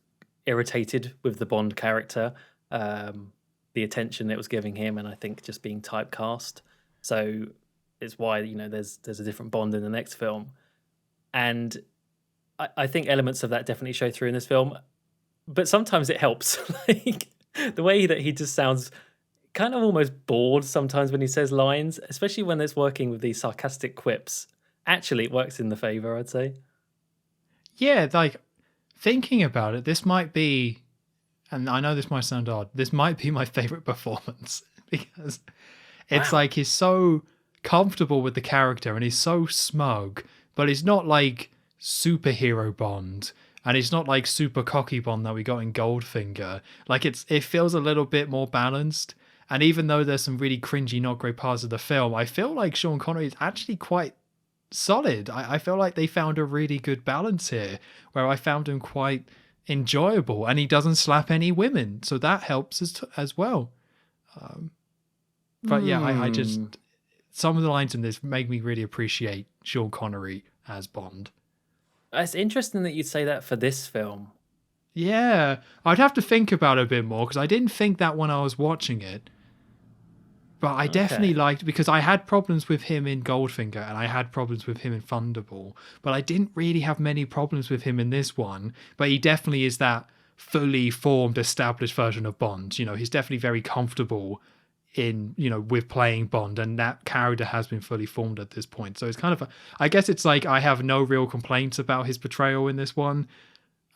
irritated with the Bond character, the attention it was giving him, and I think just being typecast. So it's why, there's a different Bond in the next film. And I think elements of that definitely show through in this film, but sometimes it helps. Like, the way that he just sounds kind of almost bored sometimes when he says lines, especially when it's working with these sarcastic quips. Actually, it works in the favor, I'd say. Yeah, like, thinking about it, this might be, and I know this might sound odd, this might be my favorite performance, because it's like he's so comfortable with the character and he's so smug, but he's not like superhero Bond. and it's not like super cocky Bond that we got in Goldfinger. Like it feels a little bit more balanced. And even though there's some really cringy, not great parts of the film, I feel like Sean Connery is actually quite solid. I feel like they found a really good balance here, where I found him quite enjoyable, and he doesn't slap any women, so that helps as well. But yeah, I just some of the lines in this make me really appreciate Sean Connery as Bond. It's interesting that you'd say that for this film. Yeah, I'd have to think about it a bit more because I didn't think that when I was watching it. But I definitely liked, because I had problems with him in Goldfinger and I had problems with him in Thunderball, but I didn't really have many problems with him in this one. But he definitely is that fully formed, established version of Bond. You know, he's definitely very comfortable in, you know, with playing Bond, and that character has been fully formed at this point. So it's kind of, I guess it's like I have no real complaints about his portrayal in this one.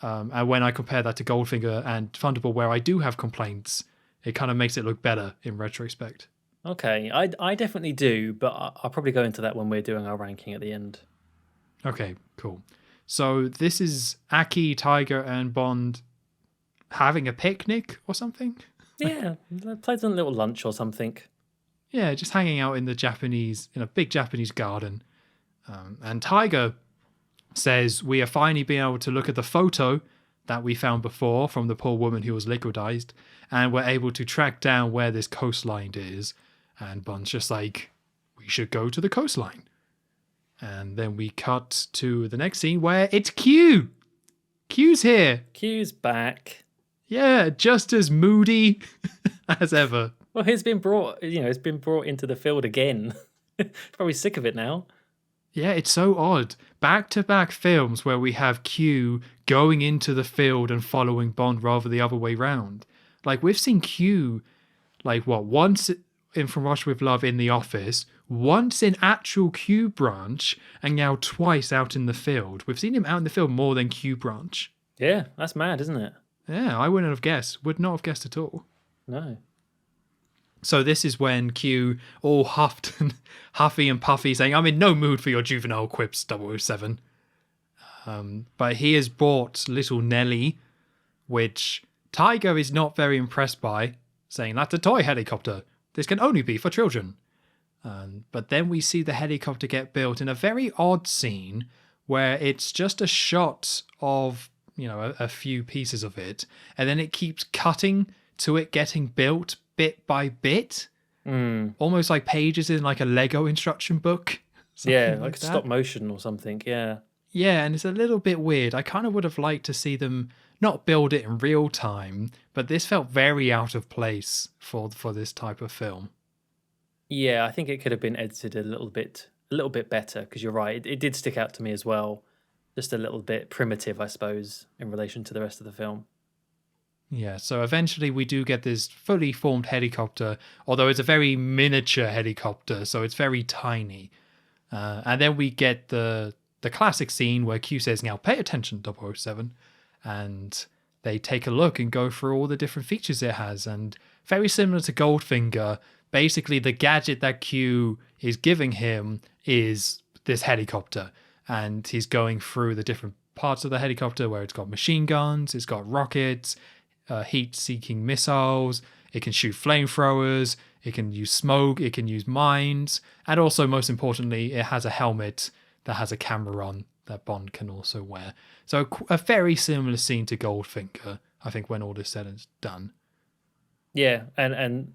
And when I compare that to Goldfinger and Thunderball, where I do have complaints, it kind of makes it look better in retrospect. Okay, I definitely do, but I'll probably go into that when we're doing our ranking at the end. Okay, cool. So this is Aki, Tiger, and Bond having a picnic or something? Yeah, pleasant little lunch or something. Yeah, just hanging out in a big Japanese garden. And Tiger says, we are finally being able to look at the photo that we found before from the poor woman who was liquidized, and we're able to track down where this coastline is. And Bond's just like, we should go to the coastline. And then we cut to the next scene where it's Q. Q's here. Q's back. Yeah, just as moody as ever. Well, it's been brought into the field again. Probably sick of it now. Yeah, it's so odd. Back-to-back films where we have Q going into the field and following Bond rather the other way round. Like, we've seen Q, once in From Russia with Love in the office, once in actual Q branch, and now twice out in the field. We've seen him out in the field more than Q branch. Yeah, that's mad, isn't it? Yeah, I wouldn't have guessed. Would not have guessed at all. No. So this is when Q, all huffed and huffy and puffy, saying, I'm in no mood for your juvenile quips, 007. But he has brought little Nelly, which Tiger is not very impressed by, saying, that's a toy helicopter. This can only be for children. But then we see the helicopter get built in a very odd scene where it's just a shot of, a few pieces of it, and then it keeps cutting to it getting built bit by bit, almost like pages in like a Lego instruction book. Yeah, like stop motion or something. Yeah, and it's a little bit weird. I kind of would have liked to see them not build it in real time, but this felt very out of place for this type of film. Yeah, I think it could have been edited a little bit better, because you're right, it did stick out to me as well. Just a little bit primitive, I suppose, in relation to the rest of the film. Yeah, so eventually we do get this fully formed helicopter, although it's a very miniature helicopter, so it's very tiny. And then we get the classic scene where Q says, now pay attention, 007. And they take a look and go through all the different features it has. And very similar to Goldfinger, basically the gadget that Q is giving him is this helicopter. And he's going through the different parts of the helicopter where it's got machine guns, it's got rockets, heat-seeking missiles, it can shoot flamethrowers, it can use smoke, it can use mines, and also, most importantly, it has a helmet that has a camera on that Bond can also wear. So a very similar scene to Goldfinger, I think, when all is said and done. Yeah, and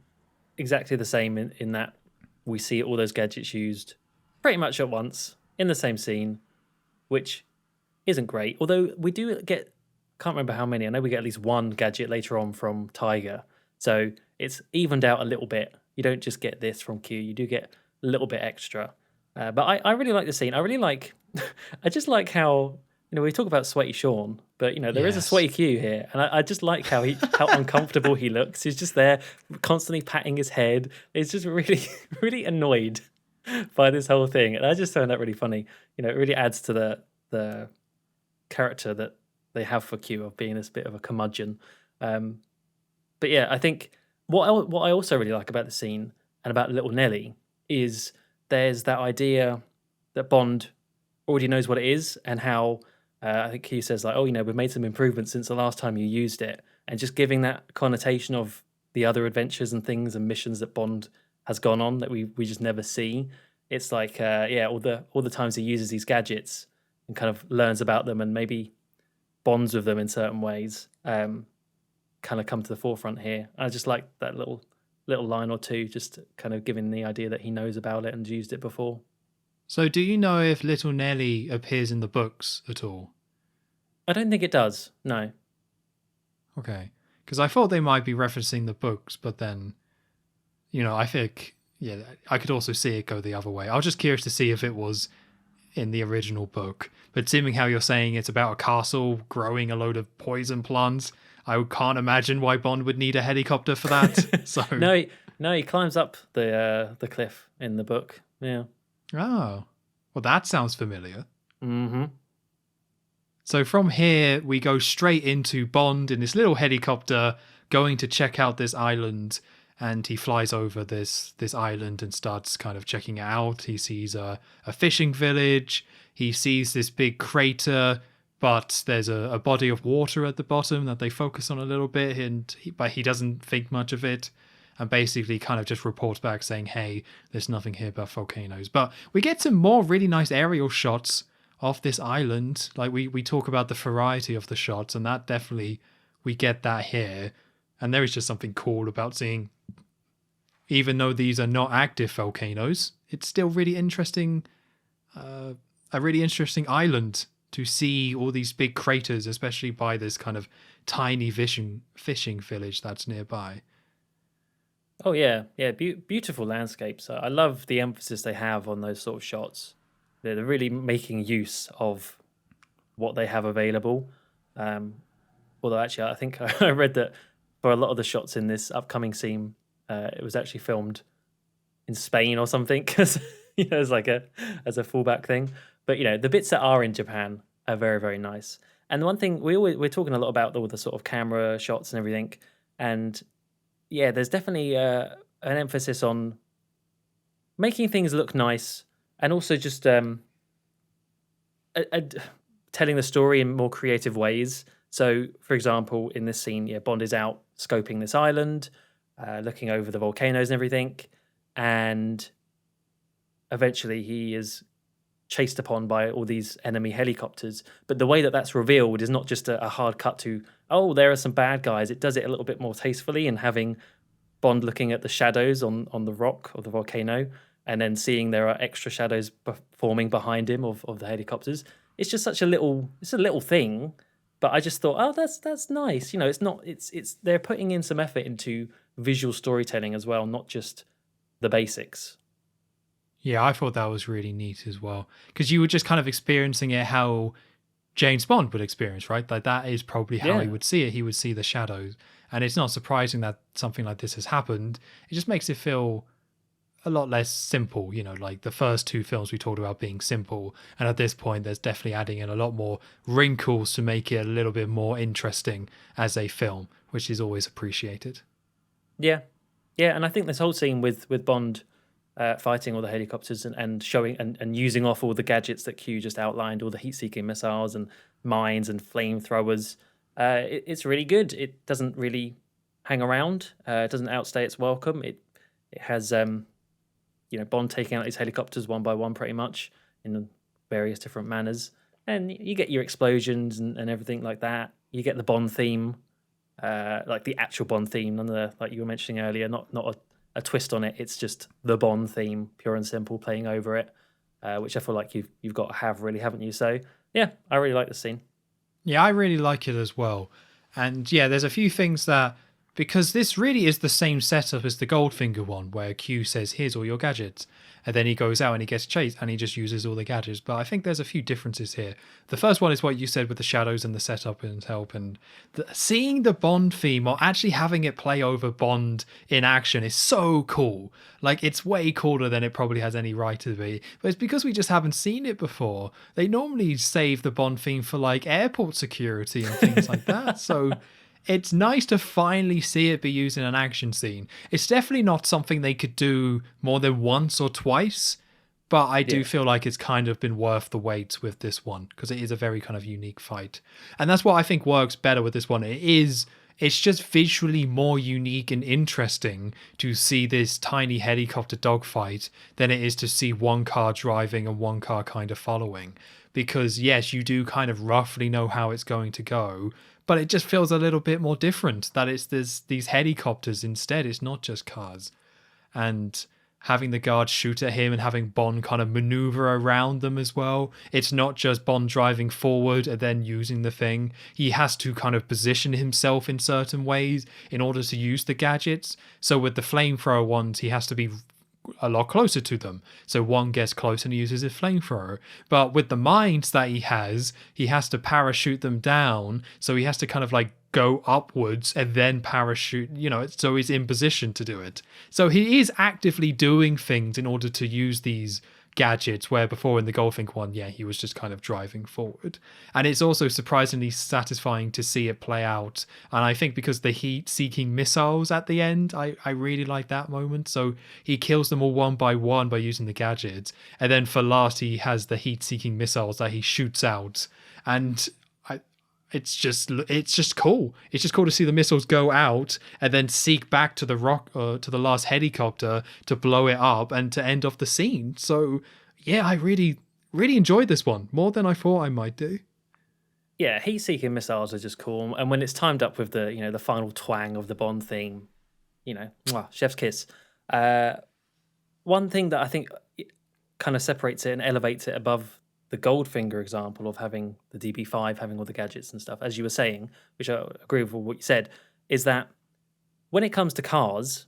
exactly the same in that we see all those gadgets used pretty much at once in the same scene, which isn't great. Although we do get, can't remember how many, I know we get at least one gadget later on from Tiger. So it's evened out a little bit. You don't just get this from Q, you do get a little bit extra. But I really like the scene. I really like, I just like how, we talk about Sweaty Sean, but, there is a Sweaty Q here. And I just like how uncomfortable he looks. He's just there constantly patting his head. He's just really, really annoyed by this whole thing. And I just found that really funny. It really adds to the character that they have for Q of being this bit of a curmudgeon. But yeah, I think what I also really like about the scene and about little Nelly is there's that idea that Bond already knows what it is, and how I think he says like, "Oh, we've made some improvements since the last time you used it," and just giving that connotation of the other adventures and things and missions that Bond has gone on that we just never see. It's like, all the times he uses these gadgets and kind of learns about them and maybe bonds with them in certain ways. Kind of come to the forefront here. I just like that little line or two, just kind of giving the idea that he knows about it and used it before. So, do you know if little Nelly appears in the books at all? I don't think it does. No. Okay. Because I thought they might be referencing the books, but then, I think, yeah, I could also see it go the other way. I was just curious to see if it was in the original book. But seeming how you're saying it's about a castle growing a load of poison plants, I can't imagine why Bond would need a helicopter for that. So No, he climbs up the cliff in the book. Yeah. Oh, well, that sounds familiar. Mm-hmm. So from here, we go straight into Bond in this little helicopter going to check out this island. And he flies over this island and starts kind of checking it out. He sees a fishing village. He sees this big crater, but there's a body of water at the bottom that they focus on a little bit, but he doesn't think much of it. And basically kind of just reports back saying, hey, there's nothing here but volcanoes. But we get some more really nice aerial shots of this island. Like we talk about the variety of the shots, and that definitely, we get that here. And there is just something cool about seeing, even though these are not active volcanoes, it's still really interesting, a really interesting island to see all these big craters, especially by this kind of tiny fishing village that's nearby. Oh yeah, yeah, beautiful landscapes. I love the emphasis they have on those sort of shots. They're really making use of what they have available. Although actually, I think I read that for a lot of the shots in this upcoming scene, it was actually filmed in Spain or something, because as like as a fallback thing. But the bits that are in Japan are very, very nice. And the one thing we're talking a lot about all the sort of camera shots and everything, and yeah, there's definitely an emphasis on making things look nice, and also just telling the story in more creative ways. So, for example, in this scene, Bond is out scoping this island, looking over the volcanoes and everything, and eventually he is chased upon by all these enemy helicopters. But the way that that's revealed is not just a hard cut to, oh, there are some bad guys. It does it a little bit more tastefully, and having Bond looking at the shadows on the rock of the volcano, and then seeing there are extra shadows forming behind him of the helicopters. It's just such a little thing, but I just thought, oh, that's nice. It's they're putting in some effort into visual storytelling as well, not just the basics. Yeah, I thought that was really neat as well, because you were just kind of experiencing it how James Bond would experience, right? Like that is probably how he would see it. He would see the shadows, and it's not surprising that something like this has happened. It just makes it feel a lot less simple, like the first two films we talked about being simple, and at this point there's definitely adding in a lot more wrinkles to make it a little bit more interesting as a film, which is always appreciated. Yeah, and I think this whole scene with Bond fighting all the helicopters and showing and using off all the gadgets that Q just outlined, all the heat-seeking missiles and mines and flamethrowers, it's really good. It doesn't really hang around. It doesn't outstay its welcome. It has Bond taking out these helicopters one by one, pretty much in various different manners, and you get your explosions and everything like that. You get the Bond theme, like the actual Bond theme, none of the, like you were mentioning earlier, not a twist on it. It's just the Bond theme, pure and simple, playing over it, which I feel like you've got to have, really, haven't you? So yeah, I really like the scene. Yeah, I really like it as well. And yeah, there's a few things that, because this really is the same setup as the Goldfinger one, where Q says, here's all your gadgets. And then he goes out and he gets chased and he just uses all the gadgets. But I think there's a few differences here. The first one is what you said with the shadows and the setup and help. And seeing the Bond theme, or actually having it play over Bond in action, is so cool. Like, it's way cooler than it probably has any right to be. But it's because we just haven't seen it before. They normally save the Bond theme for like airport security and things like that. So it's nice to finally see it be used in an action scene. It's definitely not something they could do more than once or twice, But I do Yeah. feel like it's kind of been worth the wait with this one because it is a very kind of unique fight. And that's what I think works better with this one. It's just visually more unique and interesting to see this tiny helicopter dogfight than it is to see one car driving and one car kind of following. Because yes, you do kind of roughly know how it's going to go, but it just feels a little bit more different that it's these helicopters instead. It's not just cars. And having the guards shoot at him and having Bond kind of maneuver around them as well. It's not just Bond driving forward and then using the thing. He has to kind of position himself in certain ways in order to use the gadgets. So with the flamethrower ones, he has to be a lot closer to them. So one gets close and he uses his flamethrower. But with the mines that he has to parachute them down. So he has to kind of like go upwards and then parachute, so he's in position to do it. So he is actively doing things in order to use these gadgets, where before in the Goldfink one, yeah, he was just kind of driving forward. And it's also surprisingly satisfying to see it play out. And I think because the heat-seeking missiles at the end, I really like that moment. So he kills them all one by using the gadgets. And then for last, he has the heat-seeking missiles that he shoots out. And it's just cool. It's just cool to see the missiles go out and then seek back to the to the last helicopter to blow it up and to end off the scene. So yeah, I really enjoyed this one more than I thought I might do. Yeah, heat-seeking missiles are just cool, and when it's timed up with the the final twang of the Bond theme, mwah, chef's kiss. One thing that I think kind of separates it and elevates it above the Goldfinger example of having the DB5, having all the gadgets and stuff, as you were saying, which I agree with what you said, is that when it comes to cars,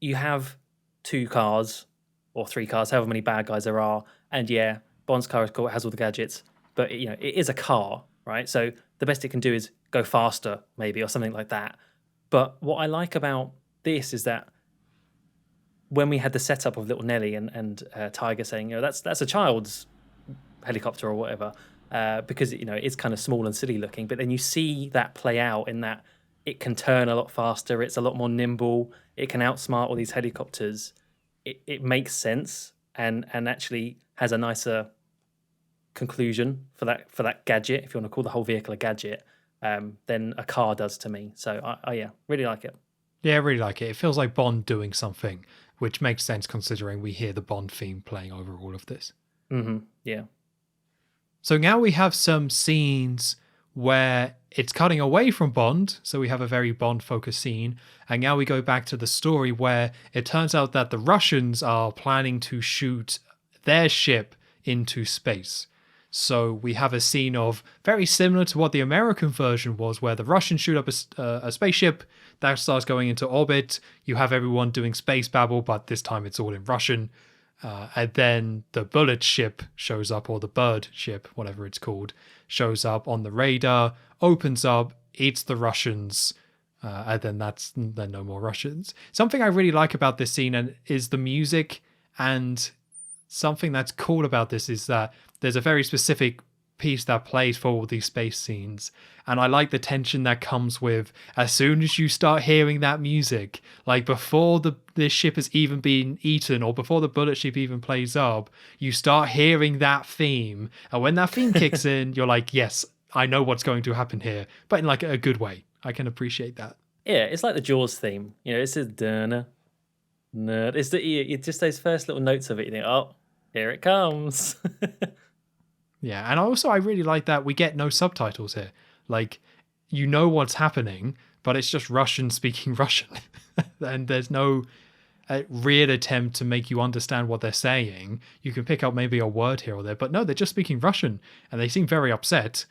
you have 2 cars or 3 cars, however many bad guys there are, and yeah, Bond's car is cool, it has all the gadgets, but it is a car, right? So the best it can do is go faster, maybe, or something like that. But what I like about this is that when we had the setup of little Nelly and Tiger saying, that's a child's helicopter or whatever, because it's kind of small and silly looking, but then you see that play out in that it can turn a lot faster, it's a lot more nimble, it can outsmart all these helicopters. It makes sense and actually has a nicer conclusion for that gadget, if you want to call the whole vehicle a gadget, than a car does to me. So I really like it. Yeah, I really like it. It feels like Bond doing something, which makes sense considering we hear the Bond theme playing over all of this. Yeah. So now we have some scenes where it's cutting away from Bond. So we have a very Bond-focused scene. And now we go back to the story where it turns out that the Russians are planning to shoot their ship into space. So we have a scene of very similar to what the American version was, where the Russians shoot up a spaceship that starts going into orbit. You have everyone doing space babble, but this time it's all in Russian. And then the bullet ship shows up, or the bird ship, whatever it's called, shows up on the radar, opens up, eats the Russians, and then no more Russians. Something I really like about this scene is the music, and something that's cool about this is that there's a very specific piece that plays for all these space scenes, and I like the tension that comes with as soon as you start hearing that music, like before this ship has even been eaten or before the bullet ship even plays up, you start hearing that theme, and when that theme kicks in, you're like, yes, I know what's going to happen here, but in like a good way. I can appreciate that. Yeah, it's like the Jaws theme. It's a dun it's just those first little notes of it. You think, oh, here it comes. Yeah, and also I really like that we get no subtitles here. Like, you know what's happening, but it's just Russian speaking Russian. And there's no real attempt to make you understand what they're saying. You can pick up maybe a word here or there, but no, they're just speaking Russian. And they seem very upset.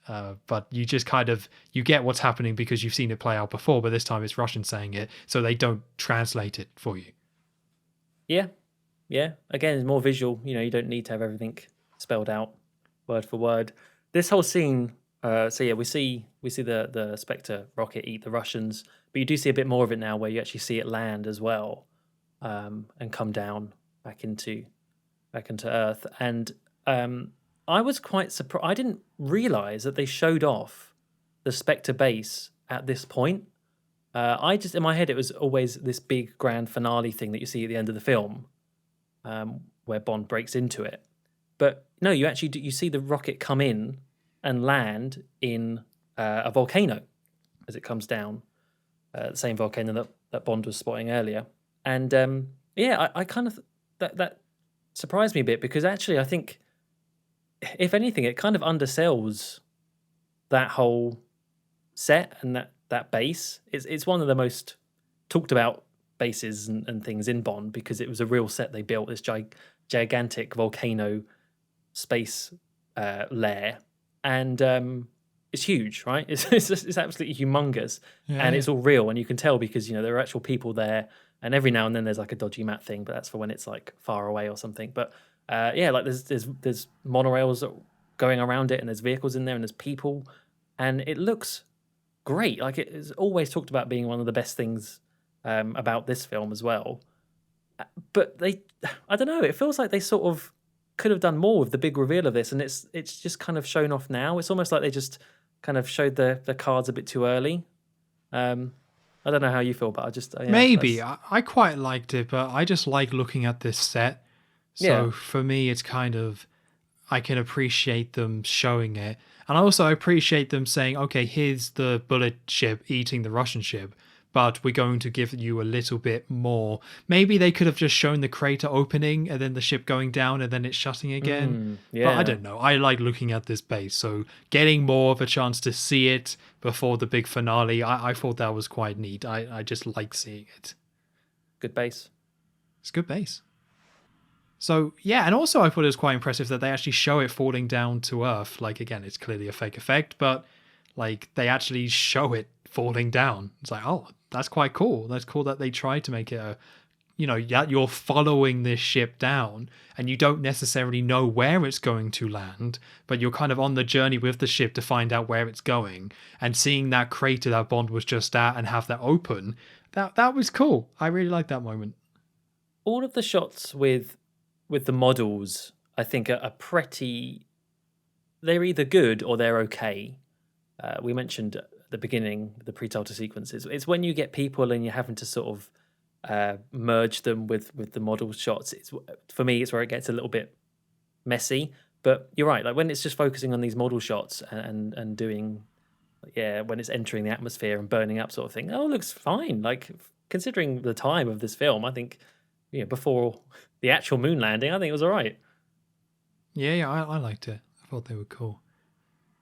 But you just you get what's happening because you've seen it play out before, but this time it's Russian saying it, so they don't translate it for you. Yeah. Again, it's more visual. You don't need to have everything spelled out word for word. This whole scene, so yeah, we see the Spectre rocket eat the Russians, but you do see a bit more of it now, where you actually see it land as well, and come down back into Earth. And I was quite surprised. I didn't realize that they showed off the Spectre base at this point. I just, in my head, it was always this big grand finale thing that you see at the end of the film. where Bond breaks into it. But no, you actually you see the rocket come in and land in a volcano as it comes down, the same volcano that Bond was spotting earlier. And I kind of that surprised me a bit, because actually I think, if anything, it kind of undersells that whole set and that base. It's one of the most talked about bases and things in Bond, because it was a real set they built, this gigantic volcano space lair, and it's huge, right? It's absolutely humongous, and it's all real, and you can tell because there are actual people there, and every now and then there's like a dodgy map thing, but that's for when it's like far away or something. But like there's monorails going around it, and there's vehicles in there, and there's people, and it looks great. Like, it's always talked about being one of the best things about this film as well. But I don't know, it feels like they sort of could have done more with the big reveal of this, and it's just kind of shown off now. It's almost like they just kind of showed the cards a bit too early. I don't know how you feel, but I just maybe I quite liked it, but I just like looking at this set. So for me, it's kind of, I can appreciate them showing it, and I also appreciate them saying, okay, here's the bullet ship eating the Russian ship, but we're going to give you a little bit more. Maybe they could have just shown the crater opening and then the ship going down and then it shutting again. But I don't know. I like looking at this base. So getting more of a chance to see it before the big finale, I thought that was quite neat. I just like seeing it. Good base. It's good base. So, yeah, and also I thought it was quite impressive that they actually show it falling down to Earth. Like, again, it's clearly a fake effect, but like they actually show it falling down. It's like, oh, that's quite cool. That's cool that they tried to make it you're following this ship down and you don't necessarily know where it's going to land, but you're kind of on the journey with the ship to find out where it's going, and seeing that crater that Bond was just at and have that open, that was cool. I really liked that moment. All of the shots with the models, I think, are pretty, they're either good or they're okay. We mentioned at the beginning the pre-title sequences. It's when you get people and you're having to sort of merge them with the model shots. For me, it's where it gets a little bit messy. But you're right. Like when it's just focusing on these model shots and doing, when it's entering the atmosphere and burning up sort of thing. Oh, it looks fine. Like considering the time of this film, I think before the actual moon landing, I think it was all right. Yeah, I liked it. I thought they were cool.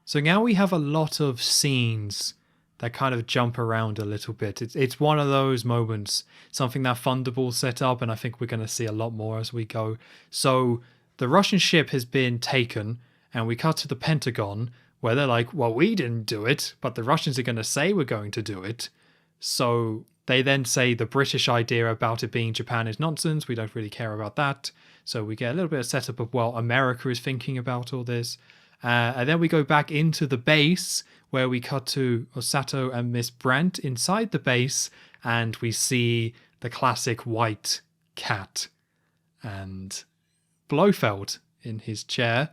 So now we have a lot of scenes that kind of jump around a little bit. It's one of those moments, something that Thunderball set up, and I think we're going to see a lot more as we go. So the Russian ship has been taken, and we cut to the Pentagon, where they're like, well, we didn't do it, but the Russians are going to say we're going to do it. So they then say the British idea about it being Japan is nonsense. We don't really care about that. So we get a little bit of setup of, well, America is thinking about all this. And then we go back into the base, where we cut to Osato and Miss Brent inside the base, and we see the classic white cat and Blofeld in his chair.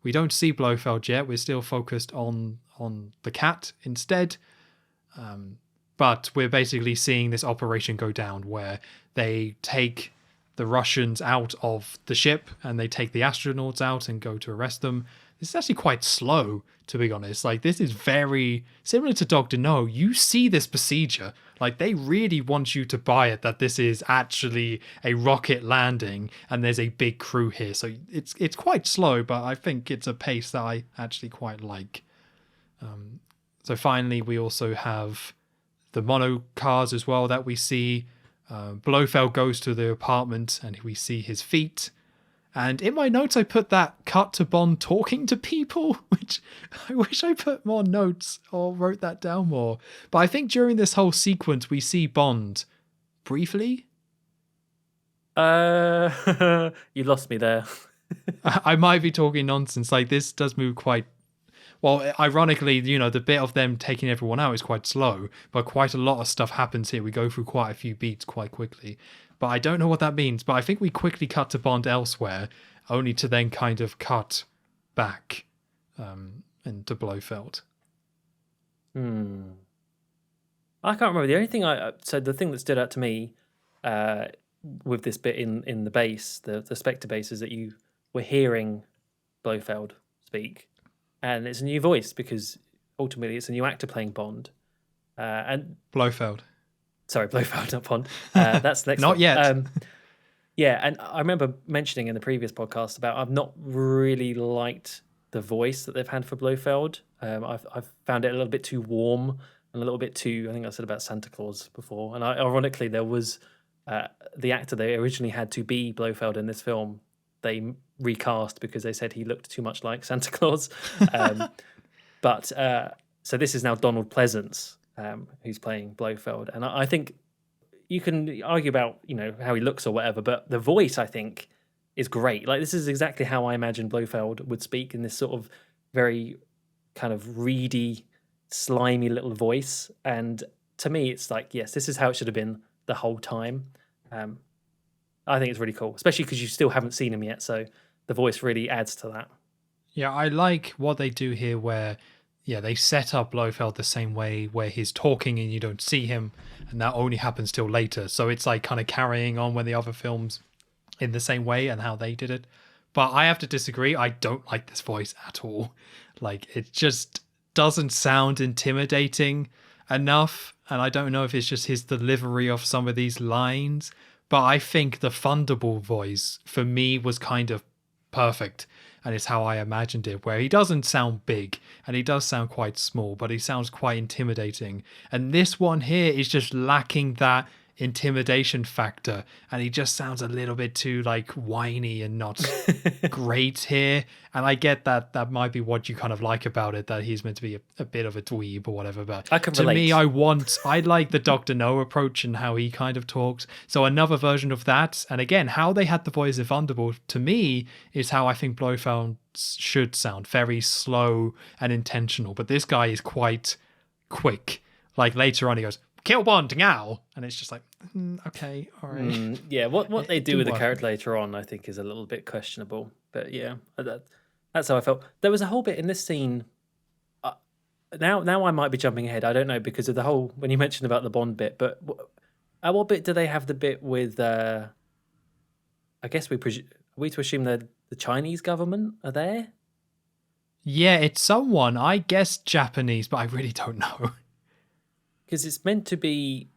We don't see Blofeld yet. We're still focused on the cat instead. But we're basically seeing this operation go down, where they take the Russians out of the ship and they take the astronauts out and go to arrest them. This is actually quite slow, to be honest. Like, this is very similar to Dr. No. You see this procedure. Like, they really want you to buy it that this is actually a rocket landing and there's a big crew here. So it's quite slow, but I think it's a pace that I actually quite like. So finally, we also have the mono cars as well that we see. Blofeld goes to the apartment and we see his feet. And in my notes, I put that cut to Bond talking to people, which I wish I put more notes or wrote that down more. But I think during this whole sequence, we see Bond briefly. You lost me there. I might be talking nonsense. Like, this does move quite well. Ironically, the bit of them taking everyone out is quite slow, but quite a lot of stuff happens here. We go through quite a few beats quite quickly. But I don't know what that means. But I think we quickly cut to Bond elsewhere, only to then kind of cut back into Blofeld. I can't remember. The only thing so the thing that stood out to me with this bit in the base, the Spectre base, is that you were hearing Blofeld speak, and it's a new voice because ultimately it's a new actor playing Bond. And Blofeld. sorry, Blofeld, not Bond. That's the next Not one. yet. Yeah, and I remember mentioning in the previous podcast about I've not really liked the voice that they've had for Blofeld. I've found it a little bit too warm and a little bit too. I think I said about Santa Claus before, and ironically, there was the actor they originally had to be Blofeld in this film. They recast because they said he looked too much like Santa Claus. But so this is now Donald Pleasance who's playing Blofeld, and I think you can argue about how he looks or whatever, but the voice I think is great. Like this is exactly how I imagine Blofeld would speak in this sort of very kind of reedy, slimy little voice. And to me, it's like yes, this is how it should have been the whole time. I think it's really cool, especially because you still haven't seen him yet, so the voice really adds to that. Yeah, I like what they do here where, they set up Blofeld the same way where he's talking and you don't see him, and that only happens till later. So it's like kind of carrying on when the other films in the same way and how they did it. But I have to disagree. I don't like this voice at all. Like, it just doesn't sound intimidating enough. And I don't know if it's just his delivery of some of these lines. But I think the Thunderball voice, for me, was kind of perfect. And it's how I imagined it, where he doesn't sound big and he does sound quite small, but he sounds quite intimidating. And this one here is just lacking that intimidation factor, and he just sounds a little bit too like whiny and not great here. And I get that might be what you kind of like about it, that he's meant to be a bit of a dweeb or whatever, but I can to relate. me I like the Dr. No approach and how he kind of talks. So another version of that, and again how they had the voice of Thunderball, to me is how I think Blofeld should sound, very slow and intentional. But this guy is quite quick. Like later on he goes, "Kill Bond now," and it's just like, okay, all right. Yeah, what they do with the work. character later on, I think, is a little bit questionable. But yeah, that's how I felt. There was a whole bit in this scene. Now I might be jumping ahead. I don't know because of the whole when you mentioned about the Bond bit. But at what bit do they have the bit with? I guess are we to assume that the Chinese government are there? Yeah, it's someone, I guess Japanese, but I really don't know. Because it's meant to be.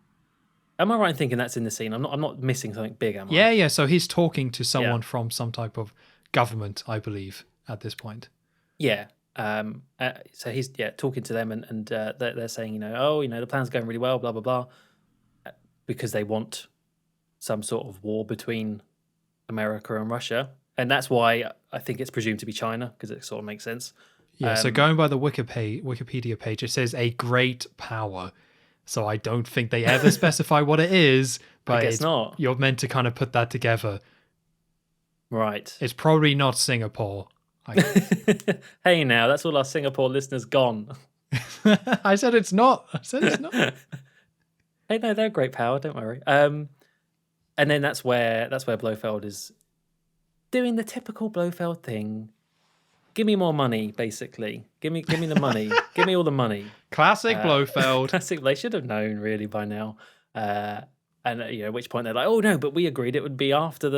Am I right in thinking that's in the scene? I'm not missing something big, am I? Yeah. So he's talking to someone from some type of government, I believe, at this point. Yeah. So he's talking to them, and they're saying, the plan's going really well, blah blah blah, because they want some sort of war between America and Russia, and that's why I think it's presumed to be China because it sort of makes sense. Yeah. So going by the Wikipedia page, it says a great power. So I don't think they ever specify what it is, but I guess not. You're meant to kind of put that together. Right. It's probably not Singapore. Hey, now that's all our Singapore listeners gone. I said it's not. Hey, no, they're great power. Don't worry. And then that's where Blofeld is doing the typical Blofeld thing. Give me more money, basically. Give me the money. Give me all the money. Classic Blofeld. Classic. They should have known really by now. And at which point they're like, "Oh no, but we agreed it would be after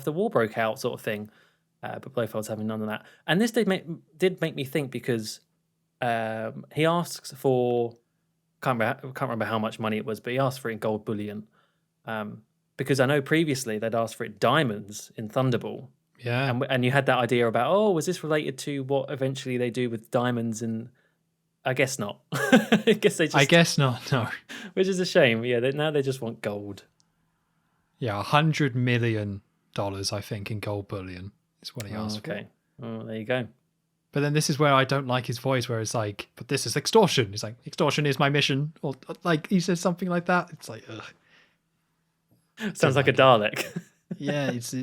war broke out, sort of thing." But Blofeld's having none of that. And this did make me think because he asks for can't remember how much money it was, but he asked for it in gold bullion. Because I know previously they'd asked for it diamonds in Thunderball. Yeah. And you had that idea about, was this related to what eventually they do with diamonds? And I guess not. I guess not, no. Which is a shame. Yeah, now they just want gold. Yeah, $100 million, I think, in gold bullion is what he asked for. Okay. Oh, there you go. But then this is where I don't like his voice, where it's like, but this is extortion. He's like, extortion is my mission. Or like he says something like that. It's like, ugh. Sounds like a Dalek. Yeah, it's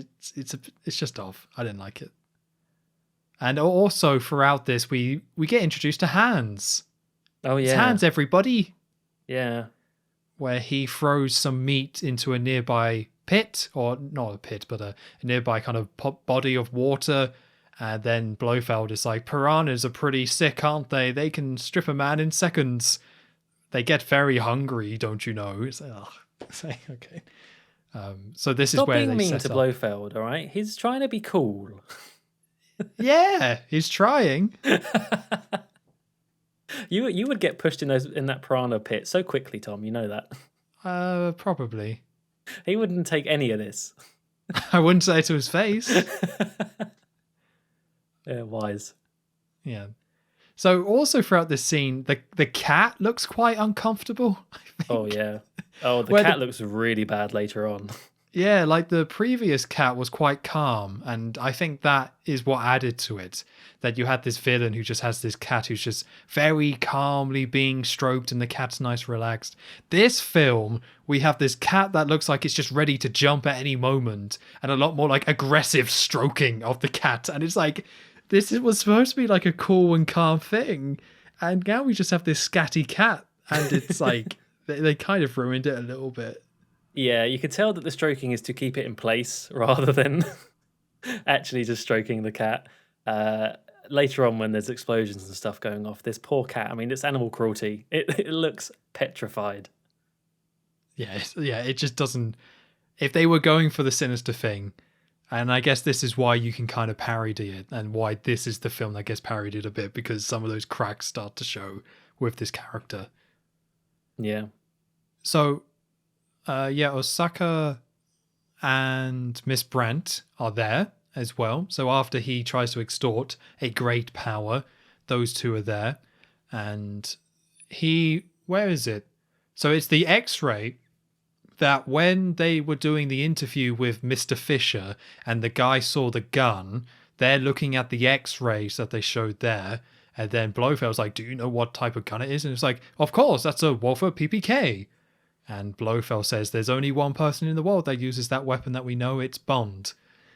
just off. I didn't like it. And also throughout this, we get introduced to Hans. Oh yeah, it's Hans, everybody. Yeah, where he throws some meat into a nearby pit, or not a pit, but a nearby kind of body of water. And then Blofeld is like, piranhas are pretty sick, aren't they? They can strip a man in seconds. They get very hungry, don't you know? It's like, oh, okay. So this is Stop where being they mean set to up. Blofeld, all right? He's trying to be cool. Yeah, he's trying. You would get pushed in that piranha pit so quickly, Tom. You know that. Probably. He wouldn't take any of this. I wouldn't say it to his face. Yeah, wise. Yeah. So also throughout this scene, the cat looks quite uncomfortable. I think. Oh yeah. Oh, the Where cat looks really bad later on. Yeah, like the previous cat was quite calm, and I think that is what added to it. That you had this villain who just has this cat who's just very calmly being stroked, and the cat's nice, relaxed. This film, we have this cat that looks like it's just ready to jump at any moment, and a lot more like aggressive stroking of the cat. And it's like, was supposed to be like a cool and calm thing, and now we just have this scatty cat, and it's like they kind of ruined it a little bit. Yeah, you could tell that the stroking is to keep it in place rather than actually just stroking the cat. Later on, when there's explosions and stuff going off, this poor cat, I mean, it's animal cruelty. It looks petrified. Yeah, it just doesn't. If they were going for the sinister thing, and I guess this is why you can kind of parody it, and why this is the film that gets parodied a bit, because some of those cracks start to show with this character. Yeah. So, Osaka and Miss Brent are there as well. So after he tries to extort a great power, those two are there. And where is it? So it's the X-ray that when they were doing the interview with Mr. Fisher and the guy saw the gun, they're looking at the X-rays that they showed there. And then Blofeld's like, do you know what type of gun it is? And it's like, of course, that's a Walther PPK. And Blofeld says there's only one person in the world that uses that weapon that we know, it's Bond.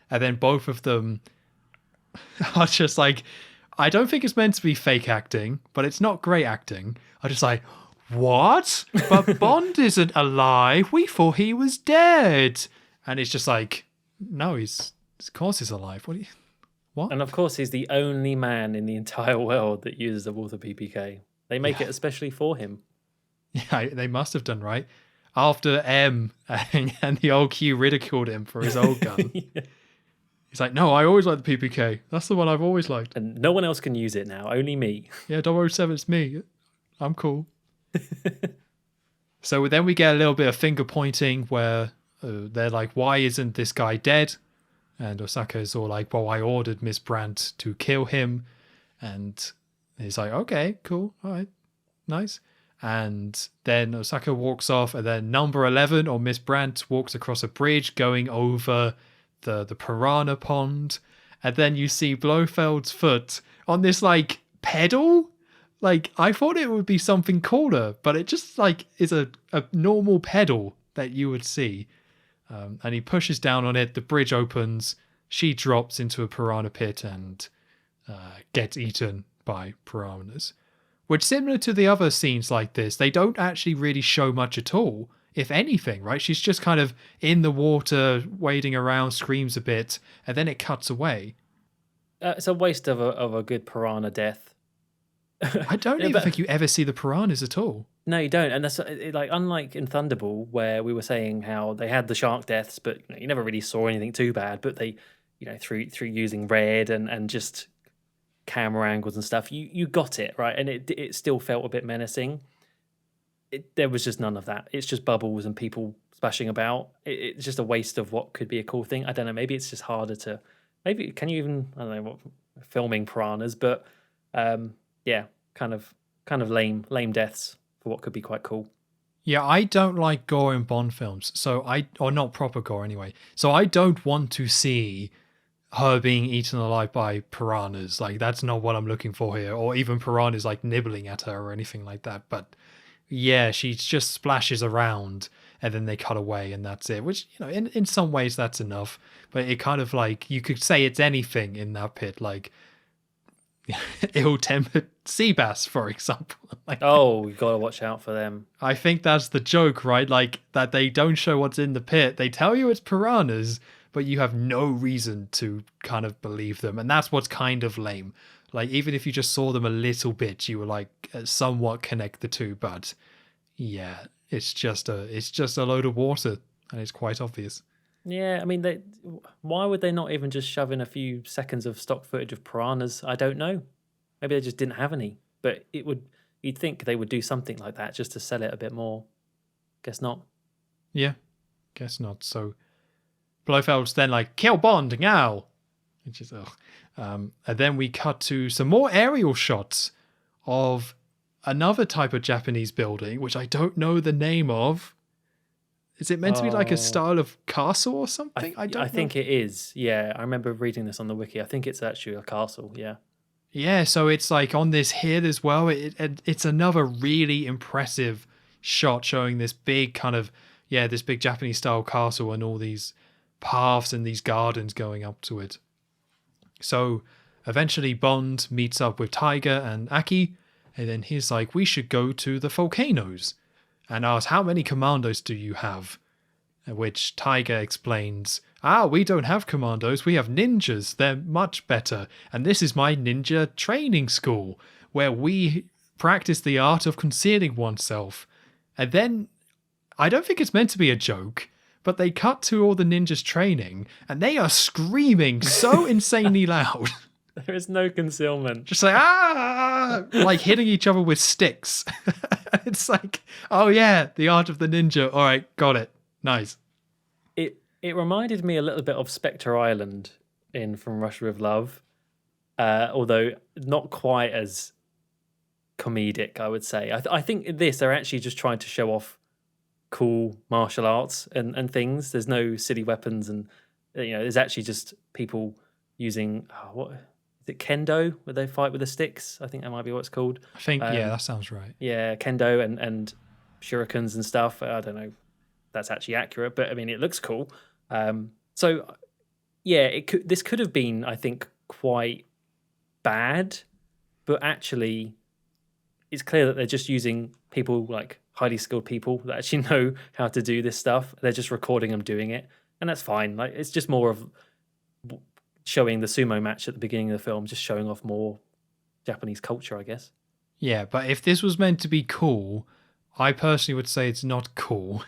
And then both of them are just like, I don't think it's meant to be fake acting, but it's not great acting. I'm just like, what? But Bond isn't alive. We thought he was dead. And it's just like, no, of course he's alive. What? And of course, he's the only man in the entire world that uses a Walther PPK. They make it especially for him. Yeah, they must have done, right? After M and the old Q ridiculed him for his old gun. Yeah. He's like, no, I always liked the PPK. That's the one I've always liked. And no one else can use it now, only me. Yeah, 007, it's me. I'm cool. So then we get a little bit of finger pointing where they're like, why isn't this guy dead? And Osaka is all like, well, I ordered Miss Brandt to kill him. And he's like, okay, cool. All right, nice. And then Osaka walks off, and then number 11, or Miss Brandt, walks across a bridge going over the piranha pond. And then you see Blofeld's foot on this, like, pedal. Like, I thought it would be something cooler, but it just, like, is a normal pedal that you would see. And he pushes down on it, the bridge opens, she drops into a piranha pit and gets eaten by piranhas. Which, similar to the other scenes like this, they don't actually really show much at all, if anything, right? She's just kind of in the water, wading around, screams a bit, and then it cuts away. It's a waste of a good piranha death. I don't even think you ever see the piranhas at all. No, you don't. And that's like, unlike in Thunderball, where we were saying how they had the shark deaths, but you never really saw anything too bad. But they, through using red and just camera angles and stuff, you got it right, and it still felt a bit menacing. There was just none of that. It's just bubbles and people splashing about. It's just a waste of what could be a cool thing. I don't know. Maybe it's just harder to. Maybe can you even, I don't know, what filming piranhas, but yeah, kind of lame deaths for what could be quite cool. Yeah, I don't like gore in Bond films, or not proper gore anyway. So I don't want to see her being eaten alive by piranhas. Like, that's not what I'm looking for here, or even piranhas like nibbling at her or anything like that. But yeah, she just splashes around and then they cut away and that's it, which, in some ways that's enough, but it kind of, like, you could say it's anything in that pit, like ill-tempered sea bass, for example. Like, oh, you gotta watch out for them. I think that's the joke, right? Like, that they don't show what's in the pit. They tell you it's piranhas, but you have no reason to kind of believe them. And that's what's kind of lame. Like, even if you just saw them a little bit, you were like, somewhat connect the two. But yeah, it's just a load of water. and it's quite obvious. Yeah, I mean, why would they not even just shove in a few seconds of stock footage of piranhas? I don't know. Maybe they just didn't have any. But you'd think they would do something like that just to sell it a bit more. Guess not. Yeah, guess not. So Blofeld's then like, kill Bond now, which is ugh. And then we cut to some more aerial shots of another type of Japanese building, which I don't know the name of. Is it meant to be like a style of castle or something? I don't know. I think it is. Yeah, I remember reading this on the wiki. I think it's actually a castle. Yeah. Yeah, so it's like on this hill as well. It's another really impressive shot showing this big kind of, this big Japanese style castle and all these paths and these gardens going up to it. So eventually Bond meets up with Tiger and Aki, and then he's like, we should go to the volcanoes, and asks, how many commandos do you have? Which Tiger explains, we don't have commandos, we have ninjas, they're much better, and this is my ninja training school, where we practice the art of concealing oneself. And then, I don't think it's meant to be a joke, but they cut to all the ninjas training, and they are screaming so insanely loud. There is no concealment. Just like, like hitting each other with sticks. It's like, oh yeah, the art of the ninja. All right, got it. Nice. It reminded me a little bit of Spectre Island in From Russia with Love, although not quite as comedic, I would say. I think in this, they're actually just trying to show off cool martial arts and things. There's no silly weapons, and there's actually just people using what is it, kendo, where they fight with the sticks. I think that might be what it's called. I think that sounds right. Yeah, kendo and shurikens and stuff. I don't know if that's actually accurate, but I mean it looks cool. So yeah, this could have been, I think, quite bad, but actually it's clear that they're just using people, like highly skilled people that actually know how to do this stuff. They're just recording them doing it, and that's fine. Like, it's just more of showing the sumo match at the beginning of the film, just showing off more Japanese culture, I guess. Yeah, but if this was meant to be cool, I personally would say it's not cool.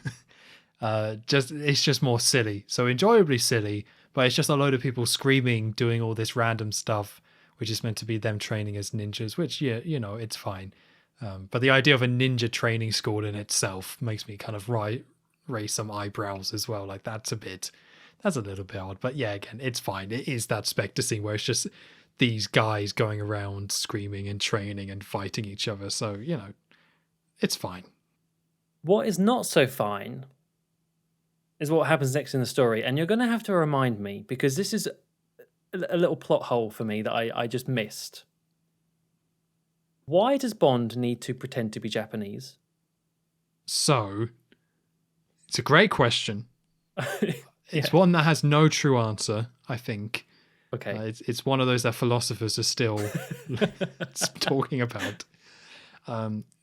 It's just more silly. So enjoyably silly, but it's just a load of people screaming, doing all this random stuff, which is meant to be them training as ninjas, which, it's fine. But the idea of a ninja training school in itself makes me kind of raise some eyebrows as well. Like, that's a little bit odd. But yeah, again, it's fine. It is that Spectre scene where it's just these guys going around screaming and training and fighting each other. So, it's fine. What is not so fine is what happens next in the story. And you're going to have to remind me, because this is a little plot hole for me that I just missed. Why does Bond need to pretend to be Japanese? So, it's a great question. It's one that has no true answer, I think. Okay. It's one of those that philosophers are still talking about.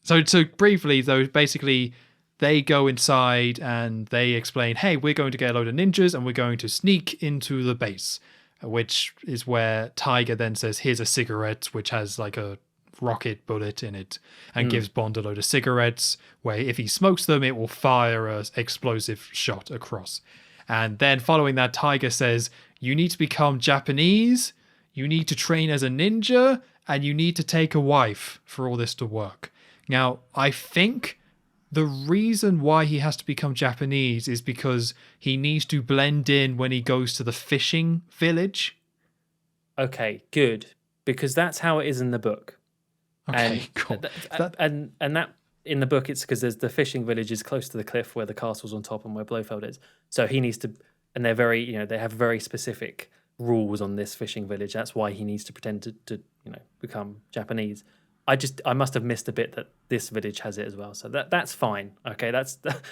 So briefly, though, basically, they go inside and they explain, hey, we're going to get a load of ninjas and we're going to sneak into the base, which is where Tiger then says, here's a cigarette, which has like a rocket bullet in it, and gives Bond a load of cigarettes, where if he smokes them, it will fire an explosive shot across. And then following that, Tiger says, you need to become Japanese, you need to train as a ninja, and you need to take a wife for all this to work. Now, I think the reason why he has to become Japanese is because he needs to blend in when he goes to the fishing village. Okay, good. Because that's how it is in the book. Okay, cool. And that in the book, it's because there's the fishing village is close to the cliff where the castle's on top and where Blofeld is. So he needs to, and they're very, they have very specific rules on this fishing village. That's why he needs to pretend to become Japanese. I must have missed a bit that this village has it as well. So that's fine. Okay,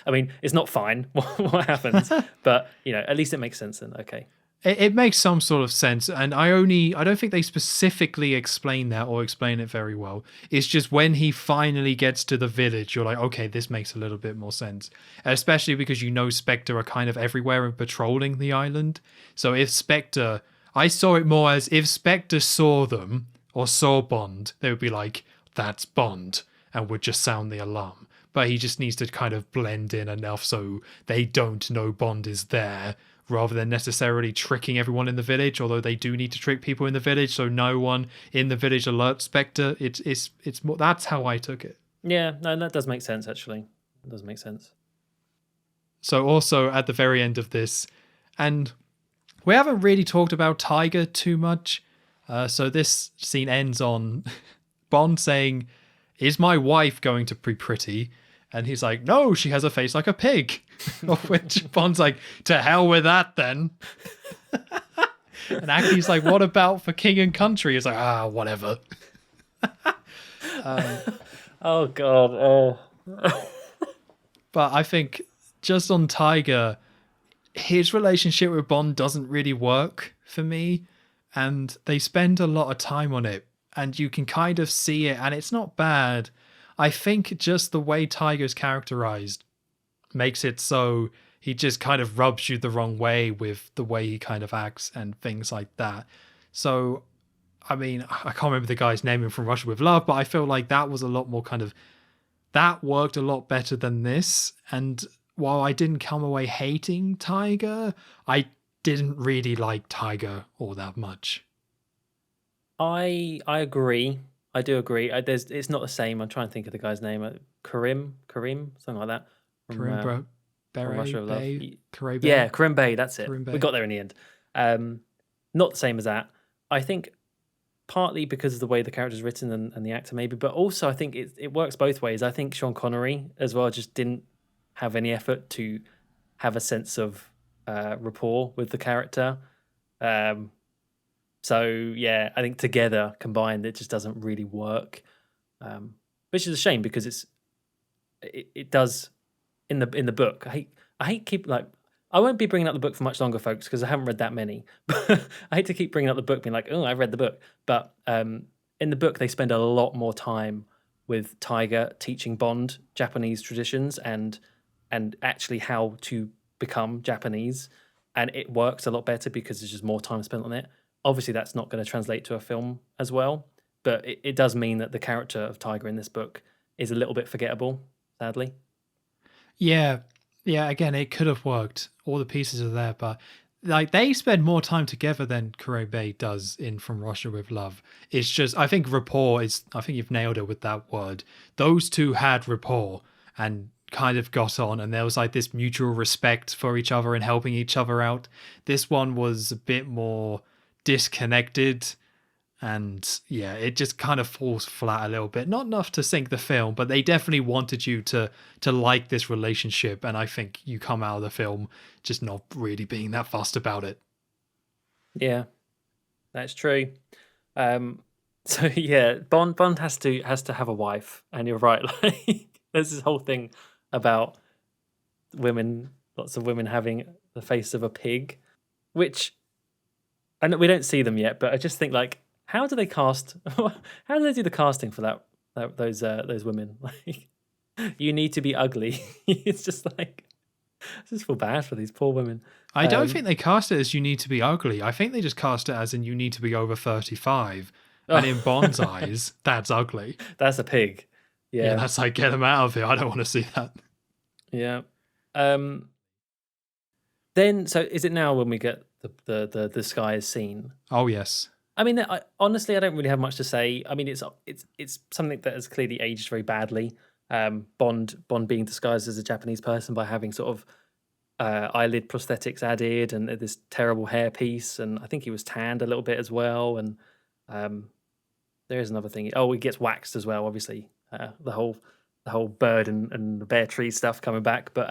I mean, it's not fine what happens, but at least it makes sense then. Okay. It makes some sort of sense, and I don't think they specifically explain that or explain it very well. It's just when he finally gets to the village, you're like, okay, this makes a little bit more sense. Especially because Spectre are kind of everywhere and patrolling the island. So if Spectre, I saw it more as if Spectre saw them or saw Bond, they would be like, that's Bond, and would just sound the alarm. but he just needs to kind of blend in enough so they don't know Bond is there, rather than necessarily tricking everyone in the village, although they do need to trick people in the village so no one in the village alerts Spectre. It's more, that's how I took it. Yeah, no, that does make sense, actually. It does make sense. So also at the very end of this, and we haven't really talked about Tiger too much, so this scene ends on Bond saying, "Is my wife going to be pretty?" And he's like, "No, she has a face like a pig." Of which Bond's like, "To hell with that then." And Aki's like, "What about for King and Country?" He's like, whatever. Oh, God. Oh. But I think just on Tiger, his relationship with Bond doesn't really work for me. And they spend a lot of time on it. And you can kind of see it. And it's not bad. I think just the way Tiger's characterized makes it so he just kind of rubs you the wrong way with the way he kind of acts and things like that. So, I mean, I can't remember the guy's name in From Russia with Love, but I feel like that was a lot more kind of, that worked a lot better than this. And while I didn't come away hating Tiger, I didn't really like Tiger all that much. I agree. I do agree. It's not the same. I'm trying to think of the guy's name. Karim, something like that. Karim Russia of Love. Karim Yeah, Karim Bey, that's it. Karim Bey. We got there in the end. Not the same as that. I think partly because of the way the character's written and the actor maybe, but also I think it works both ways. I think Sean Connery as well just didn't have any effort to have a sense of rapport with the character. So yeah, I think together, combined, it just doesn't really work, which is a shame because it does in the book. I hate keep like I won't be bringing up the book for much longer, folks, because I haven't read that many. But I hate to keep bringing up the book, being like, oh, I've read the book. But in the book, they spend a lot more time with Tiger teaching Bond Japanese traditions and actually how to become Japanese, and it works a lot better because there's just more time spent on it. Obviously, that's not going to translate to a film as well, but it does mean that the character of Tiger in this book is a little bit forgettable, sadly. Yeah, again, it could have worked. All the pieces are there, but like they spend more time together than Karim Bey does in From Russia with Love. It's just, I think rapport is, I think you've nailed it with that word. Those two had rapport and kind of got on, and there was like this mutual respect for each other and helping each other out. This one was a bit more disconnected, and yeah, it just kind of falls flat a little bit. Not enough to sink the film, but they definitely wanted you to like this relationship, and I think you come out of the film just not really being that fussed about it. Yeah, that's true. So yeah, Bond has to have a wife, and you're right. Like there's this whole thing about women, lots of women having the face of a pig, which I know we don't see them yet, but I just think like, how do they cast? How do they do the casting for those women? Like, you need to be ugly. It's just like, I just feel bad for these poor women. I don't think they cast it as you need to be ugly. I think they just cast it as in you need to be over 35. And in Bond's eyes, that's ugly. That's a pig. Yeah, that's like, get them out of here. I don't want to see that. Yeah. Then, so is it now when we get the disguise scene? Oh yes. I mean, honestly, I don't really have much to say. I mean, it's something that has clearly aged very badly. Bond being disguised as a Japanese person by having sort of eyelid prosthetics added and this terrible hairpiece, and I think he was tanned a little bit as well. And there is another thing. Oh, he gets waxed as well. Obviously, the whole bird and the bear tree stuff coming back. But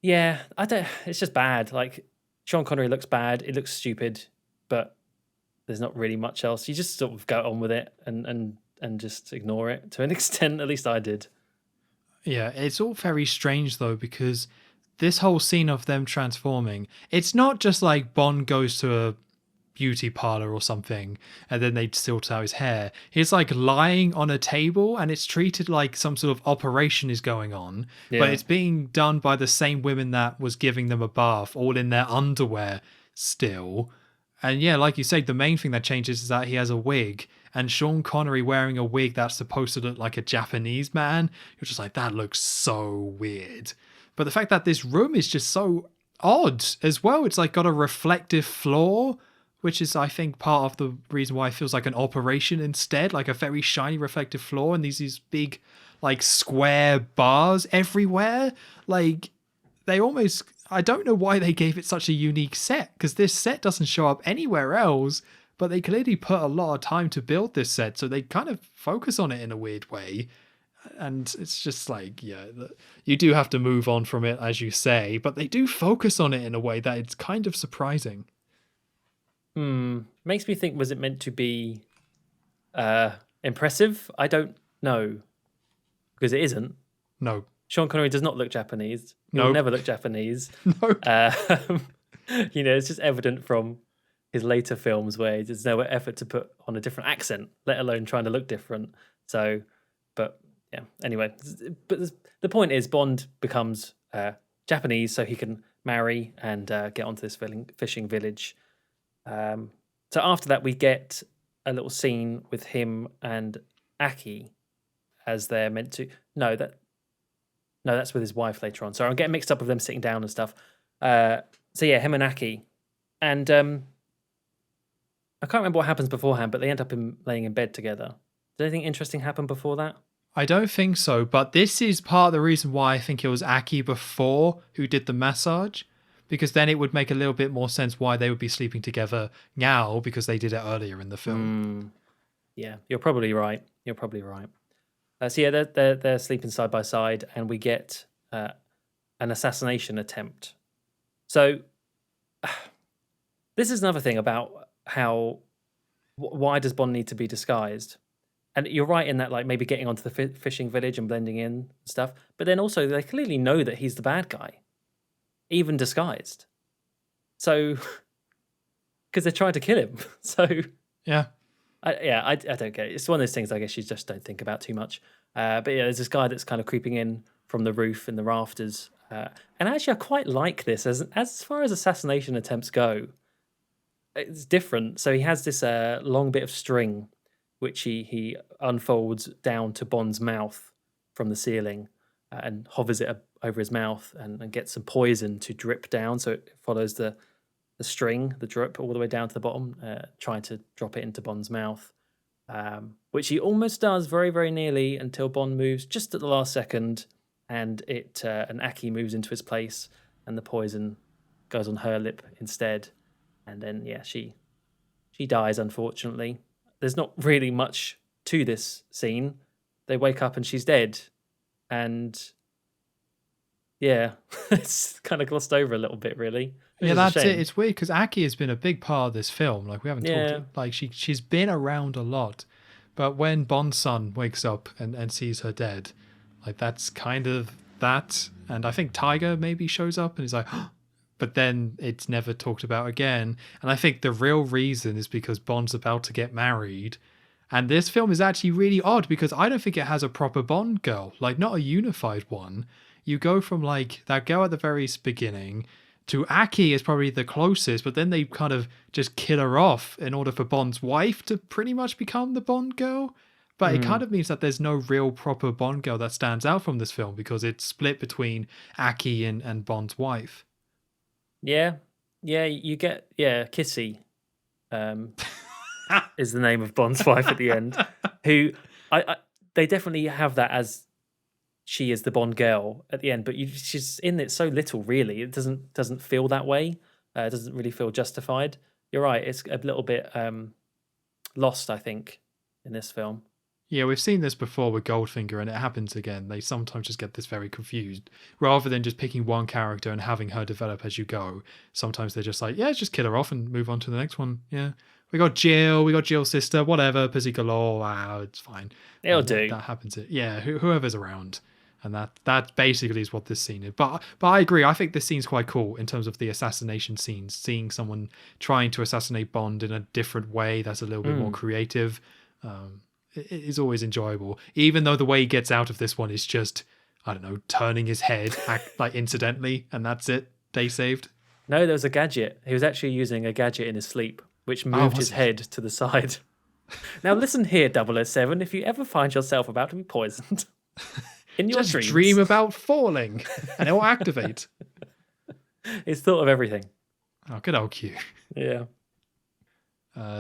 yeah, I don't. It's just bad. Like Sean Connery looks bad. It looks stupid. But there's not really much else. You just sort of go on with it and just ignore it to an extent. At least I did. Yeah, it's all very strange though, because this whole scene of them transforming, it's not just like Bond goes to a beauty parlor or something and then they tilt out his hair. He's like lying on a table and it's treated like some sort of operation is going on, but it's being done by the same women that was giving them a bath, all in their underwear still. And yeah, like you said, the main thing that changes is that he has a wig. and Sean Connery wearing a wig that's supposed to look like a Japanese man. You're just like, that looks so weird. But the fact that this room is just so odd as well. It's like got a reflective floor, which is, I think, part of the reason why it feels like an operation instead, like a very shiny reflective floor and these big like square bars everywhere. Like they almost, I don't know why they gave it such a unique set, because this set doesn't show up anywhere else, but they clearly put a lot of time to build this set, so they kind of focus on it in a weird way. And it's just like, yeah, you do have to move on from it, as you say, but they do focus on it in a way that it's kind of surprising. Makes me think, was it meant to be impressive? I don't know, because it isn't. No. Sean Connery does not look Japanese. He No. will never look Japanese. No. It's just evident from his later films where there's no effort to put on a different accent, let alone trying to look different. So, but yeah, anyway. But the point is, Bond becomes Japanese so he can marry and get onto this fishing village. So after that, we get a little scene with him and Aki as they're meant to. No, that's with his wife later on. So I'm getting mixed up with them sitting down and stuff. So yeah, him and Aki. And I can't remember what happens beforehand, but they end up laying in bed together. Does anything interesting happen before that? I don't think so, but this is part of the reason why I think it was Aki before who did the massage, because then it would make a little bit more sense why they would be sleeping together now, because they did it earlier in the film. Yeah, you're probably right. So yeah, they're sleeping side by side, and we get an assassination attempt. So this is another thing about why does Bond need to be disguised? And you're right in that, like, maybe getting onto the fishing village and blending in and stuff. But then also they clearly know that he's the bad guy, even disguised. So, because they're trying to kill him. So Yeah. I don't get it. It's one of those things I guess you just don't think about too much. But yeah, there's this guy that's kind of creeping in from the roof and the rafters. And actually, I quite like this as far as assassination attempts go. It's different. So he has this long bit of string, which he unfolds down to Bond's mouth from the ceiling and hovers it over his mouth and gets some poison to drip down. So it follows the string, the drip, all the way down to the bottom, trying to drop it into Bond's mouth, which he almost does very, very nearly until Bond moves just at the last second, and and Aki moves into his place, and the poison goes on her lip instead, and then yeah, she dies, unfortunately. There's not really much to this scene. They wake up and she's dead, and yeah, it's kind of glossed over a little bit, really. Yeah, that's it. It's weird because Aki has been a big part of this film. Like, we haven't Yeah. talked, like, she's been around a lot. But when Bond's son wakes up and sees her dead, like, that's kind of that. And I think Tiger maybe shows up and is like, but then it's never talked about again. And I think the real reason is because Bond's about to get married. And this film is actually really odd because I don't think it has a proper Bond girl, like, not a unified one. You go from, like, that girl at the very beginning to Aki is probably the closest, but then they kind of just kill her off in order for Bond's wife to pretty much become the Bond girl. But it kind of means that there's no real proper Bond girl that stands out from this film because it's split between Aki and Bond's wife. Yeah, you get Kissy, is the name of Bond's wife at the end. Who they definitely have that as she is the Bond girl at the end, but she's in it so little, really. It doesn't feel that way. It doesn't really feel justified. You're right. It's a little bit lost, I think, in this film. Yeah, we've seen this before with Goldfinger, and it happens again. They sometimes just get this very confused. Rather than just picking one character and having her develop as you go, sometimes they're just like, yeah, just kill her off and move on to the next one. Yeah. We got Jill's sister, whatever, Pussy Galore, wow, it's fine. It'll do. That happens. Yeah, whoever's around. And that basically is what this scene is. But I agree. I think this scene's quite cool in terms of the assassination scenes. Seeing someone trying to assassinate Bond in a different way that's a little bit more creative it is always enjoyable. Even though the way he gets out of this one is just, I don't know, turning his head like incidentally, and that's it. Day saved. No, there was a gadget. He was actually using a gadget in his sleep, which moved his head to the side. Now listen here, 007, if you ever find yourself about to be poisoned in your Just dreams, dream about falling and it will activate. it's thought of everything. Oh, good old Q. Yeah.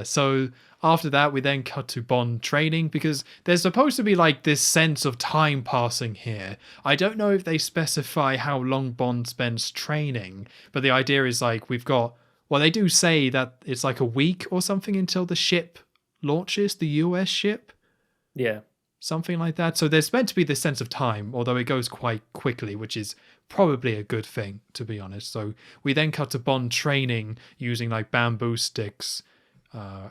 So after that, we then cut to Bond training because there's supposed to be like this sense of time passing here. I don't know if they specify how long Bond spends training, but the idea is like well, they do say that it's like a week or something until the ship launches, the US ship. Yeah. Something like that. So there's meant to be this sense of time, although it goes quite quickly, which is probably a good thing, to be honest. So we then cut to Bond training using like bamboo sticks.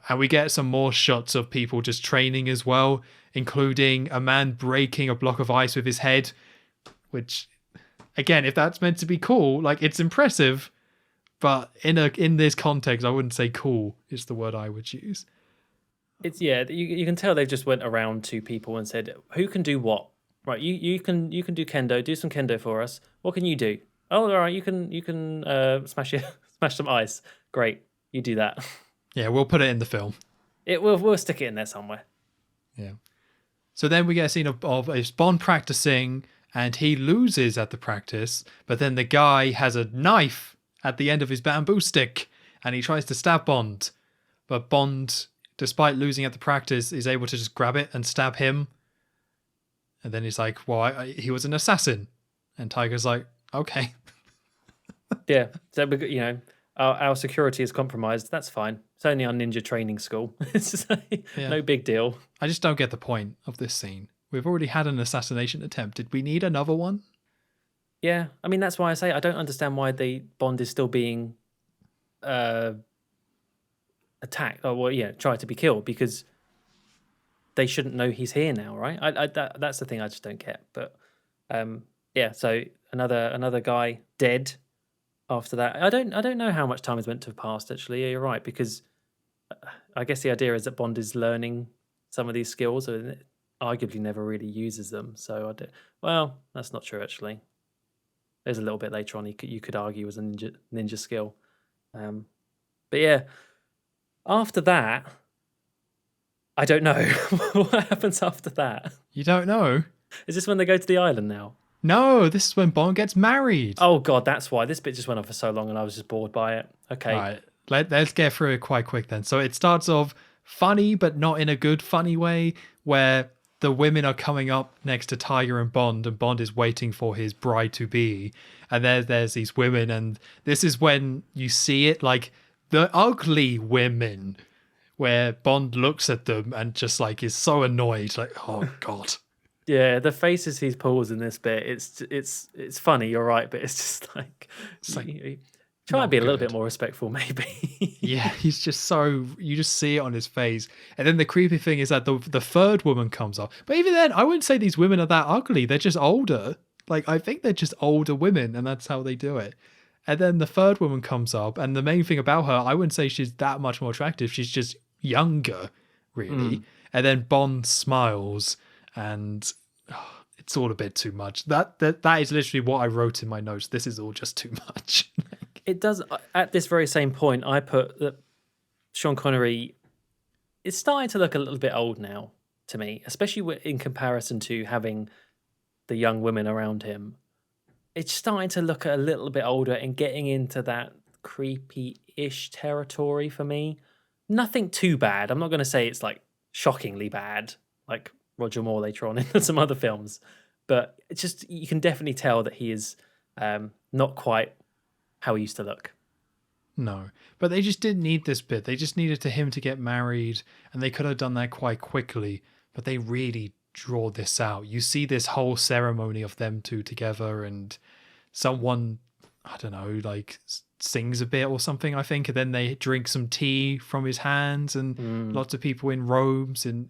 And we get some more shots of people just training as well, including a man breaking a block of ice with his head, which, again, if that's meant to be cool, like it's impressive, but in this context, I wouldn't say cool is the word I would use. It's you can tell they've just went around to people and said, who can do what? Right, you can do kendo, do some kendo for us. What can you do? Oh, all right, you can smash some ice. Great, you do that. Yeah, we'll put it in the film. We'll stick it in there somewhere. Yeah. So then we get a scene of Bond practicing, and he loses at the practice, but then the guy has a knife at the end of his bamboo stick, and he tries to stab Bond. But Bond, despite losing at the practice, is able to just grab it and stab him. And then he's like, well, he was an assassin. And Tiger's like, okay. Yeah, so our security is compromised. That's fine. It's only our ninja training school. It's no big deal. I just don't get the point of this scene. We've already had an assassination attempt. Did we need another one? Yeah, I mean, that's why I say I don't understand why Bond is still being attacked or tried to be killed, because they shouldn't know he's here now, right? That's the thing I just don't get. But so another guy dead after that. I don't know how much time is meant to have passed, actually. Yeah, you're right, because I guess the idea is that Bond is learning some of these skills and arguably never really uses them. So that's not true, actually. There's a little bit later on you could argue was a ninja skill. But yeah, after that, I don't know. What happens after that? You don't know? Is this when they go to the island now? No, this is when Bond gets married. Oh, God, that's why. This bit just went on for so long and I was just bored by it. Okay. All right, let's get through it quite quick then. So it starts off funny, but not in a good, funny way, where the women are coming up next to Tiger and Bond is waiting for his bride-to-be. And there's these women, and this is when you see it, like, the ugly women, where Bond looks at them and just, like, is so annoyed, like, oh, God. Yeah, the faces he pulls in this bit, it's funny, you're right, but it's just like try and be a little bit more respectful, maybe. Yeah, he's just you just see it on his face. And then the creepy thing is that the third woman comes up. But even then, I wouldn't say these women are that ugly. They're just older. Like, I think they're just older women, and that's how they do it. And then the third woman comes up, and the main thing about her, I wouldn't say she's that much more attractive. She's just younger, really. And then Bond smiles, and it's all a bit too much. That is literally what I wrote in my notes. This is all just too much. It does. At this very same point, I put that Sean Connery is starting to look a little bit old now to me, especially in comparison to having the young women around him. It's starting to look a little bit older and getting into that creepy-ish territory for me. Nothing too bad. I'm not going to say it's like shockingly bad, like Roger Moore later on in some other films, but it's just, you can definitely tell that he is not quite how he used to look. No, but they just didn't need this bit. They just needed him to get married, and they could have done that quite quickly, but they really draw this out. You see this whole ceremony of them two together, and someone, I don't know, like sings a bit or something, I think, and then they drink some tea from his hands, and lots of people in robes, and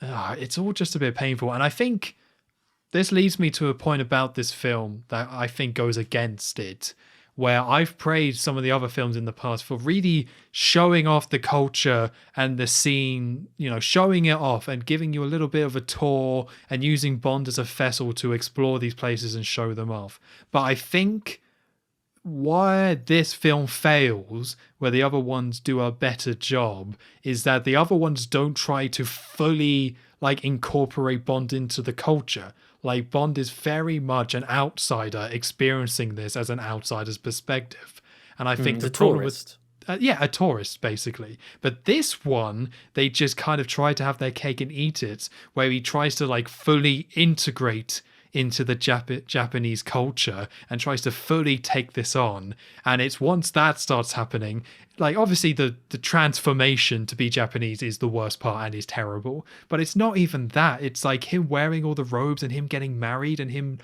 it's all just a bit painful. And I think this leads me to a point about this film that I think goes against it, where I've praised some of the other films in the past for really showing off the culture and the scene, showing it off and giving you a little bit of a tour and using Bond as a vessel to explore these places and show them off. But I think why this film fails, where the other ones do a better job, is that the other ones don't try to fully like incorporate Bond into the culture. Like Bond is very much an outsider experiencing this as an outsider's perspective. And I think the a problem tourist. with a tourist basically. But this one, they just kind of try to have their cake and eat it, where he tries to like fully integrate into the Japanese culture and tries to fully take this on. And it's once that starts happening, like obviously the transformation to be Japanese is the worst part and is terrible, but it's not even that. It's like him wearing all the robes and him getting married and him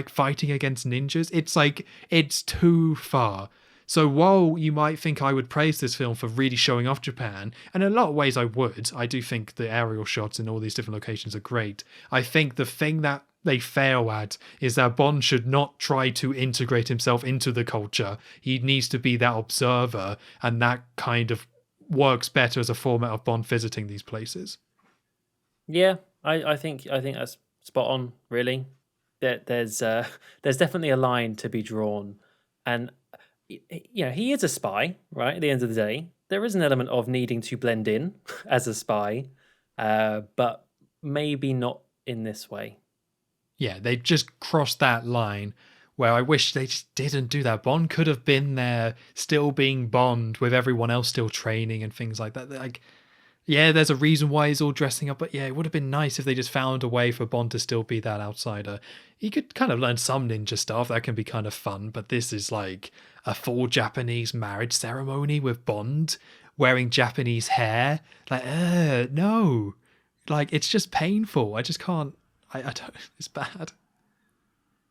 fighting against ninjas. It's like, it's too far. So while you might think I would praise this film for really showing off Japan, and in a lot of ways I would, I do think the aerial shots in all these different locations are great. I think the thing that they fail at is that Bond should not try to integrate himself into the culture. He needs to be that observer, and that kind of works better as a format of Bond visiting these places. Yeah, I think that's spot on. Really, there's definitely a line to be drawn, and he is a spy, right? At the end of the day, there is an element of needing to blend in as a spy, but maybe not in this way. Yeah, they just crossed that line where I wish they just didn't do that. Bond could have been there, still being Bond, with everyone else still training and things like that. Like, yeah, there's a reason why he's all dressing up, but yeah, it would have been nice if they just found a way for Bond to still be that outsider. He could kind of learn some ninja stuff, that can be kind of fun, but this is like a full Japanese marriage ceremony with Bond wearing Japanese hair. Like, no. Like, it's just painful. I just can't. I don't. It's bad.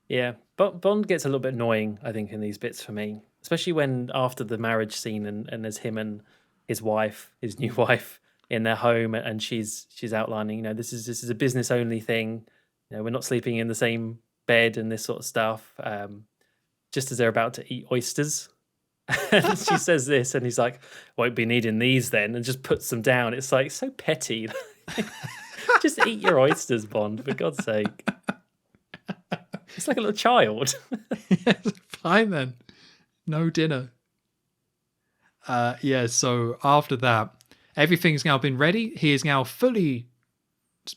Yeah, but Bond gets a little bit annoying, I think, in these bits for me, especially when after the marriage scene and there's him and his wife, his new wife, in their home, and she's outlining, this is a business only thing. We're not sleeping in the same bed and this sort of stuff. Just as they're about to eat oysters, and she says this, and he's like, "Won't be needing these then," and just puts them down. It's like so petty. Just eat your oysters, Bond, for God's sake. It's like a little child. Fine then. No dinner. So after that, everything's now been ready. He is now fully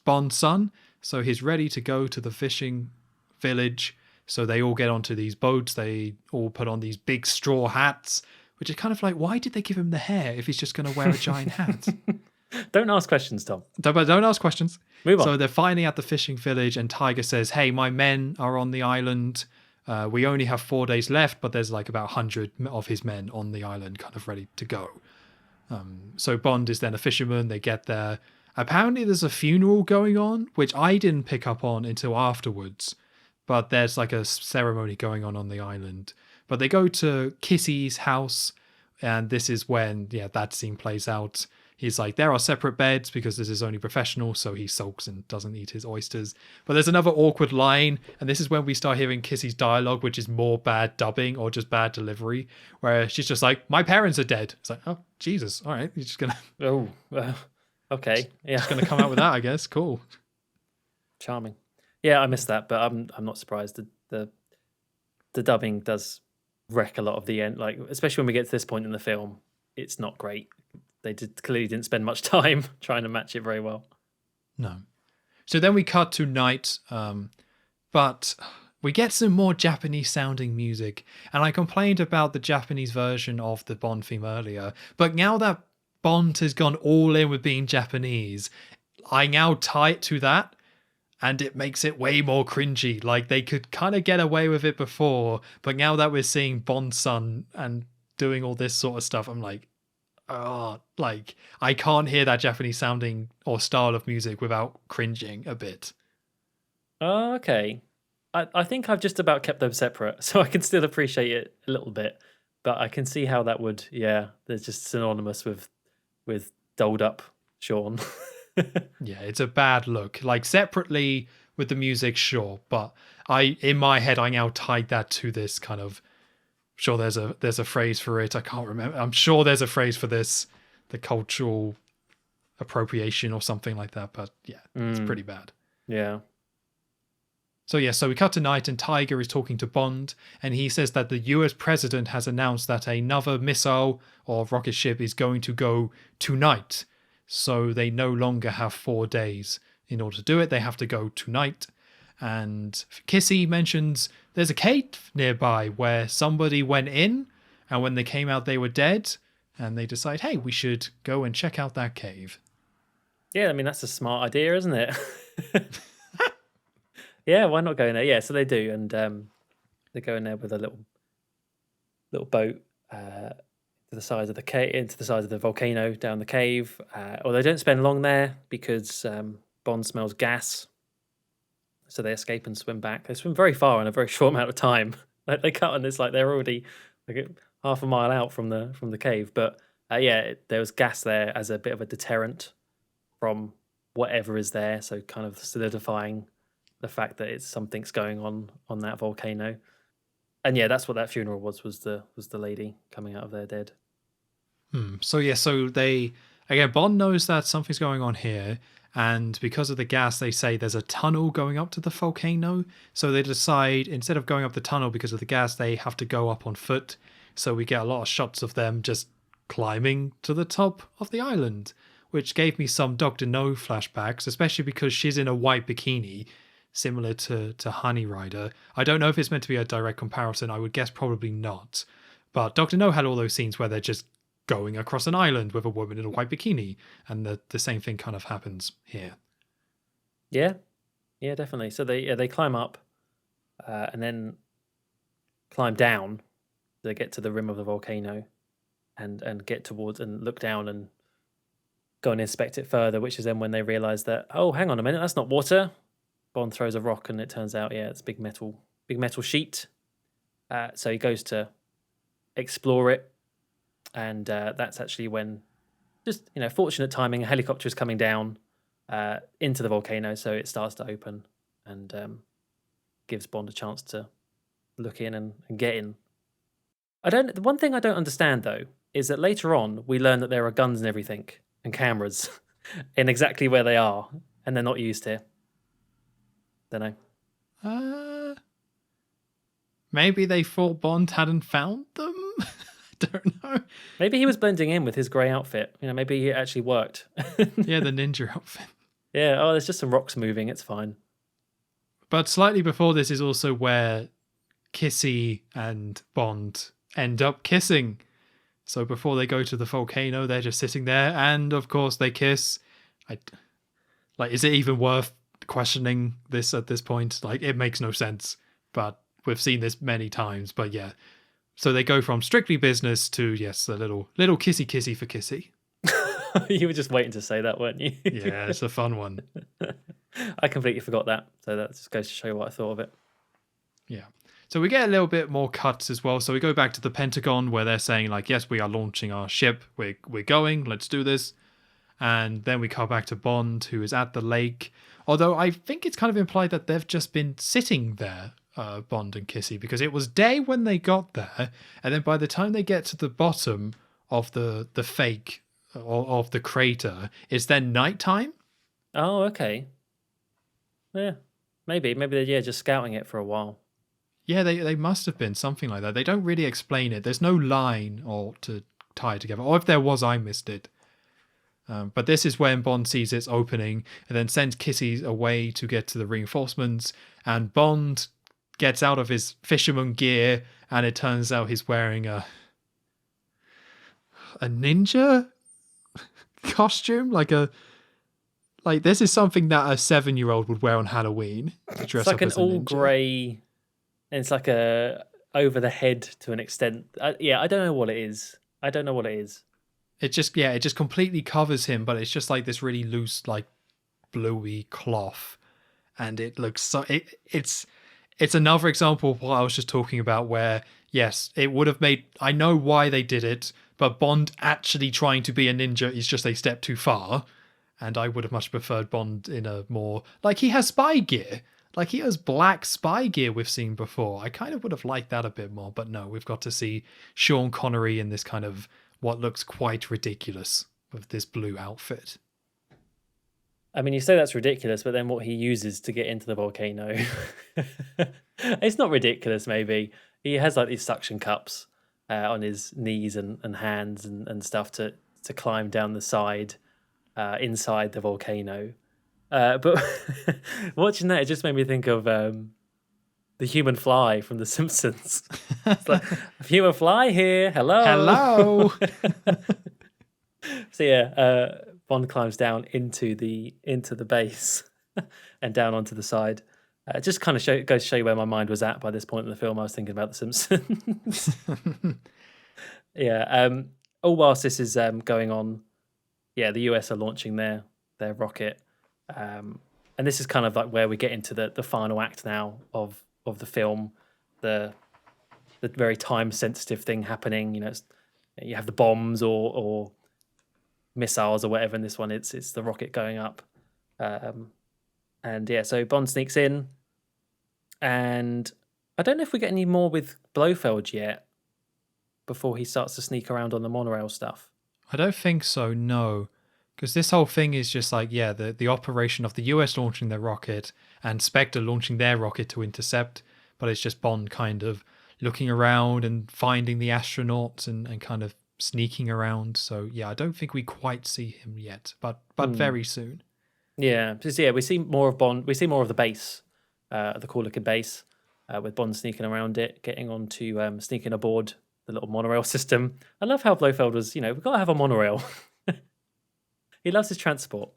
Bond's son, so he's ready to go to the fishing village. So they all get onto these boats. They all put on these big straw hats, which is kind of like, why did they give him the hair if he's just going to wear a giant hat? Don't ask questions, Tom. Don't ask questions. Move on. So they're finally at the fishing village, and Tiger says, "Hey, my men are on the island. We only have 4 days left, but there's like about 100 of his men on the island kind of ready to go." So Bond is then a fisherman. They get there. Apparently there's a funeral going on, which I didn't pick up on until afterwards. But there's like a ceremony going on the island. But they go to Kissy's house, and this is when, that scene plays out. He's like, there are separate beds because this is only professional, so he sulks and doesn't eat his oysters. But there's another awkward line, and this is when we start hearing Kissy's dialogue, which is more bad dubbing or just bad delivery, where she's just like, my parents are dead. It's like, oh, Jesus, all right, you're just going to... Oh, okay, yeah. Just going to come out with that, I guess. Cool. Charming. Yeah, I missed that, but I'm not surprised. The dubbing does wreck a lot of the end, like especially when we get to this point in the film. It's not great. They clearly didn't spend much time trying to match it very well. No. So then we cut to night, but we get some more Japanese sounding music. And I complained about the Japanese version of the Bond theme earlier, but now that Bond has gone all in with being Japanese, I now tie it to that, and it makes it way more cringy. Like, they could kind of get away with it before, but now that we're seeing Bond's son and doing all this sort of stuff, I'm like, oh, like, I can't hear that Japanese sounding or style of music without cringing a bit. Oh, okay. I think I've just about kept them separate, so I can still appreciate it a little bit. But I can see how that would, they're just synonymous with dolled up Sean. Yeah, it's a bad look. Like, separately with the music, sure, but in my head I now tied that to this kind of, sure, there's a phrase for it. I can't remember. I'm sure there's a phrase for this, the cultural appropriation or something like that, but yeah, it's pretty bad. Yeah. So we cut to night and Tiger is talking to Bond, and he says that the US president has announced that another missile or rocket ship is going to go tonight. So they no longer have 4 days in order to do it. They have to go tonight. And Kissy mentions there's a cave nearby where somebody went in, and when they came out, they were dead. And they decide, hey, we should go and check out that cave. Yeah, I mean, that's a smart idea, isn't it? Yeah, why not go in there? Yeah, so they do, and they go in there with a little boat to the sides of the cave, into the sides of the volcano, down the cave. Or they don't spend long there because Bond smells gas, so they escape and swim back. They swim very far in a very short amount of time. Like they cut, and it's like they're already like half a mile out from the cave. But there was gas there as a bit of a deterrent from whatever is there. So kind of solidifying the fact that it's something's going on that volcano. And yeah, that's what that funeral was the lady coming out of there dead. So they, again, Bond knows that something's going on here, and because of the gas, they say there's a tunnel going up to the volcano. So they decide, instead of going up the tunnel because of the gas, they have to go up on foot. So we get a lot of shots of them just climbing to the top of the island, which gave me some Dr. No flashbacks, especially because she's in a white bikini, similar to Honey Rider. I don't know if it's meant to be a direct comparison. I would guess probably not. But Dr. No had all those scenes where they're just going across an island with a woman in a white bikini, and the same thing kind of happens here. Yeah, definitely. So they climb up and then climb down. They get to the rim of the volcano and get towards and look down and go and inspect it further, which is then when they realize that, oh, hang on a minute, that's not water. Bond throws a rock and it turns out, it's a big metal sheet. So he goes to explore it, and that's actually when, just fortunate timing, a helicopter is coming down into the volcano, so it starts to open and gives Bond a chance to look in and get in. The one thing I don't understand though is that later on we learn that there are guns and everything and cameras in exactly where they are, and they're not used here. Don't know. Maybe they thought Bond hadn't found them. I don't know. Maybe he was blending in with his grey outfit. Maybe it actually worked. Yeah, the ninja outfit. Yeah. Oh, there's just some rocks moving. It's fine. But slightly before this is also where Kissy and Bond end up kissing. So before they go to the volcano, they're just sitting there, and of course they kiss. Is it even worth questioning this at this point? It makes no sense, but we've seen this many times. But yeah, so they go from strictly business to a little kissy for Kissy. You were just waiting to say that, weren't you? Yeah, it's a fun one. I completely forgot that, so that just goes to show you what I thought of it. Yeah. So we get a little bit more cuts as well. So we go back to the Pentagon where they're saying yes, we are launching our ship. We're going. Let's do this. And then we come back to Bond, who is at the lake. Although I think it's kind of implied that they've just been sitting there, Bond and Kissy, because it was day when they got there. And then by the time they get to the bottom of the fake of the crater, it's then nighttime. Oh, okay. Yeah, maybe they're just scouting it for a while. Yeah, they must have been something like that. They don't really explain it. There's no line or to tie it together. Or if there was, I missed it. But this is when Bond sees its opening and then sends Kissy away to get to the reinforcements. And Bond gets out of his fisherman gear, and it turns out he's wearing a ninja costume. This is something that a 7-year-old would wear on Halloween. To dress it's like up as an a all ninja. grey, and it's like a over the head to an extent. I don't know what it is. It just completely covers him, but it's just like this really loose, bluey cloth, and it looks so. It's another example of what I was just talking about, where yes, it would have made. I know why they did it, but Bond actually trying to be a ninja is just a step too far, and I would have much preferred Bond in a more he has spy gear. He has black spy gear we've seen before. I kind of would have liked that a bit more, but no, we've got to see Sean Connery in this kind of what looks quite ridiculous with this blue outfit. I mean, you say that's ridiculous, but then what he uses to get into the volcano, it's not ridiculous. Maybe he has like these suction cups on his knees and hands and stuff to climb down the side inside the volcano. But watching that, it just made me think of the human fly from The Simpsons. It's like, human fly here, hello. Hello. So yeah, Bond climbs down into the base and down onto the side. Just kind of goes to show you where my mind was at by this point in the film. I was thinking about The Simpsons. Yeah. All whilst this is going on, yeah, the US are launching their rocket, and this is kind of like where we get into the final act now of the film, the very time sensitive thing happening. You know, you have the bombs or missiles or whatever. In this one, it's the rocket going up, and yeah, so Bond sneaks in, and I don't know if we get any more with Blofeld yet before he starts to sneak around on the monorail stuff. I don't think so, no. Because this whole thing is just like, yeah, the operation of the US launching their rocket and Spectre launching their rocket to intercept, but it's just Bond kind of looking around and finding the astronauts and kind of sneaking around. So yeah, I don't think we quite see him yet, but very soon. Yeah, because yeah, we see more of Bond. We see more of the base, the Corlican base, with Bond sneaking around it, getting onto sneaking aboard the little monorail system. I love how Blofeld was. You know, we've got to have a monorail. He loves his transport.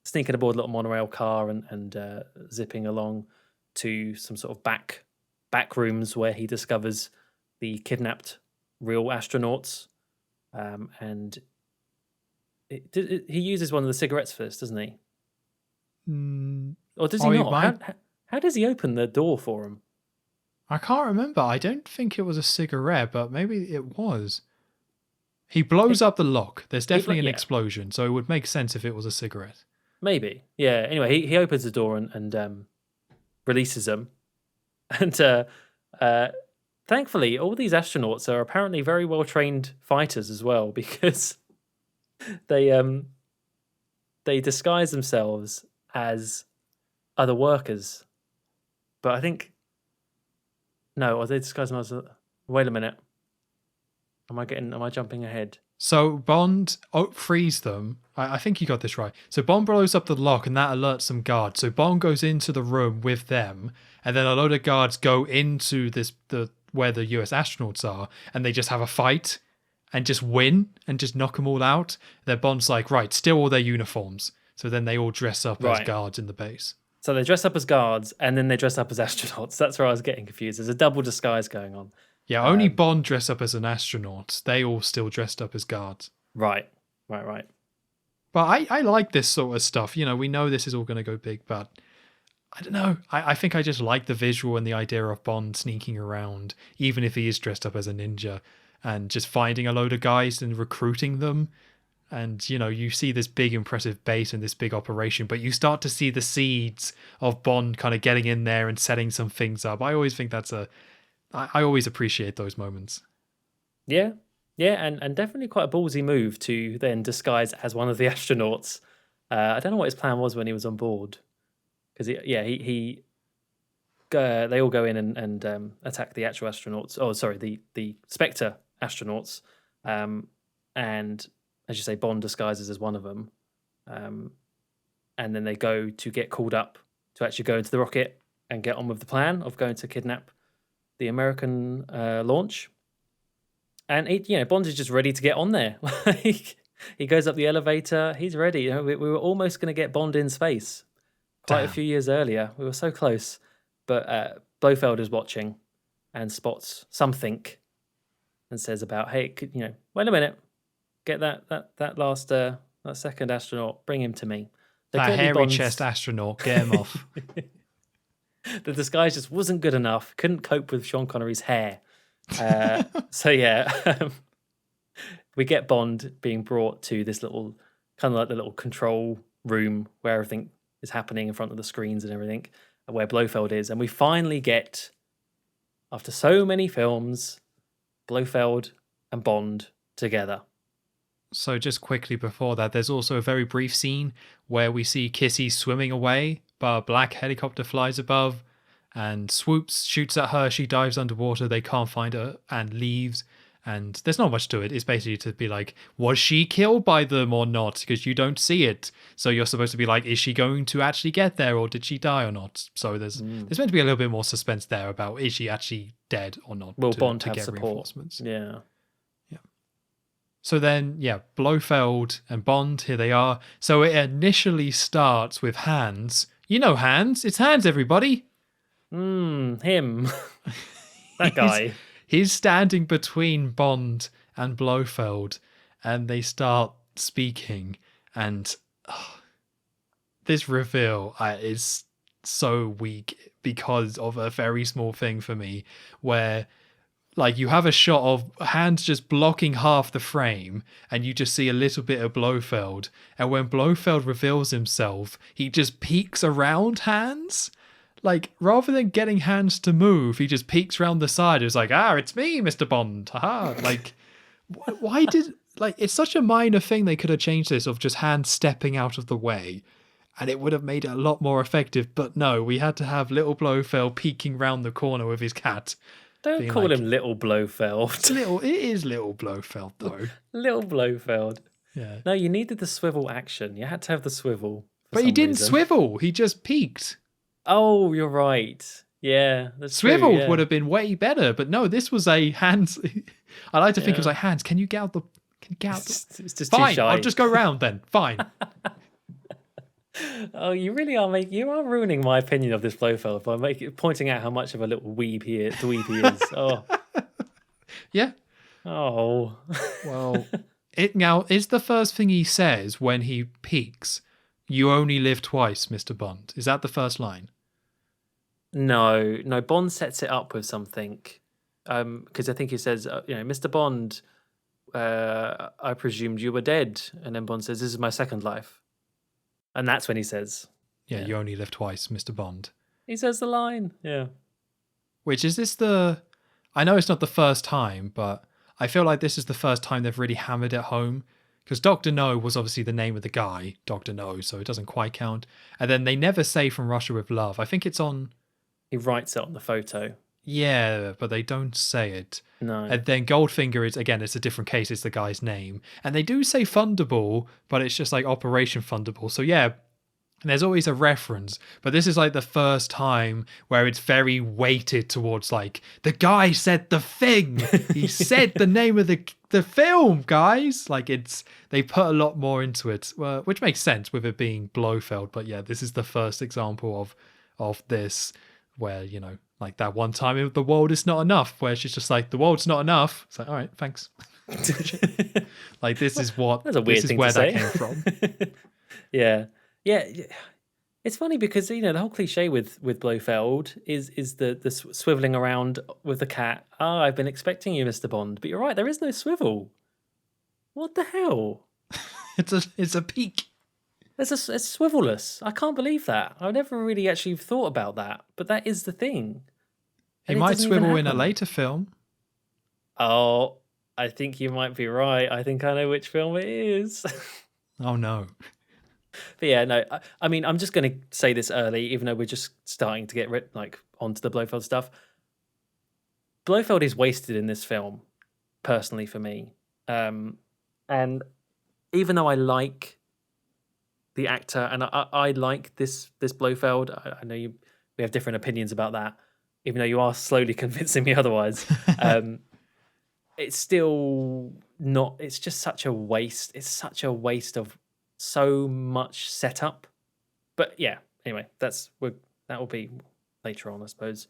Sneaking aboard a little monorail car and zipping along to some sort of back rooms where he discovers the kidnapped real astronauts, and he uses one of the cigarettes first, doesn't he? Or does he not? How does he open the door for him? I can't remember. I don't think it was a cigarette, but maybe it was. He blows up the lock. There's definitely an explosion, so it would make sense if it was a cigarette. Maybe, yeah. Anyway, he opens the door and releases them, and thankfully, all these astronauts are apparently very well trained fighters as well, because they disguise themselves as other workers. But I think no, or they disguise themselves. Wait a minute. Am I jumping ahead? So Bond frees them. I think you got this right. So Bond blows up the lock and that alerts some guards. So Bond goes into the room with them, and then a load of guards go into where the US astronauts are, and they just have a fight and just win and just knock them all out. Then Bond's like, right, steal all their uniforms. So then they all dress up as guards in the base. So they dress up as guards and then they dress up as astronauts. That's where I was getting confused. There's a double disguise going on. Yeah, only Bond dressed up as an astronaut. They all still dressed up as guards. Right. But I like this sort of stuff. You know, we know this is all going to go big, but I don't know. I think I just like the visual and the idea of Bond sneaking around, even if he is dressed up as a ninja, and just finding a load of guys and recruiting them. And, you know, you see this big impressive base and this big operation, but you start to see the seeds of Bond kind of getting in there and setting some things up. I always think I always appreciate those moments. Yeah, and definitely quite a ballsy move to then disguise as one of the astronauts. I don't know what his plan was when he was on board, because they all go in and attack the actual astronauts. Oh, sorry, the Spectre astronauts, and as you say, Bond disguises as one of them, and then they go to get called up to actually go into the rocket and get on with the plan of going to kidnap the American launch. And Bond is just ready to get on there. Like, he goes up the elevator. He's ready. You know, we were almost going to get Bond in space quite a few years earlier. We were so close. But Blofeld is watching and spots something and says about, hey, wait a minute, get that last that second astronaut, bring him to me. That hairy chest astronaut, get him off. The disguise just wasn't good enough. Couldn't cope with Sean Connery's hair. So yeah, we get Bond being brought to this little, kind of like the little control room where everything is happening in front of the screens and everything, where Blofeld is. And we finally get, after so many films, Blofeld and Bond together. So just quickly before that, there's also a very brief scene where we see Kissy swimming away, but a black helicopter flies above and swoops, shoots at her. She dives underwater. They can't find her and leaves. And there's not much to it. It's basically to be like, was she killed by them or not? Because you don't see it. So you're supposed to be like, is she going to actually get there or did she die or not? So there's meant to be a little bit more suspense there about is she actually dead or not? Will to, Bond to have get support? reinforcements. Yeah. So then, yeah, Blofeld and Bond, here they are. So it initially starts with Hans. You know Hans. It's Hans, everybody. Him. That guy. He's standing between Bond and Blofeld, and they start speaking. And this reveal is so weak because of a very small thing for me, where like you have a shot of Hans just blocking half the frame and you just see a little bit of Blofeld. And when Blofeld reveals himself, he just peeks around Hans. Like, rather than getting Hans to move, he just peeks around the side. It's like, it's me, Mr. Bond. Haha. Like, why did... Like, it's such a minor thing they could have changed this of just Hans stepping out of the way. And it would have made it a lot more effective. But no, we had to have little Blofeld peeking round the corner with his cat. Don't call him Little Blofeld. It is Little Blofeld, though. Little Blofeld. Yeah. No, you needed the swivel action. You had to have the swivel. But he didn't swivel. He just peeked. Oh, you're right. Yeah, that's Swiveled true, yeah. would have been way better. But no, this was a Hans. I like to think it was like, Hans, can you get out the... It's just Fine, too shy. I'll just go round then. Fine. Oh, you really are you are ruining my opinion of this Blofeld by pointing out how much of a little dweeb he is. Oh, yeah. Oh, well, it now is the first thing he says when he peeks. You only live twice, Mr. Bond. Is that the first line? No. Bond sets it up with something, because I think he says, Mr. Bond, I presumed you were dead, and then Bond says, "This is my second life." And that's when he says... Yeah, you only live twice, Mr. Bond. He says the line, yeah. Which, is this the... I know it's not the first time, but I feel like this is the first time they've really hammered it home. Because Dr. No was obviously the name of the guy, Dr. No, so it doesn't quite count. And then they never say From Russia with Love. I think it's on... He writes it on the photo. Yeah, but they don't say it. No. And then Goldfinger is, again, it's a different case. It's the guy's name. And they do say Thunderball, but it's just like Operation Thunderball. So yeah, there's always a reference. But this is like the first time where it's very weighted towards like, the guy said the thing. He said the name of the film, guys. Like they put a lot more into it, which makes sense with it being Blofeld. But yeah, this is the first example of this where, like that one time the world is not enough, where she's just like, the world's not enough. It's like, all right, thanks. Like, this is what, that's a weird thing where to say. that came from. Yeah. It's funny because, the whole cliche with Blofeld is the swiveling around with the cat. I've been expecting you, Mr. Bond. But you're right, there is no swivel. What the hell? It's a peak. It's swivelless. I can't believe that. I've never really actually thought about that, but that is the thing. He might swivel in a later film. Oh, I think you might be right. I think I know which film it is. Oh, no. But yeah, no, I mean, I'm just going to say this early, even though we're just starting to get onto the Blofeld stuff. Blofeld is wasted in this film, personally, for me. And even though I like the actor, and I like this Blofeld. I know we have different opinions about that, even though you are slowly convincing me otherwise. It's still not. It's just such a waste. It's such a waste of so much setup. But yeah, anyway, that will be later on, I suppose.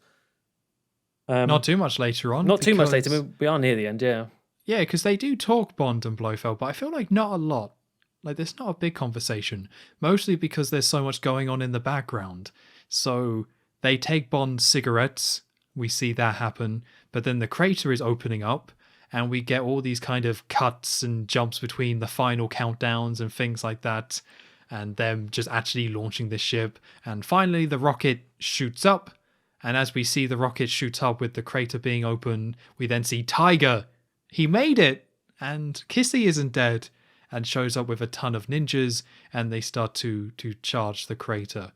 Not too much later on. Not too much later. I mean, we are near the end, yeah. Yeah, because they do talk Bond and Blofeld, but I feel like not a lot. Like, there's not a big conversation, mostly because there's so much going on in the background. So they take Bond's cigarettes, we see that happen, but then the crater is opening up, and we get all these kind of cuts and jumps between the final countdowns and things like that, and them just actually launching this ship. And finally, the rocket shoots up, and as we see the rocket shoot up with the crater being open, we then see Tiger. He made it, and Kissy isn't dead. and shows up with a ton of ninjas, and they start to charge the crater.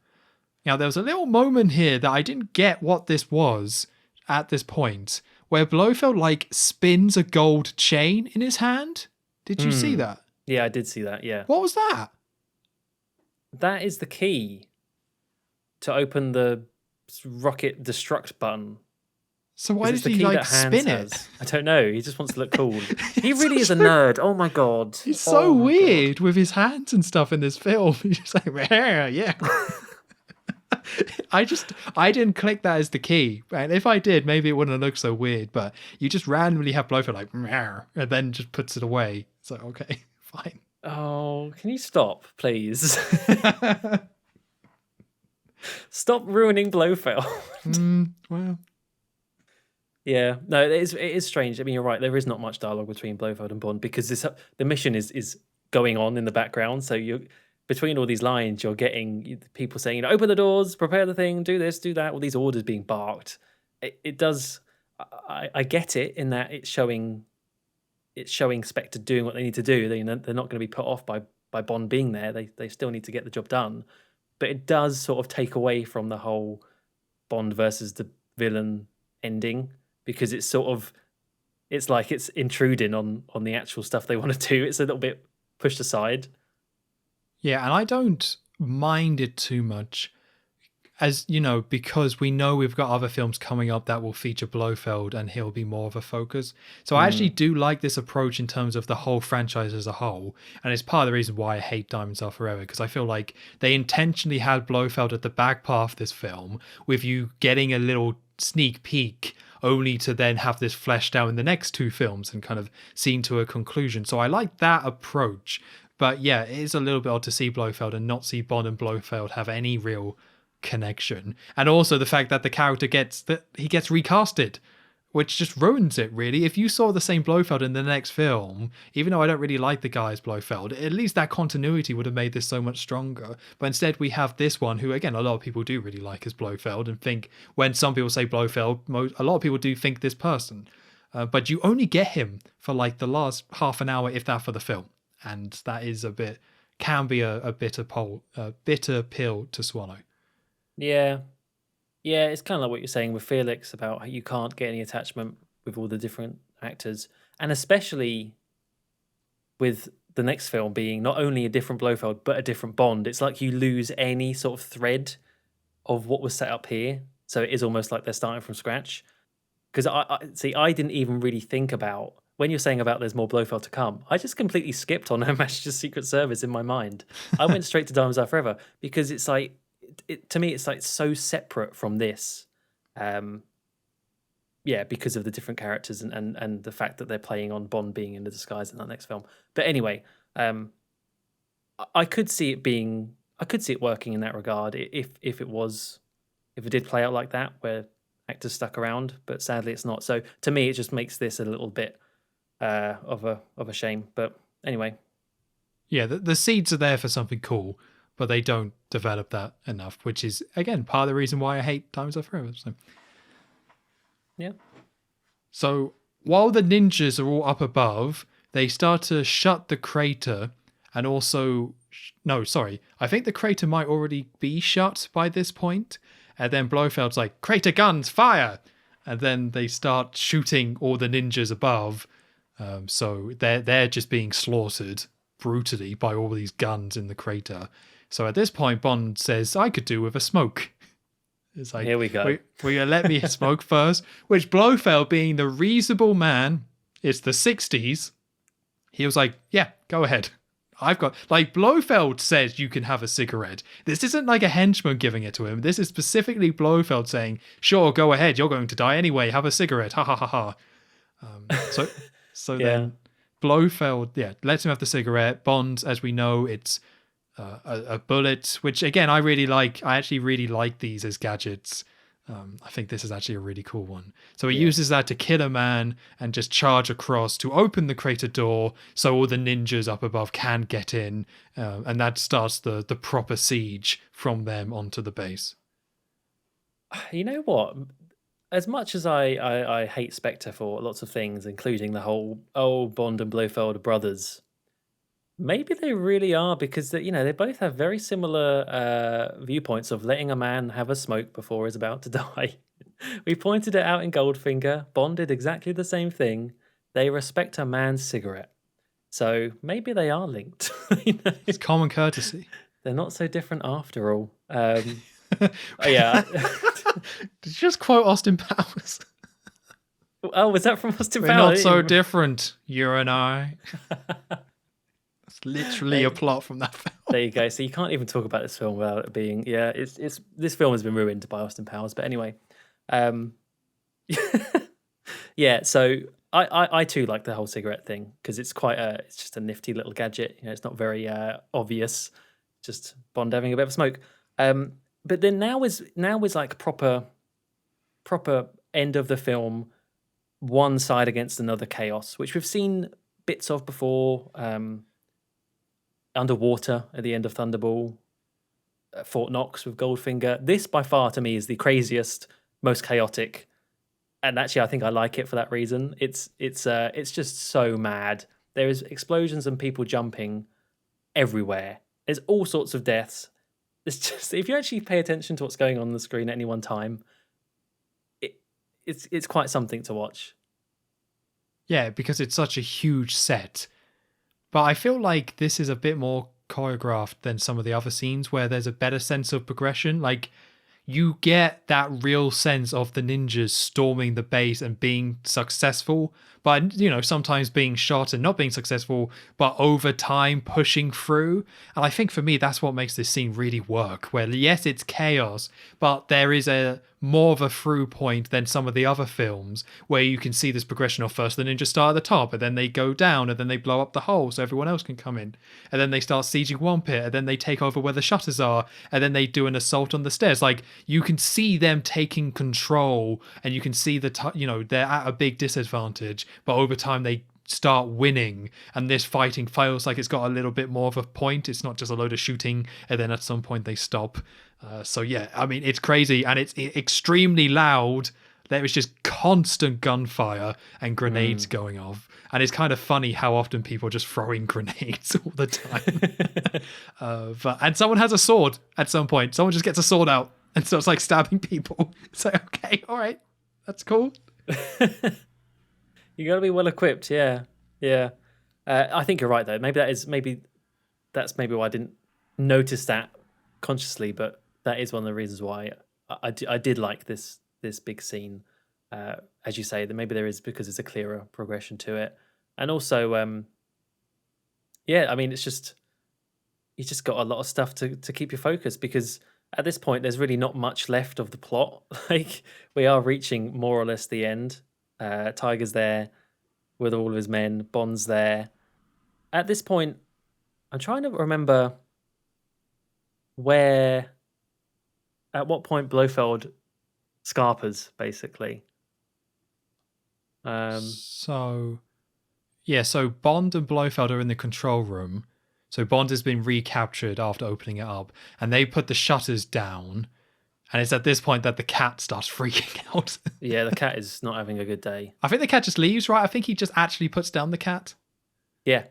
Now, there was a little moment here that I didn't get what this was at this point, where Blofeld like spins a gold chain in his hand. Did you see that? Yeah, I did see that. Yeah, What was that? that is the key to open the rocket destruct button. So why 'Cause it's did the he key like that Hans spin it? has. I don't know. He just wants to look cool. He really is a nerd. Oh my god. He's so Oh my weird with his hands and stuff in this film. He's just like, yeah. I didn't click that as the key. And if I did, maybe it wouldn't have looked so weird. But you just randomly have Blofeld like, and then just puts it away. It's like, okay, fine. Oh, can you stop, please? Stop ruining Blofeld. Well, Yeah, no, it is strange. I mean, you're right. There is not much dialogue between Blofeld and Bond because the mission is going on in the background. So you between all these lines, you're getting people saying, you know, open the doors, prepare the thing, do this, do that. All these orders being barked. It does. I get it in that it's showing Spectre doing what they need to do. They're not going to be put off by Bond being there. They still need to get the job done. But it does sort of take away from the whole Bond versus the villain ending, because it's like it's intruding on the actual stuff they want to do. It's a little bit pushed aside. yeah, and I don't mind it too much, as you know, because we know we've got other films coming up that will feature Blofeld and he'll be more of a focus. So I actually do like this approach in terms of the whole franchise as a whole, and it's part of the reason why I hate Diamonds Are Forever, because I feel like they intentionally had Blofeld at the back part of this film, with you getting a little sneak peek only to then have this fleshed out in the next two films and kind of seen to a conclusion. So I like that approach. But yeah, it is a little bit odd to see Blofeld and not see Bond and Blofeld have any real connection. And also the fact that the character gets recasted, which just ruins it, really. If you saw the same Blofeld in the next film, even though I don't really like the guy as Blofeld, at least that continuity would have made this so much stronger. But instead we have this one who, again, a lot of people do really like as Blofeld, and think when some people say Blofeld, a lot of people do think this person. But you only get him for like the last half an hour, if that, for the film. And that is can be a bitter pill to swallow. Yeah. Yeah, it's kind of like what you're saying with Felix about how you can't get any attachment with all the different actors. And especially with the next film being not only a different Blofeld, but a different Bond. It's like you lose any sort of thread of what was set up here. So it is almost like they're starting from scratch. Because I didn't even really think about, when you're saying about there's more Blofeld to come, I just completely skipped on Her Majesty's Secret Service in my mind. I went straight to Diamonds Are Forever because it's like, to me, it's like so separate from this. Yeah, because of the different characters and the fact that they're playing on Bond being in the disguise in that next film. But anyway, I could see it working in that regard if it did play out like that, where actors stuck around. But sadly, it's not. So to me, it just makes this a little bit of a shame. But anyway, yeah, the seeds are there for something cool, but they don't develop that enough, which is, again, part of the reason why I hate Diamonds Are Forever. So. Yeah. So while the ninjas are all up above, they start to shut the crater, and also... No, sorry. I think the crater might already be shut by this point. And then Blofeld's like, crater guns, fire! And then they start shooting all the ninjas above. So they're just being slaughtered brutally by all these guns in the crater. So at this point, Bond says, I could do with a smoke. It's like, here we go. Will you let me smoke first? Which Blofeld, being the reasonable man, it's the 60s, he was like, yeah, go ahead. I've got, like, Blofeld says you can have a cigarette. This isn't like a henchman giving it to him. This is specifically Blofeld saying, sure, go ahead. You're going to die anyway. Have a cigarette. Ha ha ha ha. So Yeah. then Blofeld, lets him have the cigarette. Bond, as we know, it's a bullet, which again I really like. I actually really like these as gadgets. I think this is actually a really cool one. So he uses that to kill a man and just charge across to open the crater door so all the ninjas up above can get in, and that starts the proper siege from them onto the base. You know what? As much as I hate Spectre for lots of things, including the whole Bond and Blofeld are brothers, Maybe they really are because they both have very similar viewpoints of letting a man have a smoke before he's about to die. We pointed it out in Goldfinger. Bond did exactly the same thing. They respect a man's cigarette. So maybe they are linked. you know? It's common courtesy. They're not so different after all. Oh, yeah. Did you just quote Austin Powers? Oh, was that from Austin We're Powers? not so different, you and I. That's literally a plot from that film. There you go. So you can't even talk about this film without it being, it's this film has been ruined by Austin Powers. But anyway, um, yeah. So I too like the whole cigarette thing because it's just a nifty little gadget. It's not very obvious. Just Bond having a bit of a smoke. But then now is like proper end of the film, one side against another chaos, which we've seen bits of before. Underwater at the end of Thunderball, Fort Knox with Goldfinger. This by far to me is the craziest, most chaotic, and actually I think I like it for that reason. It's just so mad. There is explosions and people jumping everywhere. There's all sorts of deaths. It's just if you actually pay attention to what's going on the screen at any one time, it's quite something to watch. Yeah, because it's such a huge set. But I feel like this is a bit more choreographed than some of the other scenes where there's a better sense of progression. Like, you get that real sense of the ninjas storming the base and being successful, but, sometimes being shot and not being successful, but over time pushing through. And I think for me, that's what makes this scene really work, where yes, it's chaos, but there is a more of a through point than some of the other films where you can see this progression of first the ninjas start at the top and then they go down and then they blow up the hole so everyone else can come in, and then they start sieging one pit and then they take over where the shutters are and then they do an assault on the stairs. Like, you can see them taking control and you can see they're at a big disadvantage, but over time they start winning, and this fighting feels like it's got a little bit more of a point. It's not just a load of shooting and then at some point they stop. So yeah, I mean, it's crazy and it's extremely loud. There is just constant gunfire and grenades going off, and it's kind of funny how often people are just throwing grenades all the time. And someone has a sword at some point. Someone just gets a sword out and starts like stabbing people. It's like, okay, all right, that's cool. You got to be well equipped, yeah. I think you're right though. Maybe that's why I didn't notice that consciously, but that is one of the reasons why I did like this big scene. As you say, that maybe there is because it's a clearer progression to it, and also, I mean, it's just you just got a lot of stuff to keep you focused because at this point there's really not much left of the plot. Like, we are reaching more or less the end. Tiger's there with all of his men. Bond's there. At this point, I'm trying to remember at what point Blofeld scarpers, basically. So Bond and Blofeld are in the control room. So Bond has been recaptured after opening it up, and they put the shutters down. And it's at this point that the cat starts freaking out. Yeah, the cat is not having a good day. I think the cat just leaves, right? I think he just actually puts down the cat. Yeah.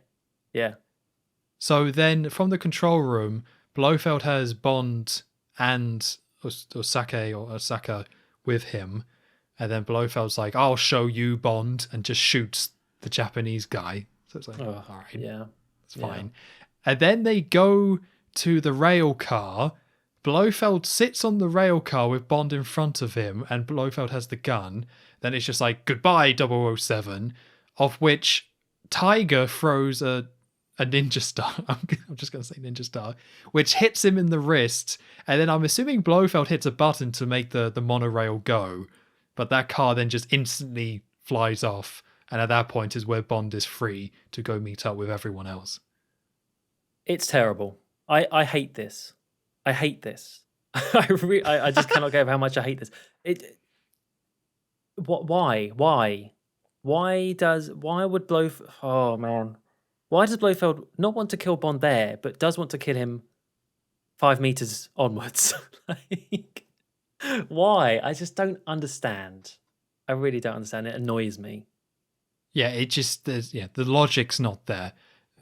So then from the control room, Blofeld has Bond and Osaka with him. And then Blofeld's like, I'll show you, Bond, and just shoots the Japanese guy. So it's like, all right, yeah, it's fine. And then they go to the rail car. Blofeld sits on the rail car with Bond in front of him, and Blofeld has the gun. Then it's just like, goodbye, 007, of which Tiger throws a ninja star. I'm just going to say ninja star, which hits him in the wrist. And then I'm assuming Blofeld hits a button to make the monorail go. But that car then just instantly flies off. And at that point is where Bond is free to go meet up with everyone else. It's terrible. I hate this. I hate this. I just cannot get over how much I hate this. Why would Blofeld? Oh man, why does Blofeld not want to kill Bond there, but does want to kill him 5 meters onwards? Like, why? I just don't understand. I really don't understand. It annoys me. Yeah, the logic's not there.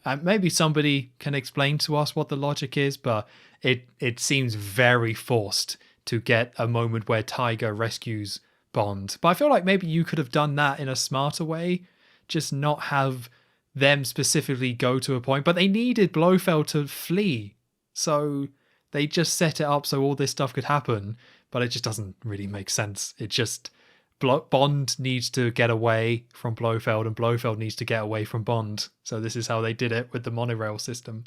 And maybe somebody can explain to us what the logic is, but it seems very forced to get a moment where Tiger rescues Bond. But I feel like maybe you could have done that in a smarter way, just not have them specifically go to a point. But they needed Blofeld to flee, so they just set it up so all this stuff could happen. But it just doesn't really make sense. It just Bond needs to get away from Blofeld, and Blofeld needs to get away from Bond. So this is how they did it with the monorail system.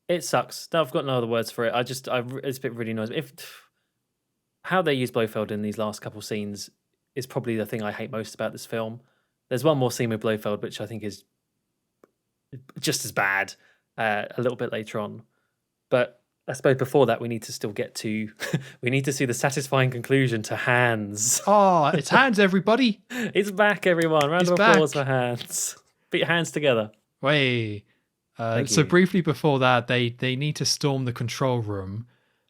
It sucks. No, I've got no other words for it. It's a bit really annoying. How they use Blofeld in these last couple scenes is probably the thing I hate most about this film. There's one more scene with Blofeld, which I think is just as bad a little bit later on. But I suppose before that, we need to still get to, we need to see the satisfying conclusion to Hans. Oh, it's Hans, everybody. It's back, everyone. Round of applause for Hans. Put your hands together. Way. So briefly before that, they need to storm the control room,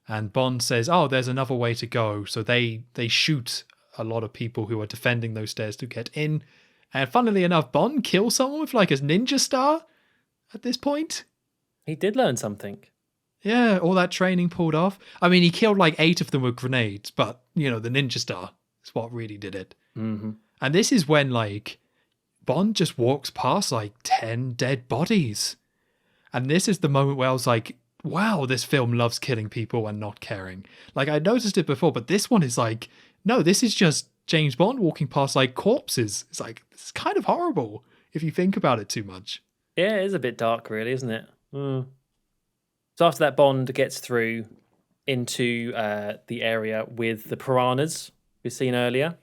and Bond says, oh, there's another way to go. So they shoot a lot of people who are defending those stairs to get in. And funnily enough, Bond kills someone with like his ninja star at this point. He did learn something. Yeah, all that training pulled off. I mean, he killed like 8 of them with grenades, but, you know, the ninja star is what really did it. Mm-hmm. And this is when, like, Bond just walks past like 10 dead bodies. And this is the moment where I was like, wow, this film loves killing people and not caring. Like, I noticed it before, but this one is like, no, this is just James Bond walking past like corpses. It's like, it's kind of horrible if you think about it too much. Yeah, it is a bit dark, really, isn't it? So after that, Bond gets through into the area with the piranhas we've seen earlier,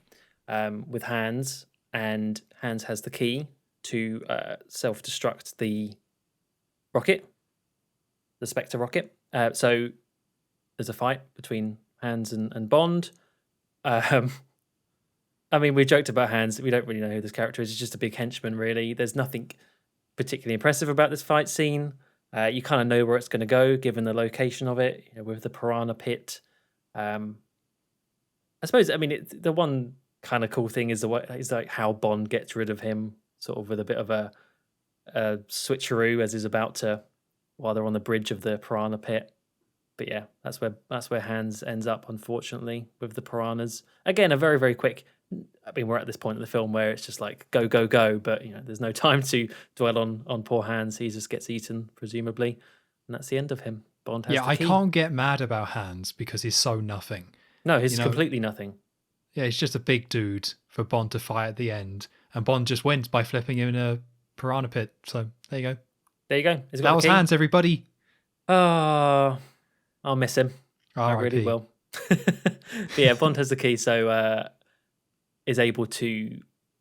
with Hans, and Hans has the key to self-destruct the rocket, the Spectre rocket. So there's a fight between Hans and Bond. I mean, we joked about Hans. We don't really know who this character is. He's just a big henchman, really. There's nothing particularly impressive about this fight scene. You kind of know where it's going to go, given the location of it, you know, with the piranha pit. I suppose, I mean, the one kind of cool thing is like how Bond gets rid of him, sort of with a bit of a switcheroo as he's about to, while they're on the bridge of the piranha pit. But yeah, that's where Hans ends up, unfortunately, with the piranhas. Again, a very, very quick. I mean, we're at this point in the film where it's just like go, go, go, but you know, there's no time to dwell on poor Hans. He just gets eaten, presumably, and that's the end of him. Bond has the key. I can't get mad about Hans because he's so nothing. No, he's completely nothing. Yeah, he's just a big dude for Bond to fight at the end, and Bond just wins by flipping him in a piranha pit. So there you go. There you go. That was Hans, everybody. I'll miss him. I really will. But yeah, Bond has the key, so is able to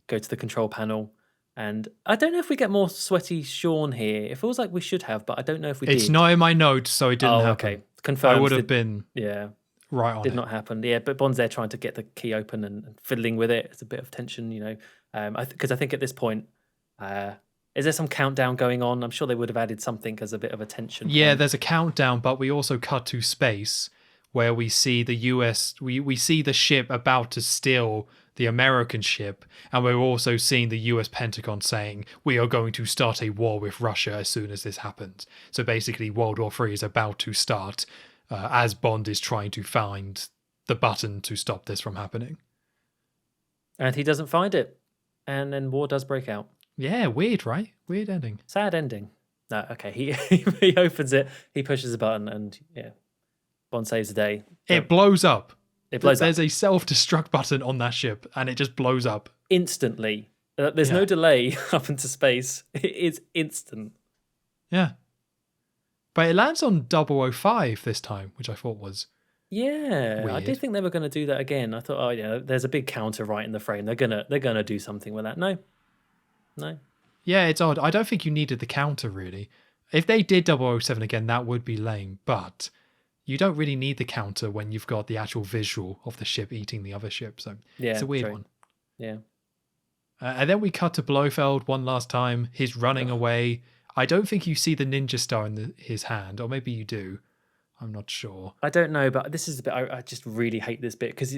go to the control panel. And I don't know if we get more sweaty Sean here. It feels like we should have, but I don't know if we did. It's not in my notes, so it didn't happen. Okay. Confirmed. I would have been right on Did not happen. Yeah, but Bond's there trying to get the key open and fiddling with it. It's a bit of tension, you know. Because I think at this point, is there some countdown going on? I'm sure they would have added something as a bit of a tension. Yeah, there's a countdown, but we also cut to space where we see the US, we see the ship about to steal the American ship, and we're also seeing the US Pentagon saying, we are going to start a war with Russia as soon as this happens. So basically, World War III is about to start as Bond is trying to find the button to stop this from happening. And he doesn't find it. And then war does break out. Yeah, weird, right? Weird ending. Sad ending. No, okay. He opens it, he pushes a button, and yeah, Bond saves the day. It blows up. It blows up. There's a self-destruct button on that ship, and it just blows up. Instantly. There's no delay up into space. It is instant. Yeah. But it lands on 005 this time, which I thought was weird. I did think they were going to do that again. I thought, oh yeah, there's a big counter right in the frame. They're gonna do something with that. No. Yeah, it's odd. I don't think you needed the counter, really. If they did 007 again, that would be lame, but you don't really need the counter when you've got the actual visual of the ship eating the other ship. So it's a weird one. Yeah. And then we cut to Blofeld one last time. He's running away. I don't think you see the ninja star in his hand, or maybe you do. I'm not sure. I don't know, but this is the bit I just really hate this bit because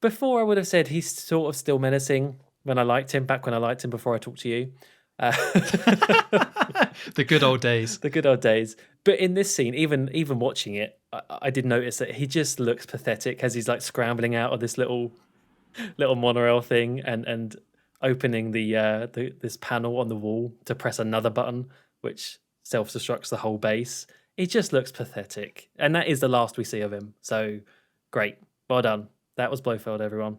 before I would have said he's sort of still menacing back when I liked him before I talked to you. Uh, The good old days. the good old days. But in this scene, even watching it, I did notice that he just looks pathetic as he's like scrambling out of this little monorail thing and opening the this panel on the wall to press another button, which self-destructs the whole base. He just looks pathetic, and that is the last we see of him. So great, well done. That was Blofeld, everyone.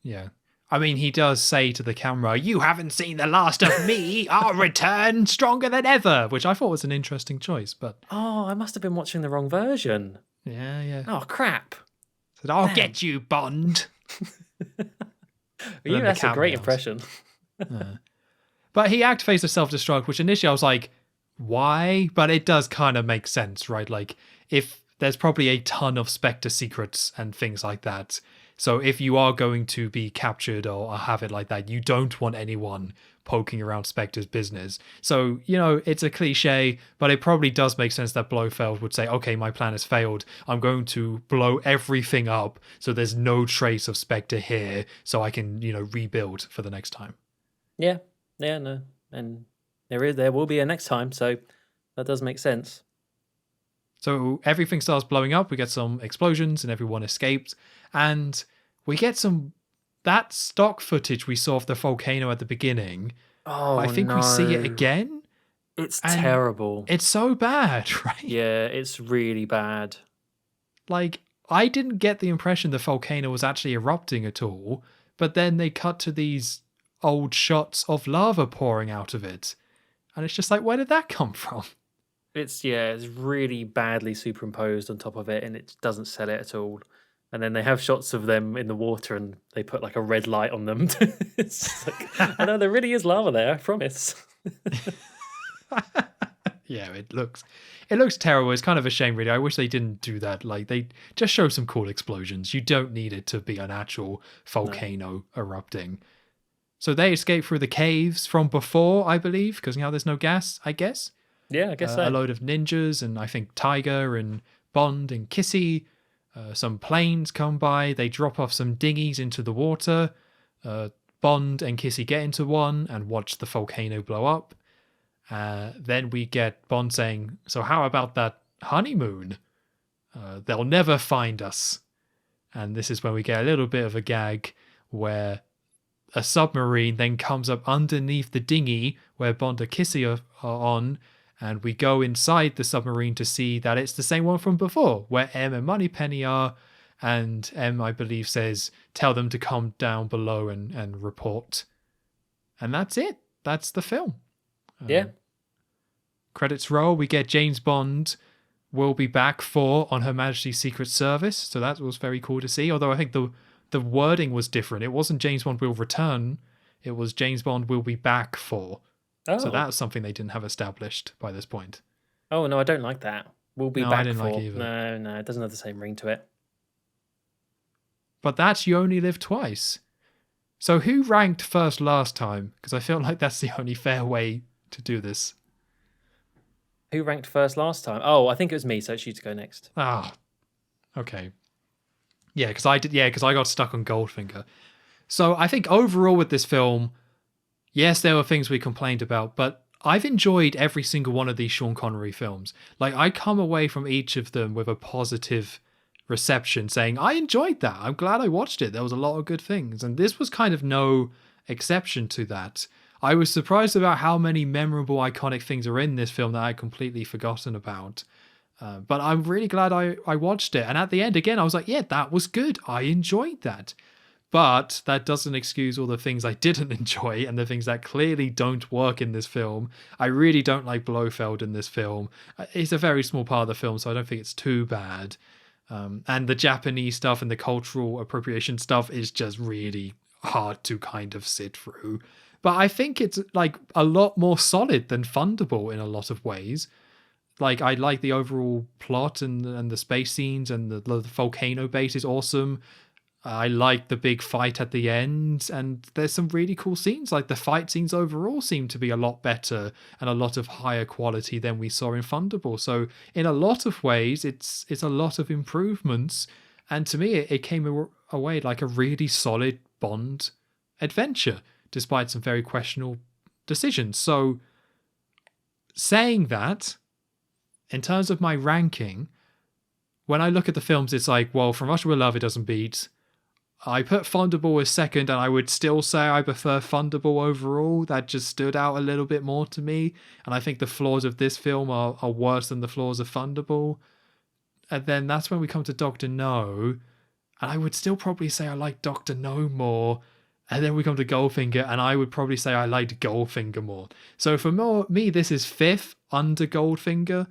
Yeah. I mean, he does say to the camera, "You haven't seen the last of me. I'll return stronger than ever," which I thought was an interesting choice. But Oh, I must have been watching the wrong version. yeah. Oh crap! Said, "I'll Man. get you, Bond." You, the that's a cat great meows. impression. But he activates the self-destruct, which initially I was like, why? But it does kind of make sense, right? Like, if there's probably a ton of Spectre secrets and things like that. So if you are going to be captured or have it like that, you don't want anyone poking around Spectre's business. So, it's a cliche, but it probably does make sense that Blofeld would say, okay, my plan has failed. I'm going to blow everything up so there's no trace of Spectre here so I can, rebuild for the next time. Yeah, no, and there will be a next time, so that does make sense. So everything starts blowing up. We get some explosions and everyone escaped. And we get that stock footage we saw of the volcano at the beginning. Oh, I think we see it again. It's and terrible. It's so bad, right? Yeah, it's really bad. Like, I didn't get the impression the volcano was actually erupting at all. But then they cut to these old shots of lava pouring out of it. And it's just like, where did that come from? It's really badly superimposed on top of it, and it doesn't sell it at all. And then they have shots of them in the water, and they put like a red light on them. It's like, I know there really is lava there, I promise. Yeah, it looks terrible. It's kind of a shame, really. I wish they didn't do that. Like, they just show some cool explosions. You don't need it to be an actual volcano erupting. So they escape through the caves from before, I believe, because now there's no gas, I guess. Yeah, I guess so. A load of ninjas, and I think Tiger and Bond and Kissy. Some planes come by. They drop off some dinghies into the water. Bond and Kissy get into one and watch the volcano blow up. Then we get Bond saying, "So how about that honeymoon? They'll never find us." And this is when we get a little bit of a gag where a submarine then comes up underneath the dinghy where Bond and Kissy are on. And we go inside the submarine to see that it's the same one from before, where M and Moneypenny are. And M, I believe, says, "Tell them to come down below and report." And that's it. That's the film. Yeah. Credits roll. We get James Bond will be back for On Her Majesty's Secret Service. So that was very cool to see. Although I think the wording was different. It wasn't James Bond will return. It was James Bond will be back for. Oh. So that's something they didn't have established by this point. Oh, no, I don't like that. We'll be No, back I didn't for. like it either. No, it doesn't have the same ring to it. But that's You Only Live Twice. So who ranked first last time? Because I feel like that's the only fair way to do this. Who ranked first last time? Oh, I think it was me, so it's you to go next. Ah, okay. Yeah, because I did. Yeah, because I got stuck on Goldfinger. So I think overall with this film, yes, there were things we complained about, but I've enjoyed every single one of these Sean Connery films. Like, I come away from each of them with a positive reception saying, I enjoyed that. I'm glad I watched it. There was a lot of good things. And this was kind of no exception to that. I was surprised about how many memorable, iconic things are in this film that I had completely forgotten about. But I'm really glad I watched it. And at the end, again, I was like, yeah, that was good. I enjoyed that. But that doesn't excuse all the things I didn't enjoy and the things that clearly don't work in this film. I really don't like Blofeld in this film. It's a very small part of the film, so I don't think it's too bad. And the Japanese stuff and the cultural appropriation stuff is just really hard to kind of sit through. But I think it's like a lot more solid than Thunderball in a lot of ways. Like, I like the overall plot and the space scenes, and the volcano base is awesome. I like the big fight at the end, and there's some really cool scenes. Like, the fight scenes overall seem to be a lot better and a lot of higher quality than we saw in Thunderball. So in a lot of ways, it's a lot of improvements. And to me, it came away like a really solid Bond adventure, despite some very questionable decisions. So saying that, in terms of my ranking, when I look at the films, it's like, well, From Russia with Love, it doesn't beat. I put Thunderball as second, and I would still say I prefer Thunderball overall. That just stood out a little bit more to me. And I think the flaws of this film are worse than the flaws of Thunderball. And then that's when we come to Dr. No. And I would still probably say I like Dr. No more. And then we come to Goldfinger, and I would probably say I liked Goldfinger more. So for me, this is fifth under Goldfinger.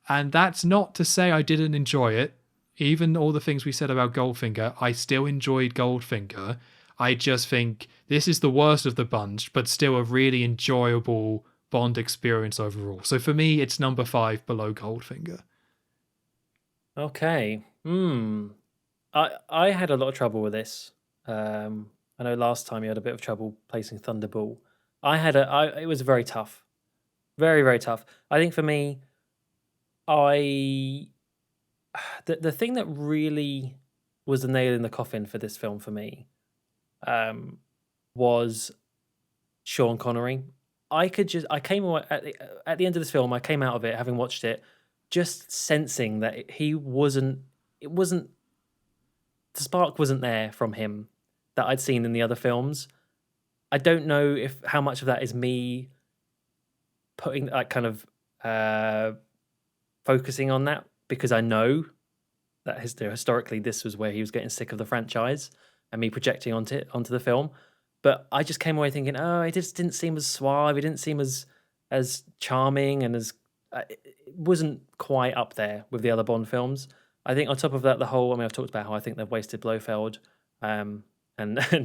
And that's not to say I didn't enjoy it. Even all the things we said about Goldfinger, I still enjoyed Goldfinger. I just think this is the worst of the bunch, but still a really enjoyable Bond experience overall. So for me, it's number 5 below Goldfinger. Okay. I had a lot of trouble with this. I know last time you had a bit of trouble placing Thunderball. It was very tough. Very, very tough. I think for me, the thing that really was the nail in the coffin for this film for me was Sean Connery. I came away at the end of this film. I came out of it having watched it, just sensing that the spark wasn't there from him that I'd seen in the other films. I don't know how much of that is me putting focusing on that, because I know that historically this was where he was getting sick of the franchise and me projecting onto the film. But I just came away thinking, oh, it just didn't seem as suave. It didn't seem as charming, and as it wasn't quite up there with the other Bond films. I think on top of that, I've talked about how I think they've wasted Blofeld, and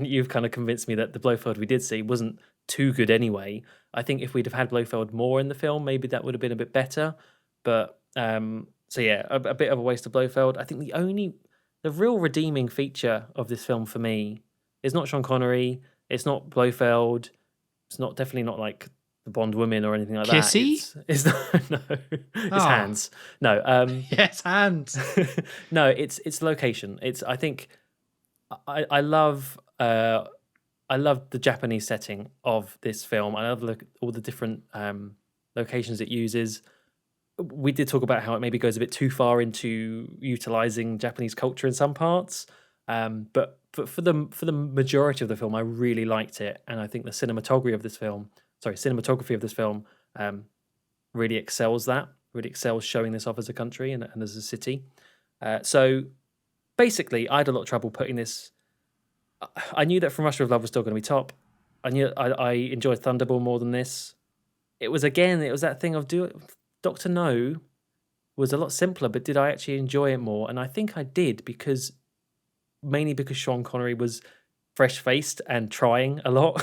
you've kind of convinced me that the Blofeld we did see wasn't too good anyway. I think if we'd have had Blofeld more in the film, maybe that would have been a bit better. But so yeah, a bit of a waste of Blofeld. I think the real redeeming feature of this film for me is not Sean Connery, it's not Blofeld, it's definitely not like the Bond woman or anything like Kissy? that. It's no, it's Hands. No, yes, Hands. No, it's location. I think I love the Japanese setting of this film. I love all the different locations it uses. We did talk about how it maybe goes a bit too far into utilizing Japanese culture in some parts, but for the majority of the film, I really liked it, and I think the cinematography of this film really excels showing this off as a country and as a city. So basically, I had a lot of trouble putting this. I knew that From Russia with Love was still going to be top. I knew I enjoyed Thunderball more than this. It was that thing of Dr. No was a lot simpler, but did I actually enjoy it more? And I think I did, mainly because Sean Connery was fresh-faced and trying a lot,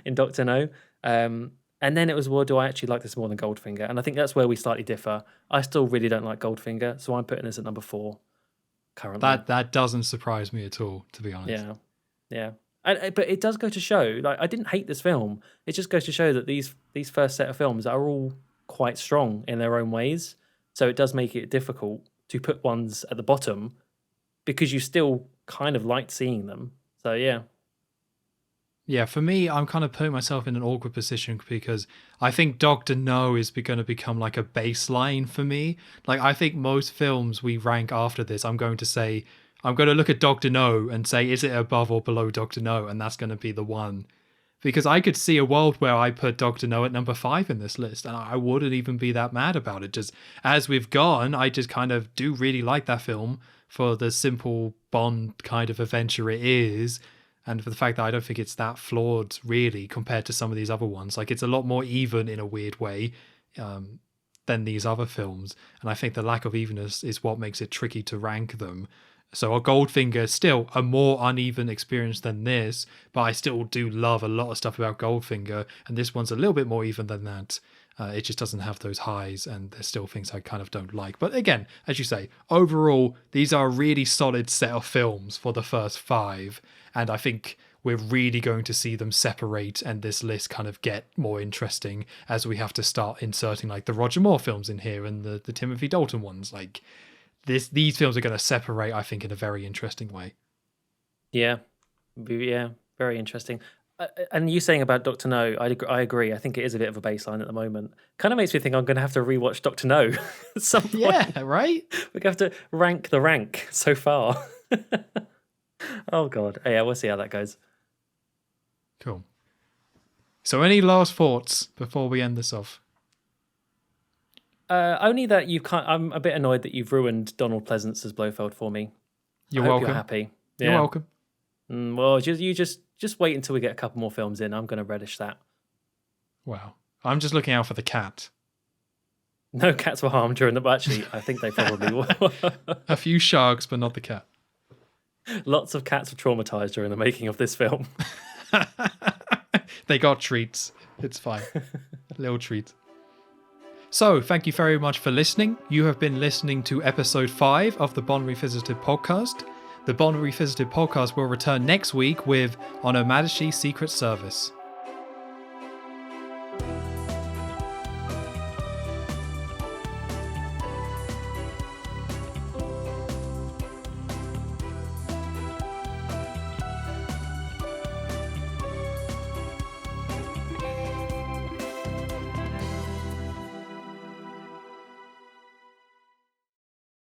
in Dr. No. And then it was, well, do I actually like this more than Goldfinger? And I think that's where we slightly differ. I still really don't like Goldfinger, so I'm putting this at number 4 currently. That doesn't surprise me at all, to be honest. Yeah. But it does go to show, like, I didn't hate this film. It just goes to show that these first set of films are all quite strong in their own ways. So it does make it difficult to put ones at the bottom because you still kind of liked seeing them. So yeah. Yeah, for me, I'm kind of putting myself in an awkward position because I think Dr. No is going to become like a baseline for me. Like, I think most films we rank after this, I'm going to look at Dr. No and say, is it above or below Dr. No? And that's going to be the one. Because I could see a world where I put Dr. No at number 5 in this list, and I wouldn't even be that mad about it. Just as we've gone, I just kind of do really like that film for the simple Bond kind of adventure it is, and for the fact that I don't think it's that flawed, really, compared to some of these other ones. Like, it's a lot more even in a weird way than these other films, and I think the lack of evenness is what makes it tricky to rank them. So a Goldfinger is still a more uneven experience than this, but I still do love a lot of stuff about Goldfinger, and this one's a little bit more even than that. It just doesn't have those highs, and there's still things I kind of don't like. But again, as you say, overall, these are a really solid set of films for the first 5, and I think we're really going to see them separate and this list kind of get more interesting as we have to start inserting like the Roger Moore films in here and the Timothy Dalton ones. Like, these films are going to separate, I think, in a very interesting way. Yeah, very interesting. And you saying about Doctor No, I agree. I think it is a bit of a baseline at the moment. Kind of makes me think I'm going to have to rewatch Doctor No at some point. Yeah, right? We're going to have to rank the rank so far. Oh, God. Yeah, we'll see how that goes. Cool. So any last thoughts before we end this off? Only that you can't. I'm a bit annoyed that you've ruined Donald Pleasance as Blofeld for me. You're I hope welcome. You're happy. You're Yeah. welcome. Well, just wait until we get a couple more films in. I'm going to relish that. Wow. I'm just looking out for the cat. No cats were harmed during the. Actually, I think they probably were. A few sharks, but not the cat. Lots of cats were traumatized during the making of this film. They got treats. It's fine. Little treats. So, thank you very much for listening. You have been listening to episode 5 of the Bond Revisited podcast. The Bond Revisited podcast will return next week with On Her Majesty's Secret Service.